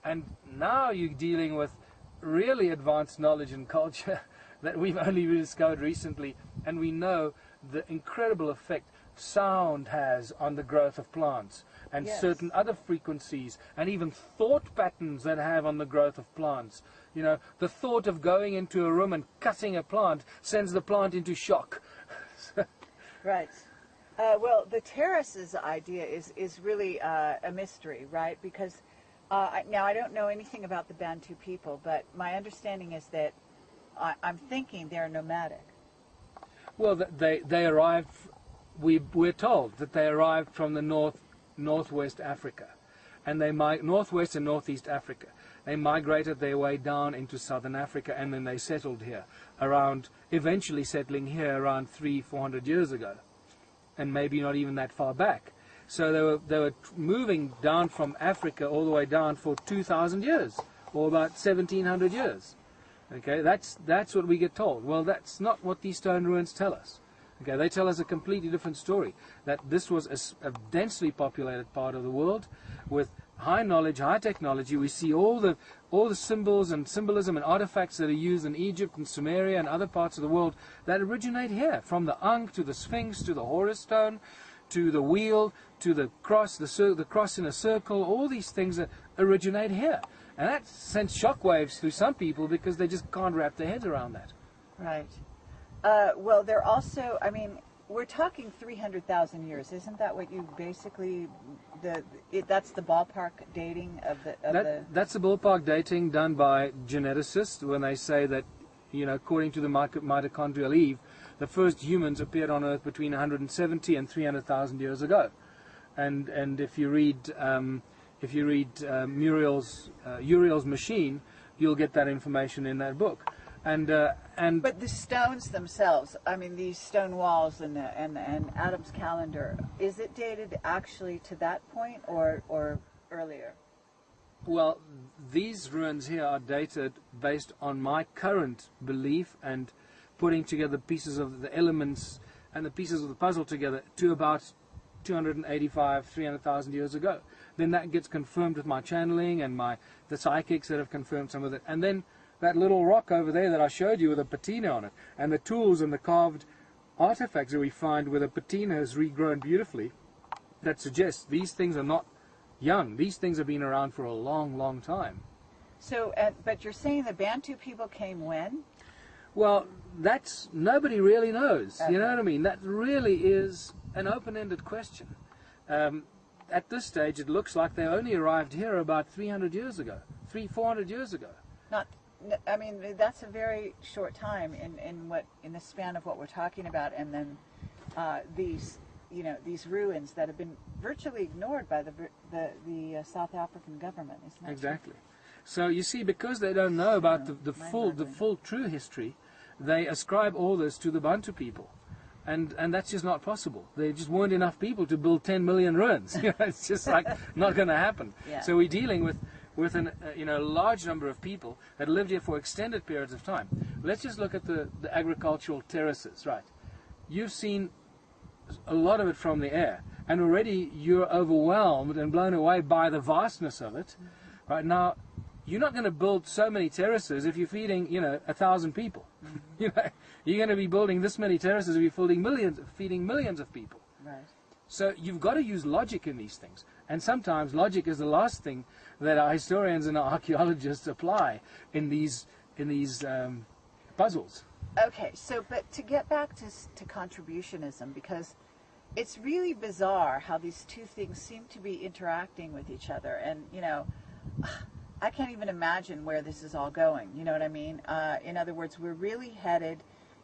And now you're dealing with really advanced knowledge and culture that we've only discovered recently, and we know the incredible effect sound has on the growth of plants, and certain other frequencies, and even thought patterns that have on the growth of plants. You know, the thought of going into a room and cutting a plant sends the plant into shock. Right. Well, the terraces idea is really a mystery, right? Because now I don't know anything about the Bantu people, but my understanding is that I'm thinking they're nomadic. Well, they arrived. We're told that they arrived from the northwest Africa, and they northwest and northeast Africa. They migrated their way down into southern Africa, and then they settled here eventually settling here around 300-400 years ago, and maybe not even that far back. So they were moving down from Africa all the way down for 2,000 years, or about 1,700 years. Okay, that's what we get told. Well, that's not what these stone ruins tell us. Okay, they tell us a completely different story, that this was a densely populated part of the world with high knowledge, high technology. We see all the symbols and symbolism and artifacts that are used in Egypt and Sumeria and other parts of the world that originate here, from the Ankh to the Sphinx to the Horus stone to the wheel to the cross, the cross in a circle. All these things that originate here. And that sends shockwaves through some people because they just can't wrap their heads around that. Right. Well, they're also, I mean, we're talking 300,000 years. Isn't that what you basically, that's the ballpark dating of the... That's the ballpark dating done by geneticists when they say that, you know, according to the mitochondrial Eve, the first humans appeared on Earth between 170 and 300,000 years ago. And if you read... Uriel's Machine, you'll get that information in that book. But the stones themselves, I mean, these stone walls and Adam's calendar, is it dated actually to that point or earlier? Well, these ruins here are dated based on my current belief and putting together pieces of the elements and the pieces of the puzzle together to about 300,000 years ago. Then that gets confirmed with my channeling and the psychics that have confirmed some of it. And then that little rock over there that I showed you with a patina on it, and the tools and the carved artifacts that we find where the patina has regrown beautifully, that suggests these things are not young. These things have been around for a long, long time. So, but you're saying the Bantu people came when? Well, nobody really knows. Okay. You know what I mean? That really is an open-ended question. At this stage, it looks like they only arrived here about 300 years ago, 400 years ago. I mean, that's a very short time in the span of what we're talking about, and then these ruins that have been virtually ignored by the South African government. Isn't that exactly? True? So you see, because they don't know about the full true history, they ascribe all this to the Bantu people. And that's just not possible. There just weren't enough people to build 10 million ruins. It's just like not going to happen. Yeah. So we're dealing with a large number of people that lived here for extended periods of time. Let's just look at the agricultural terraces, right? You've seen a lot of it from the air. and already you're overwhelmed and blown away by the vastness of it. Right now, you're not going to build so many terraces if you're feeding, 1,000 people. You're going to be building this many terraces if you're feeding millions of people. Right. So you've got to use logic in these things. And sometimes logic is the last thing that our historians and our archaeologists apply in these puzzles. Okay, so but to get back to contributionism, because it's really bizarre how these two things seem to be interacting with each other. And, I can't even imagine where this is all going. You know what I mean? In other words, we're really headed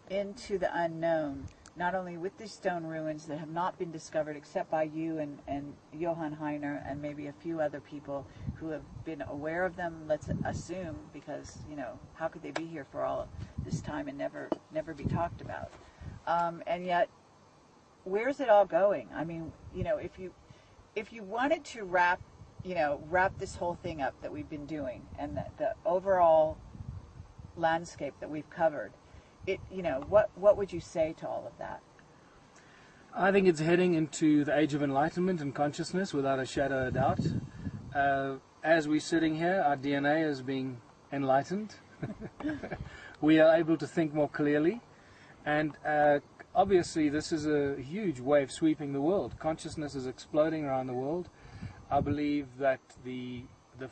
into the unknown, not only with these stone ruins that have not been discovered except by you and Johan Heine and maybe a few other people who have been aware of them, let's assume, because, how could they be here for all this time and never be talked about? And yet, where's it all going? I mean, if you wanted to wrap this whole thing up that we've been doing and the overall landscape that we've covered, what would you say to all of that? I think it's heading into the age of enlightenment and consciousness without a shadow of doubt. As we're sitting here, our DNA is being enlightened. We are able to think more clearly, and obviously this is a huge wave sweeping the world. Consciousness is exploding around the world. I believe that the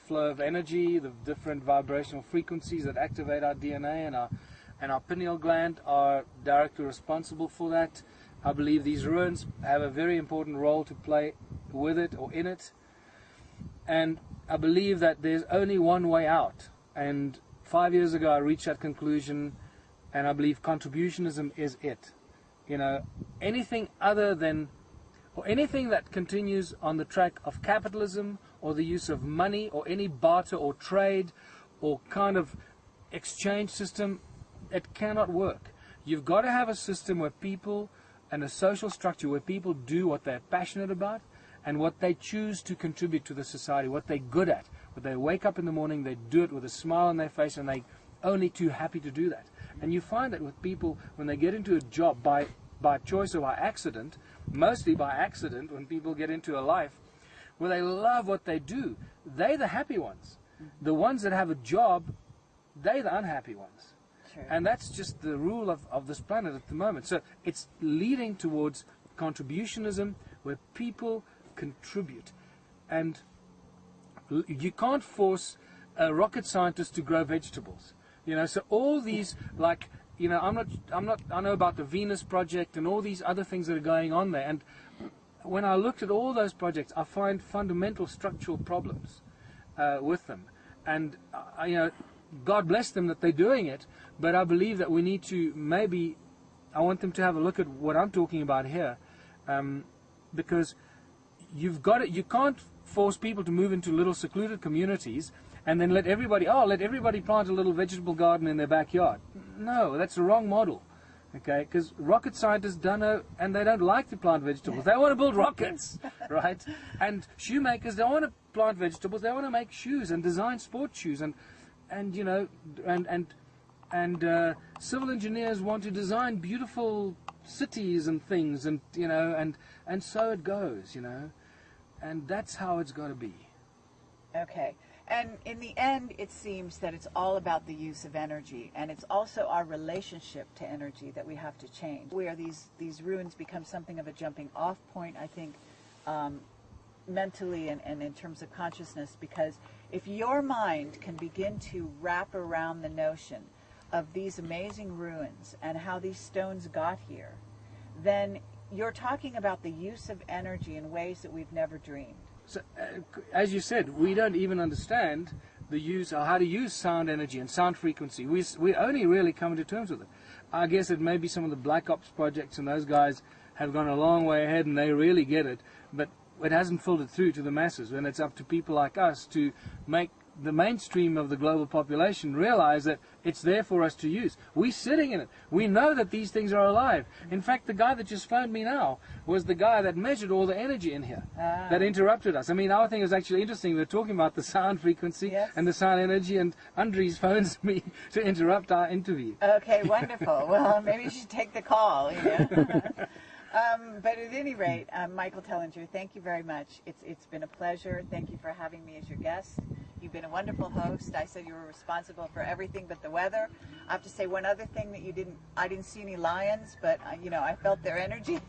flow of energy, the different vibrational frequencies that activate our DNA and our pineal gland are directly responsible for that. I believe these ruins have a very important role to play with it or in it. And I believe that there's only one way out. And 5 years ago I reached that conclusion, and I believe contributionism is it. Anything other than, or anything that continues on the track of capitalism or the use of money or any barter or trade or kind of exchange system, it cannot work. You've got to have a system where people, and a social structure where people do what they're passionate about and what they choose to contribute to the society, what they're good at. When they wake up in the morning, they do it with a smile on their face, and they're only too happy to do that. And you find that with people, when they get into a job by choice or by accident, mostly by accident, when people get into a life where they love what they do, they're the happy ones. The ones that have a job, they're the unhappy ones. Sure. And that's just the rule of this planet at the moment. So it's leading towards contributionism where people contribute. And you can't force a rocket scientist to grow vegetables. So all these, I know about the Venus Project and all these other things that are going on there. And when I looked at all those projects, I find fundamental structural problems with them. And, God bless them that they're doing it, but I believe that we need to I want them to have a look at what I'm talking about here, because you can't force people to move into little secluded communities and then let everybody plant a little vegetable garden in their backyard. No, that's the wrong model. Okay, because rocket scientists don't know, and they don't like to plant vegetables. They want to build rockets, right? And shoemakers don't want to plant vegetables. They want to make shoes and design sports shoes, and civil engineers want to design beautiful cities and things, and so it goes, and that's how it's got to be. Okay. And in the end, it seems that it's all about the use of energy, and it's also our relationship to energy that we have to change. Where these ruins become something of a jumping off point, I think, mentally and in terms of consciousness, because if your mind can begin to wrap around the notion of these amazing ruins and how these stones got here, then you're talking about the use of energy in ways that we've never dreamed. So, as you said, we don't even understand how to use sound energy and sound frequency. We only really come to terms with it. I guess it may be some of the Black Ops projects, and those guys have gone a long way ahead and they really get it, but it hasn't filtered through to the masses, and it's up to people like us to make the mainstream of the global population realize that it's there for us to use. We're sitting in it. We know that these things are alive. In fact, the guy that just phoned me now was the guy that measured all the energy in here that interrupted us. I mean, our thing is actually interesting. We're talking about the sound frequency and the sound energy, and Andries phones me to interrupt our interview. Okay, wonderful. Well, maybe you should take the call. But at any rate, Michael Tellinger, thank you very much. It's been a pleasure. Thank you for having me as your guest. You've been a wonderful host. I said you were responsible for everything but the weather. I have to say one other thing that I didn't see any lions, but I felt their energy.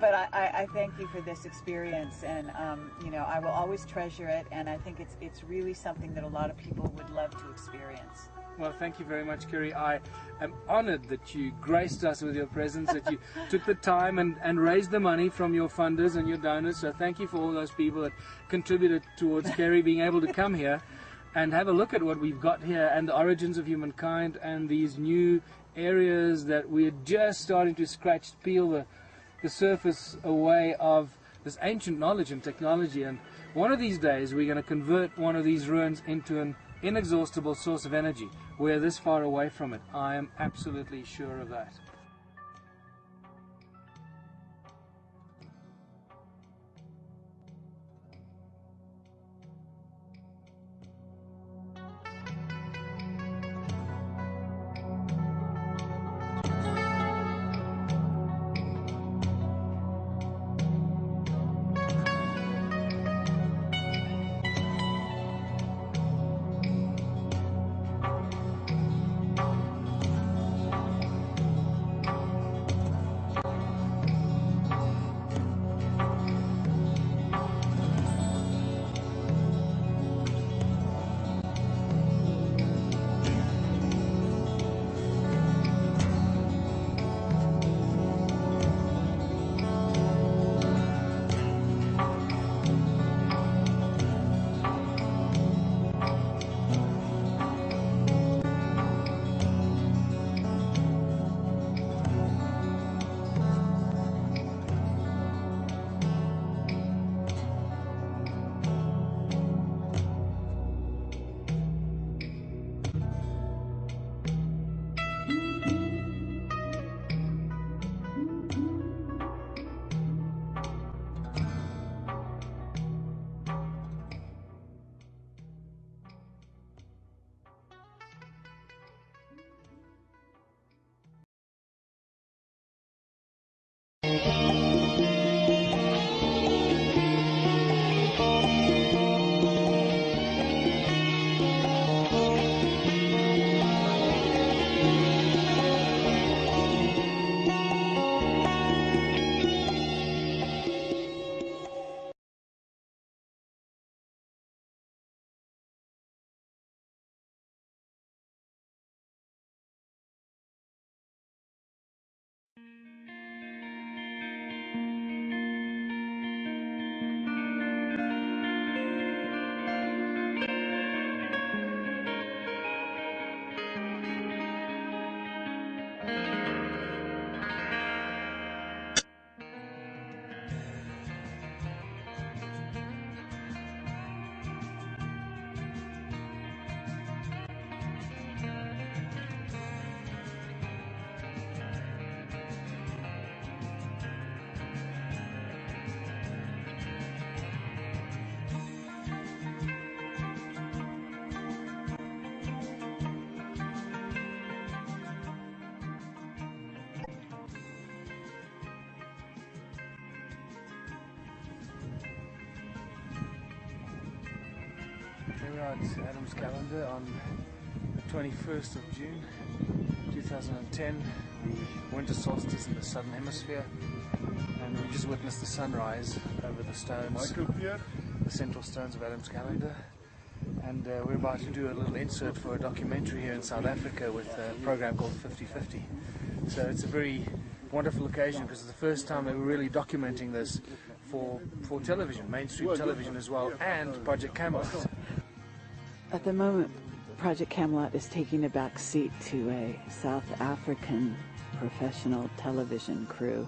But I thank you for this experience, and I will always treasure it. And I think it's really something that a lot of people would love to experience. Well, thank you very much, Kerry. I am honored that you graced us with your presence, that you took the time and raised the money from your funders and your donors. So thank you for all those people that contributed towards Kerry being able to come here and have a look at what we've got here and the origins of humankind and these new areas that we're just starting to peel the surface away of this ancient knowledge and technology. And one of these days we're going to convert one of these ruins into an inexhaustible source of energy. We're this far away from it. I am absolutely sure of that. Here we are at Adam's calendar on the 21st of June 2010, the winter solstice in the southern hemisphere, and we just witnessed the sunrise over the stones, the central stones of Adam's calendar. And we're about to do a little insert for a documentary here in South Africa with a program called 50/50. So it's a very wonderful occasion because it's the first time that we're really documenting this for television, mainstream television as well, and Project Camelot. At the moment, Project Camelot is taking a back seat to a South African professional television crew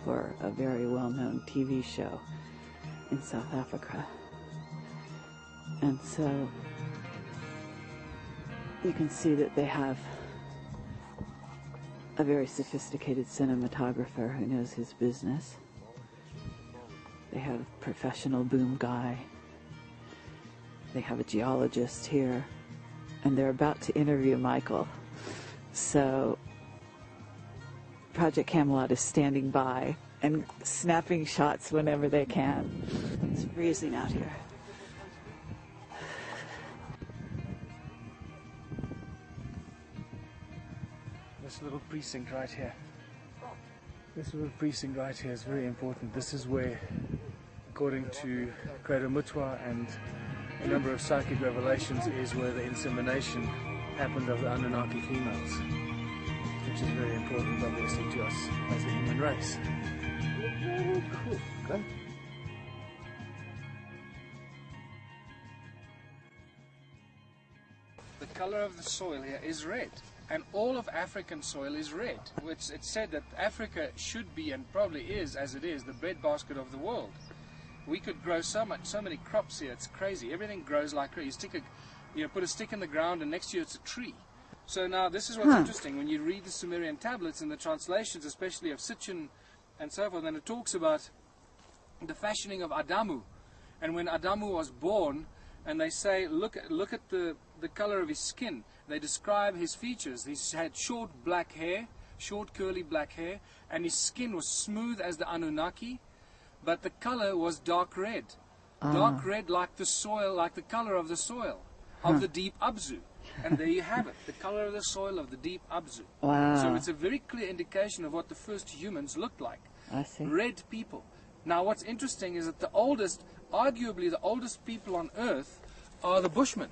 for a very well-known TV show in South Africa. And so you can see that they have a very sophisticated cinematographer who knows his business. They have a professional boom guy. They have a geologist here, and they're about to interview Michael. So Project Camelot is standing by and snapping shots whenever they can. It's freezing out here. This little precinct right here. This little precinct right here is very important. This is where, according to Greater Mutwa and a number of psychic revelations, is where the insemination happened of the Anunnaki females, which is very important, obviously, to us as the human race. Very cool. Okay. The color of the soil here is red, and all of African soil is red. It's said that Africa should be, and probably is, as it is, the breadbasket of the world. We could grow so many crops here. It's crazy. Everything grows like crazy. You put a stick in the ground, and next to you it's a tree. So now this is what's interesting. When you read the Sumerian tablets and the translations, especially of Sitchin and so forth, and it talks about the fashioning of Adamu, and when Adamu was born, and they say, look at the color of his skin. They describe his features. He had short black hair, short curly black hair, and his skin was smooth as the Anunnaki, but the color was dark red. Dark red like the soil, like the color of the soil of the deep Abzu. And there you have it, the color of the soil of the deep Abzu. Wow. So it's a very clear indication of what the first humans looked like. I see. Red people. Now what's interesting is that the oldest, arguably the oldest people on Earth are the Bushmen.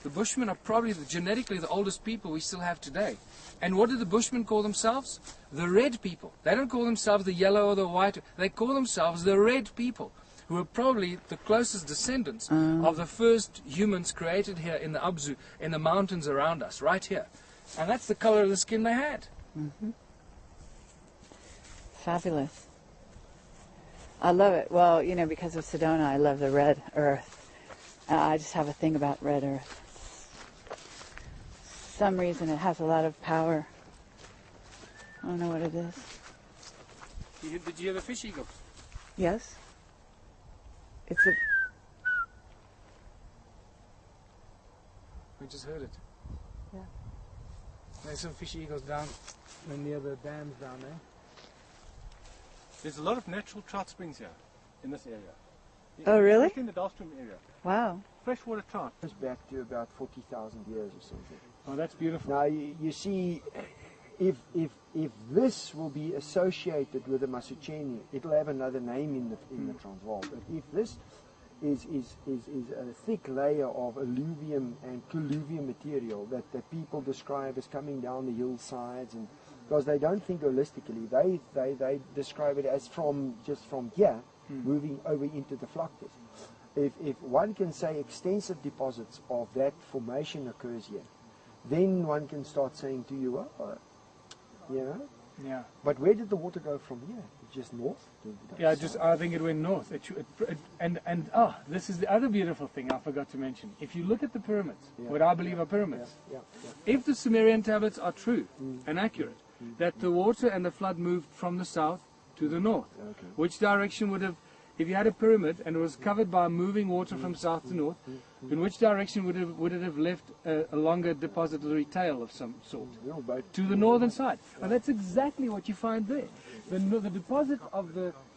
The Bushmen are probably genetically the oldest people we still have today. And what do the Bushmen call themselves? The red people. They don't call themselves the yellow or the white. They call themselves the red people, who are probably the closest descendants of the first humans created here in the Abzu, in the mountains around us, right here. And that's the color of the skin they had. Mm-hmm. Fabulous. I love it. Well, because of Sedona, I love the red earth. I just have a thing about red earth. For some reason it has a lot of power. I don't know what it is. Did you hear the fish eagle? Yes? It's a... We just heard it. Yeah. There's some fish eagles down near the dams down there. There's a lot of natural trout springs here in this area. Oh, really? In the Dalstrom area. Wow. Freshwater trout. Goes back to about 40,000 years or something. Oh, that's beautiful. Now you see, if this will be associated with the Masucheni, it'll have another name in the Transvaal. But if this is a thick layer of alluvium and colluvium material that people describe as coming down the hillsides, and because they don't think holistically, they describe it as from here moving over into the Flactus. If one can say extensive deposits of that formation occurs here, then one can start saying to you, Yeah. But where did the water go from here? Just north? Yeah, I think it went north. This is the other beautiful thing I forgot to mention. If you look at the pyramids, what I believe are pyramids, if the Sumerian tablets are true and accurate, that the water and the flood moved from the south to the north, which direction would have, if you had a pyramid and it was covered by moving water from south to north, in which direction would it have left a longer depository tail of some sort? To the northern side. And that's exactly what you find there. The deposit of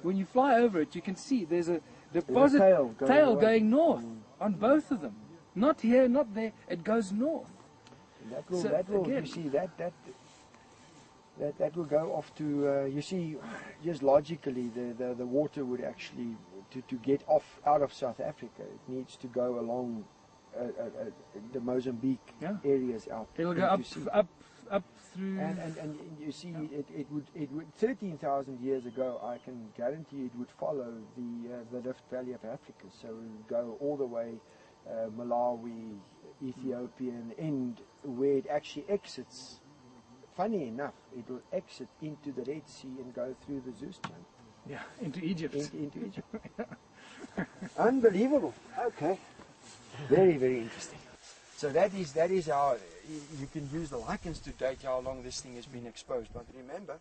when you fly over it, you can see there's a deposit tail going north on both of them. Not here, not there, it goes north. You see, that will go off to, you see, just logically, the water would actually, to get out of South Africa, it needs to go along the Mozambique areas out. It'll go up through... And you see, it would 13,000 years ago, I can guarantee it would follow the Rift Valley of Africa. So it would go all the way, Malawi, Ethiopian end, where it actually exits. Funny enough, it will exit into the Red Sea and go through the Zeus channel. Yeah, into Egypt. Into Egypt. Unbelievable. Okay. Very, very interesting. So that is how you can use the lichens to date how long this thing has been exposed. But remember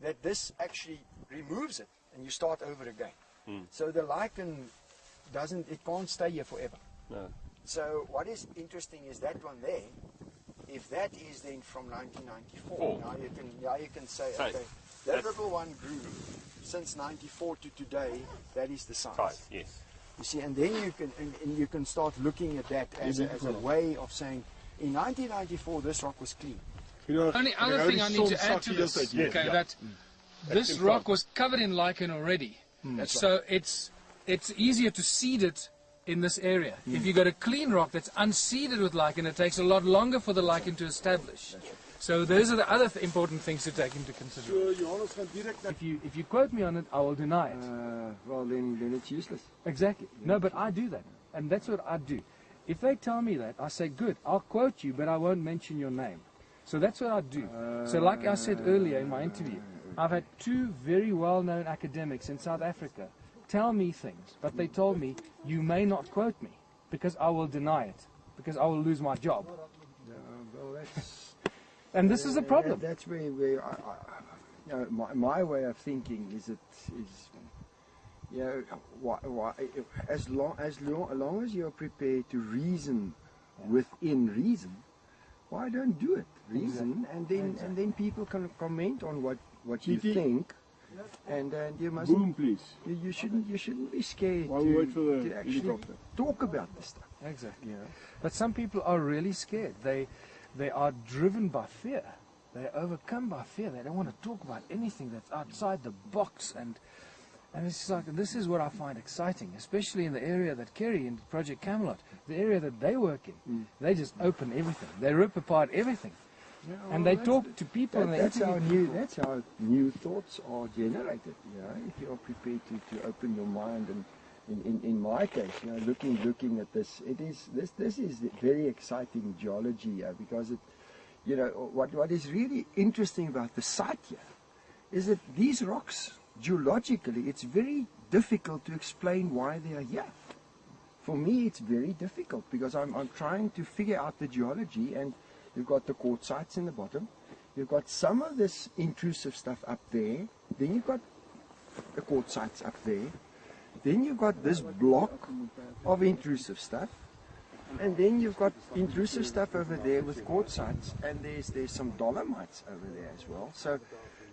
that this actually removes it and you start over again. So the lichen can't stay here forever. No. So what is interesting is that one there if that is then from 1994, Four. now you can say, Size. okay, that little one grew since 94 to today. That is the size. Size, yes. You see, and then you can start looking at that as a way of saying, in 1994 this rock was clean. Only other thing I need to add to this, okay, that this rock was covered in lichen already, so it's easier to seed it in this area. If you've got a clean rock that's unseeded with lichen, it takes a lot longer for the lichen to establish. So those are the other important things to take into consideration. If you quote me on it, I will deny it. Well, then it's useless. Exactly. No, but I do that, and that's what I do. If they tell me that, I say, good, I'll quote you, but I won't mention your name. So that's what I do. So like I said earlier in my interview, I've had two very well-known academics in South Africa tell me things, but they told me, you may not quote me, because I will deny it, because I will lose my job. Well, that's... And this is a problem. That's where my way of thinking is as long as you're prepared to reason within reason, why don't do it? Reason, and then people can comment on what you think, and you must. Boom, please. You shouldn't be scared While we wait for the to actually helicopter. talk about this stuff. Exactly. Yeah. But some people are really scared. They are driven by fear. They're overcome by fear. They don't want to talk about anything that's outside the box. And it's just like, this is what I find exciting, especially in the area that Kerry in Project Camelot, the area that they work in. They just open everything. They rip apart everything. Yeah, And they talk to people. And that's how new thoughts are generated. You know, if you are prepared to open your mind, and in my case, you know, looking at this, this is very exciting geology, because it, you know, what is really interesting about the site here is that these rocks, geologically, it's very difficult to explain why they are here. For me, it's very difficult because I'm trying to figure out the geology, and you've got the quartzites in the bottom, you've got some of this intrusive stuff up there, then you've got the quartzites up there, then you've got this block of intrusive stuff, and then you've got intrusive stuff over there with quartzites, and there's some dolomites over there as well. So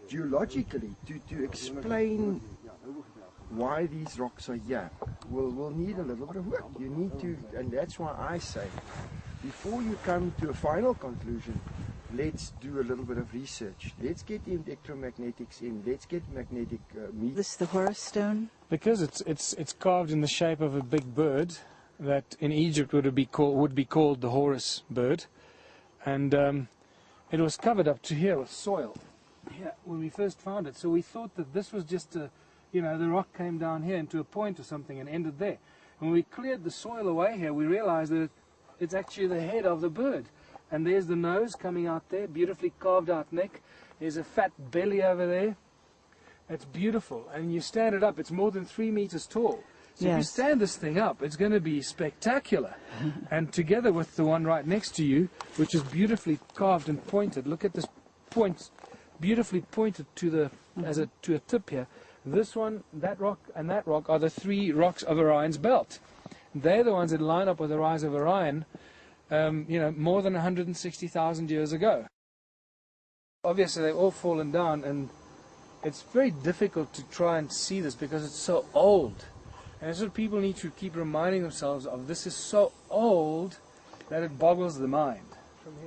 geologically, to explain why these rocks are here, will need a little bit of work. You need to, and that's why I say, before you come to a final conclusion, let's do a little bit of research. Let's get the electromagnetics in. Let's get magnetic meters. This the Horus stone? Because it's carved in the shape of a big bird that in Egypt would be called the Horus bird, and it was covered up to here with soil. Here when we first found it, so we thought that this was just a, you know, the rock came down here into a point or something and ended there. When we cleared the soil away here, we realized that it's actually the head of the bird. And there's the nose coming out there, beautifully carved out neck. There's a fat belly over there. It's beautiful. And you stand it up, it's more than 3 meters tall. So if you stand this thing up, it's going to be spectacular. And together with the one right next to you, which is beautifully carved and pointed, look at this point, beautifully pointed to the to a tip here. This one, that rock, and that rock are the 3 rocks of Orion's belt. They're the ones that line up with the rise of Orion, you know, more than 160,000 years ago. Obviously, they've all fallen down, and it's very difficult to try and see this because it's so old. And that's what people need to keep reminding themselves of. This is so old that it boggles the mind.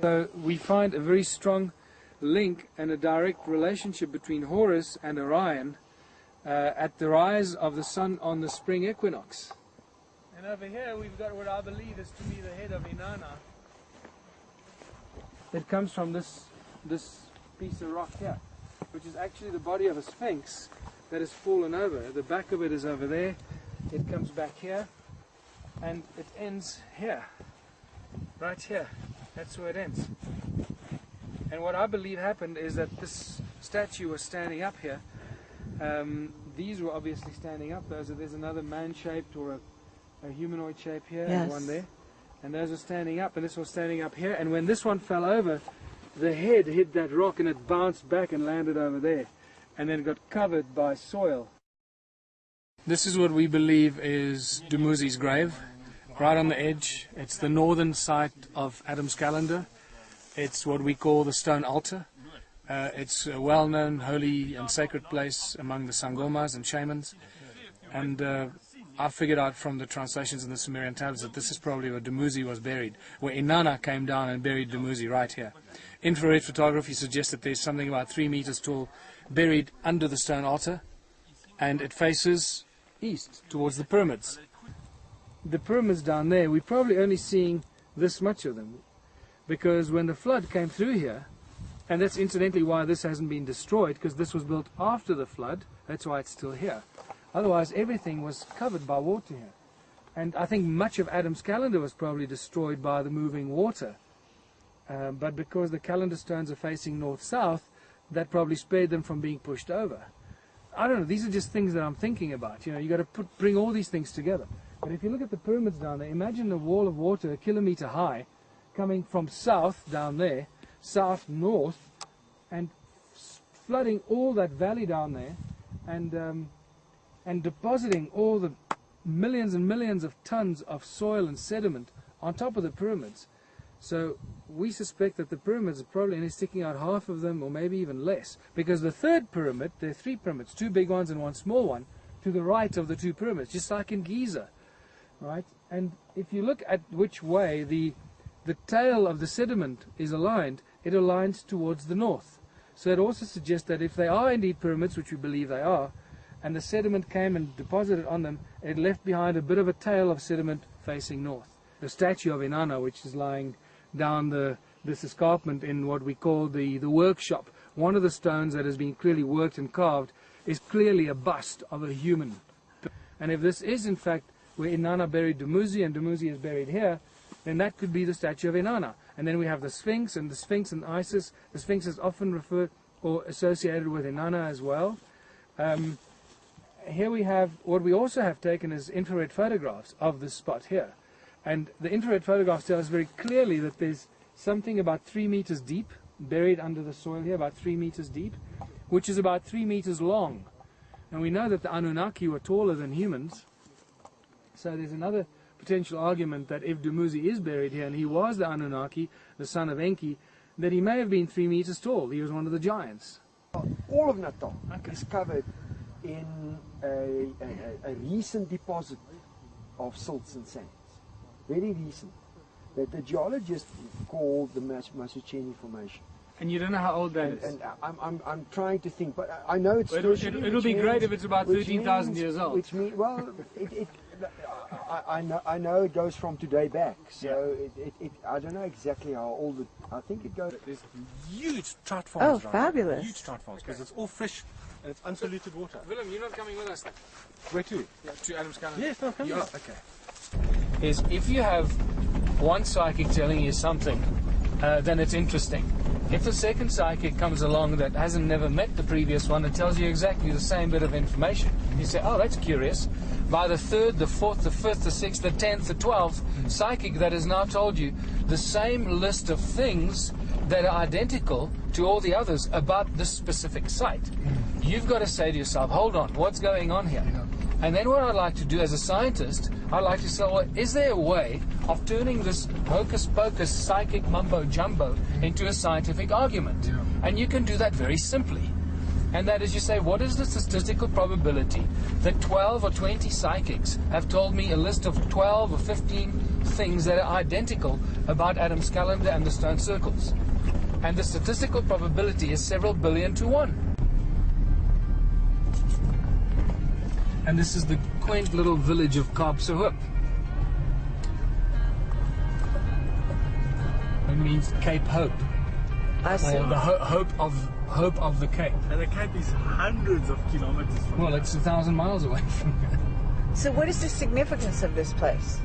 So we find a very strong link and a direct relationship between Horus and Orion at the rise of the sun on the spring equinox. And over here we've got what I believe is to be the head of Inanna. It comes from this piece of rock here, which is actually the body of a sphinx that has fallen over. The back of it is over there. It comes back here, and it ends here, right here. That's where it ends. And what I believe happened is that this statue was standing up here. These were obviously standing up. There's another man-shaped or a humanoid shape here, and one there. And those are standing up, and this was standing up here. And when this one fell over, the head hit that rock, and it bounced back and landed over there. And then it got covered by soil. This is what we believe is Dumuzi's grave, right on the edge. It's the northern site of Adam's calendar. It's what we call the stone altar. It's a well-known holy and sacred place among the Sangomas and shamans. And I figured out from the translations in the Sumerian tablets that this is probably where Dumuzi was buried, where Inanna came down and buried Dumuzi right here. Infrared photography suggests that there's something about 3 meters tall buried under the stone altar, and it faces east towards the pyramids. The pyramids down there, we're probably only seeing this much of them, because when the flood came through here, and that's incidentally why this hasn't been destroyed, because this was built after the flood, that's why it's still here. Otherwise everything was covered by water here. And I think much of Adam's calendar was probably destroyed by the moving water. But because the calendar stones are facing north-south, that probably spared them from being pushed over. I don't know, these are just things that I'm thinking about. You know, you got to bring all these things together. But if you look at the pyramids down there, imagine a wall of water a kilometer high coming from south down there, south north, and flooding all that valley down there, and depositing all the millions and millions of tons of soil and sediment on top of the pyramids. So we suspect that the pyramids are probably only sticking out half of them, or maybe even less, because the third pyramid, there are 3 pyramids, 2 big ones and 1 small one, to the right of the 2 pyramids, just like in Giza, right? And if you look at which way the tail of the sediment is aligned, it aligns towards the north. So it also suggests that if they are indeed pyramids, which we believe they are, and the sediment came and deposited on them, it left behind a bit of a tail of sediment facing north. The statue of Inanna, which is lying down this escarpment in what we call the workshop, one of the stones that has been clearly worked and carved, is clearly a bust of a human. And if this is in fact where Inanna buried Dumuzi, and Dumuzi is buried here, then that could be the statue of Inanna. And then we have the Sphinx, and the Sphinx and Isis. The Sphinx is often referred or associated with Inanna as well. Here we have, what we also have taken is infrared photographs of this spot here. And the infrared photographs tell us very clearly that there's something about 3 meters deep, buried under the soil here, about 3 meters deep, which is about 3 meters long. And we know that the Anunnaki were taller than humans. So there's another potential argument that if Dumuzi is buried here, and he was the Anunnaki, the son of Enki, that he may have been 3 meters tall. He was one of the giants. All of Natal is covered in a recent deposit of silts and sands. Very recent. That the geologists called the Masucheni Formation. And you don't know how old that is? And I'm trying to think, but I know it's... It'll be great if it's about 13,000 years old. Which means, well, I know it goes from today back, so I don't know exactly how old it... I think it goes... There's huge trout farms. Oh, fabulous. Huge trout farms, because it's all fresh and it's unpolluted water. Willem, you're not coming with us then? Where to? Yeah, to Adam's calendar. Yes, no, come You on. are? Okay. Is if you have one psychic telling you something, then it's interesting. If the second psychic comes along that hasn't never met the previous one and tells you exactly the same bit of information, you say, oh, that's curious. By the third, the fourth, the fifth, the sixth, the 10th, the 12th psychic that has now told you the same list of things that are identical to all the others about this specific site, you've got to say to yourself, hold on, what's going on here? And then what I'd like to do as a scientist, I'd like to say, well, is there a way of turning this hocus-pocus psychic mumbo-jumbo into a scientific argument? And you can do that very simply. And that is, you say, what is the statistical probability that 12 or 20 psychics have told me a list of 12 or 15 things that are identical about Adam's calendar and the stone circles? And the statistical probability is several billion to 1. And this is the quaint little village of Kaapsehoop. It means Cape Hope. I see. Or the hope of the Cape. And the Cape is hundreds of kilometers from Well, it's 1,000 miles away from here. So what is the significance of this place?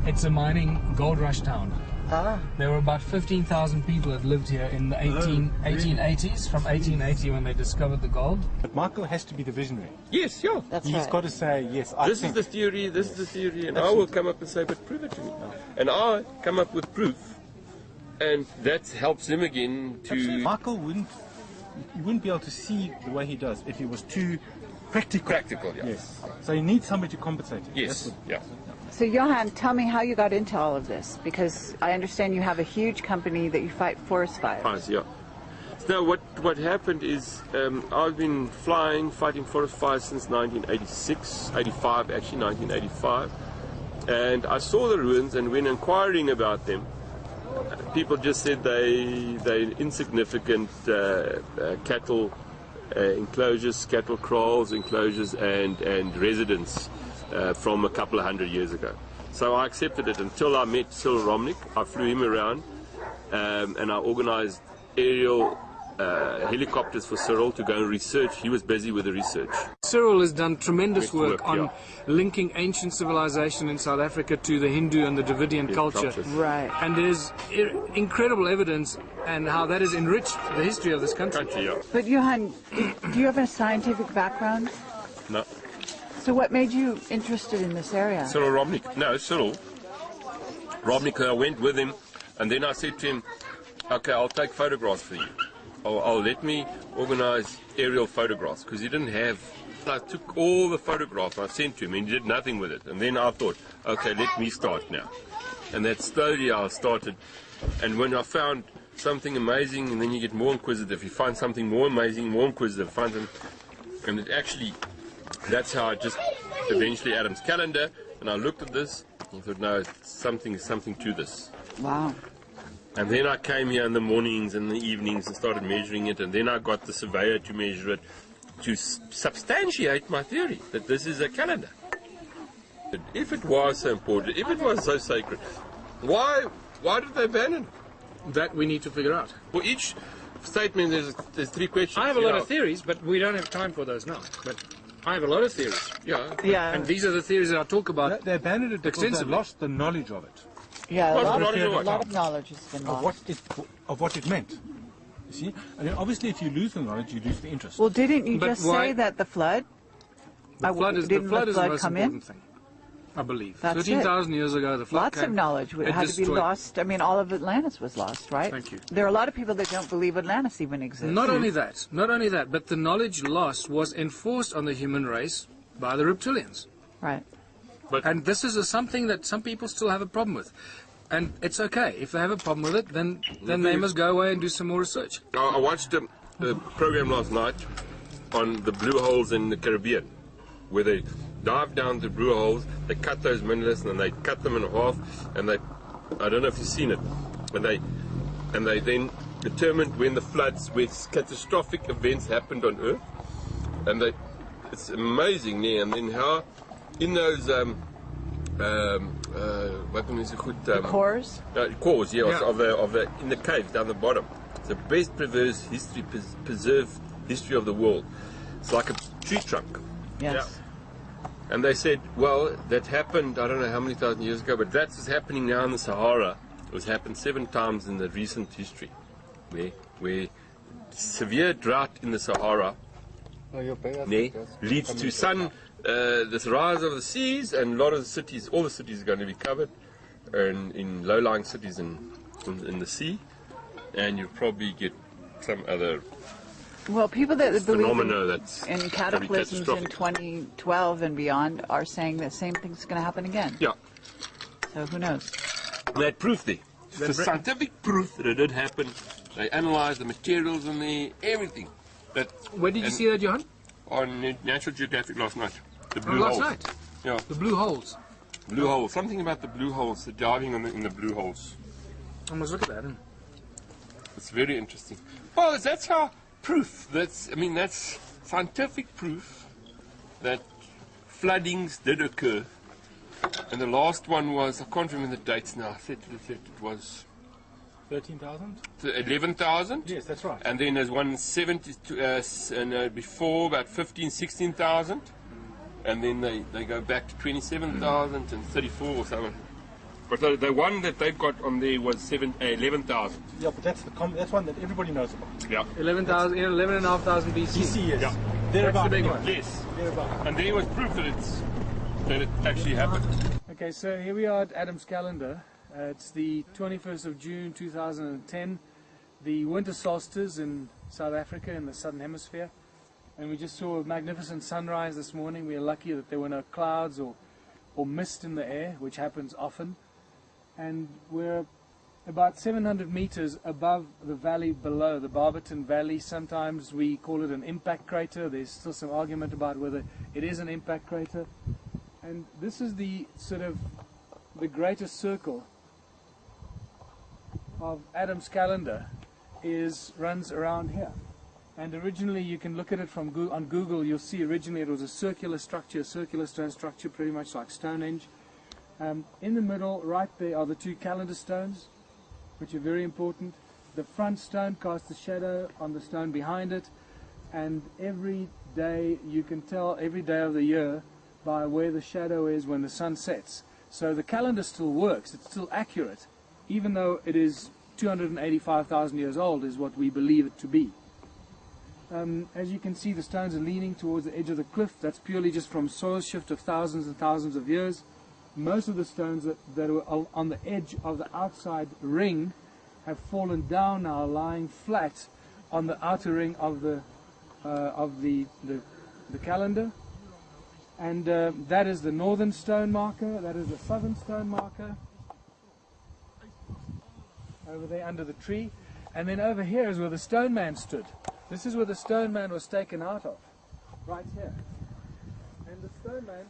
It's a mining gold rush town. Ah. There were about 15,000 people that lived here in the 1880s, from 1880 when they discovered the gold. But Michael has to be the visionary. Yes, yeah. That's He's right. got to say, yes, This is the theory, this is the theory, and I will come up and say, but prove it to me. And I come up with proof, and that helps him again to... Michael wouldn't be able to see the way he does if he was too practical. Practical, yeah. Yes. So he needs somebody to compensate him. Yes, That's what- yeah. So Johan, tell me how you got into all of this, because I understand you have a huge company that you fight forest fires. Yeah. So what happened is I've been fighting forest fires since 1986, 85 actually, 1985. And I saw the ruins, and when inquiring about them, people just said they're insignificant cattle enclosures, cattle kraals, enclosures, and residents from a couple of hundred years ago. So I accepted it until I met Cyril Romnick. I flew him around, and I organized aerial helicopters for Cyril to go and research. He was busy with the research. Cyril has done tremendous work on yeah. linking ancient civilization in South Africa to the Hindu and the Dravidian culture. Right. And there's incredible evidence and how that has enriched the history of this country. Yeah. But Johan, do you have a scientific background? No. So what made you interested in this area? Cyril Romnick. No, Cyril Romnick. I went with him, and then I said to him, okay, I'll take photographs for you. I'll let me organize aerial photographs, because he didn't have. I took all the photographs I sent to him, and he did nothing with it. And then I thought, okay, let me start now. And that slowly I started. And when I found something amazing, and then you get more inquisitive. You find something more amazing, more inquisitive. And it actually, that's how I just eventually Adam's calendar. And I looked at this, and I thought, no, something to this. Wow. And then I came here in the mornings and the evenings and started measuring it, and then I got the surveyor to measure it to substantiate my theory that this is a calendar. But if it was so important, if it was so sacred, why did they ban it? That we need to figure out. For each statement, there's three questions. I have a lot of theories, but we don't have time for those now. But I have a lot of theories. Yeah. Yeah. And these are the theories that I talk about. They banned it because they extensively. lost the knowledge of it, Yeah, What's a lot, knowledge of of, what? a lot of knowledge has been lost. of what it meant. You see, and then obviously, if you lose the knowledge, you lose the interest. Well, didn't you But just why- say that the flood? The flood is didn't the flood most come important in? thing, I believe. That's 13,000 years ago, the flood Lots came. of knowledge It had to be destroyed- lost. I mean, all of Atlantis was lost, right? Thank you. There are a lot of people that don't believe Atlantis even exists. Not only that, but the knowledge lost was enforced on the human race by the reptilians. Right. And this is something that some people still have a problem with. And it's okay. If they have a problem with it, then they must go away and do some more research. I watched a program last night on the blue holes in the Caribbean, where they dive down the blue holes, they cut those minerals, and they cut them in half, and I don't know if you've seen it, and they then determined when the floods, when catastrophic events happened on Earth, and it's amazing there, and then how in those what is it called? Cores? Cores, yes, Yeah. of the in the caves down the bottom. It's the best preserved history of the world. It's like a tree trunk. Yes. And they said, well, that happened, I don't know how many thousand years ago, but that's what's happening now in the Sahara. It was happened 7 times in the recent history, where severe drought in the Sahara leads to this rise of the seas, and a lot of the cities, all the cities are going to be covered in low-lying cities in the sea, and you'll probably get some other Well, people that believe phenomena that's in very cataclysms in catastrophic. 2012 and beyond are saying the same thing's going to happen again. Yeah. So who knows? That proof there. It's a scientific proof that it did happen. They analysed the materials in there, everything. Where did you see that, Johan? On Natural Geographic last night. The blue Last holes. night. Yeah, The blue holes. blue holes. Something about the blue holes, the diving in the blue holes. I must look at that. It's very interesting. Well, that's how proof. That's scientific proof that floodings did occur. And the last one was, I can't remember the dates now. I said it was 13,000? 11,000. Yes, that's right. And then there's one 70 before about 15, 16,000. And then they go back to 27,000 and 34 or something. But the one that they've got on there was 11,000. Yeah, but that's one that everybody knows about. Yeah. 11,500 BC. BC, yes. Yeah. Thereabout. That's the big one. Yes. Thereabout. And there was proof that it actually happened. Okay, so here we are at Adam's calendar. It's the 21st of June 2010, the winter solstice in South Africa in the southern hemisphere. And we just saw a magnificent sunrise this morning. We are lucky that there were no clouds or or mist in the air, which happens often. And we're about 700 meters above the valley below, the Barberton Valley. Sometimes we call it an impact crater. There's still some argument about whether it is an impact crater. And this is the sort of the greater circle of Adam's calendar runs around here. And originally, you can look at it from on Google, you'll see originally it was a circular structure, a circular stone structure, pretty much like Stonehenge. In the middle, right there, are the two calendar stones, which are very important. The front stone casts a shadow on the stone behind it, and every day, you can tell every day of the year by where the shadow is when the sun sets. So the calendar still works, it's still accurate, even though it is 285,000 years old, is what we believe it to be. As you can see, the stones are leaning towards the edge of the cliff. That's purely just from soil shift of thousands and thousands of years. Most of the stones that were on the edge of the outside ring have fallen down now, lying flat on the outer ring of the calendar. And that is the northern stone marker, that is the southern stone marker, over there under the tree. And then over here is where the stone man stood. This is where the stone man was taken out of, right here. And the stone man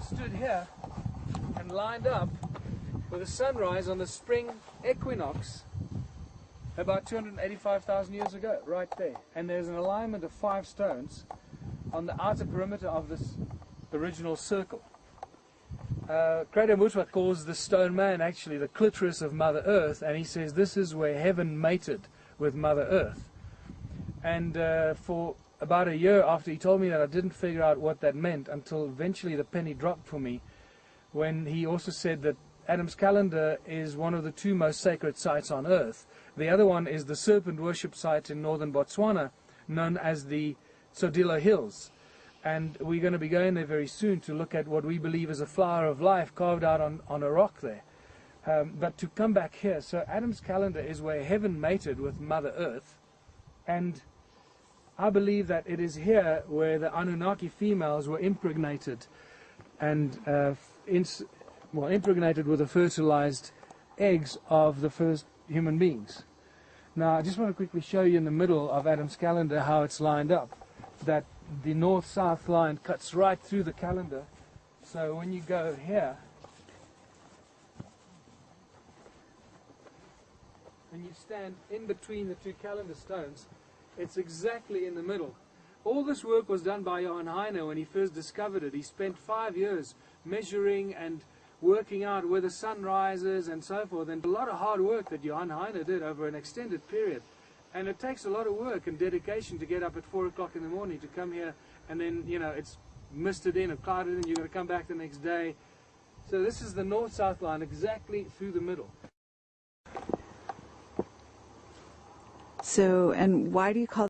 stood here and lined up with the sunrise on the spring equinox about 285,000 years ago, right there. And there's an alignment of 5 stones on the outer perimeter of this original circle. Credo Mutwa calls the stone man actually the clitoris of Mother Earth, and he says this is where heaven mated with Mother Earth. And for about a year after he told me that, I didn't figure out what that meant until eventually the penny dropped for me, when he also said that Adam's calendar is one of the 2 most sacred sites on Earth. The other one is the serpent worship site in northern Botswana, known as the Tsodilo Hills. And we're going to be going there very soon to look at what we believe is a flower of life carved out on a rock there. But to come back here, so Adam's calendar is where heaven mated with Mother Earth, and I believe that it is here where the Anunnaki females were impregnated, and impregnated with the fertilized eggs of the first human beings. Now, I just want to quickly show you in the middle of Adam's calendar how it's lined up, that the north-south line cuts right through the calendar. So when you go here, and you stand in between the 2 calendar stones, it's exactly in the middle. All this work was done by Johan Heine when he first discovered it. He spent 5 years measuring and working out where the sun rises and so forth, and a lot of hard work that Johan Heine did over an extended period. And it takes a lot of work and dedication to get up at 4 o'clock in the morning to come here, and then, you know, it's misted in or clouded in, you've got to come back the next day. So this is the north-south line, exactly through the middle. So, and why do you call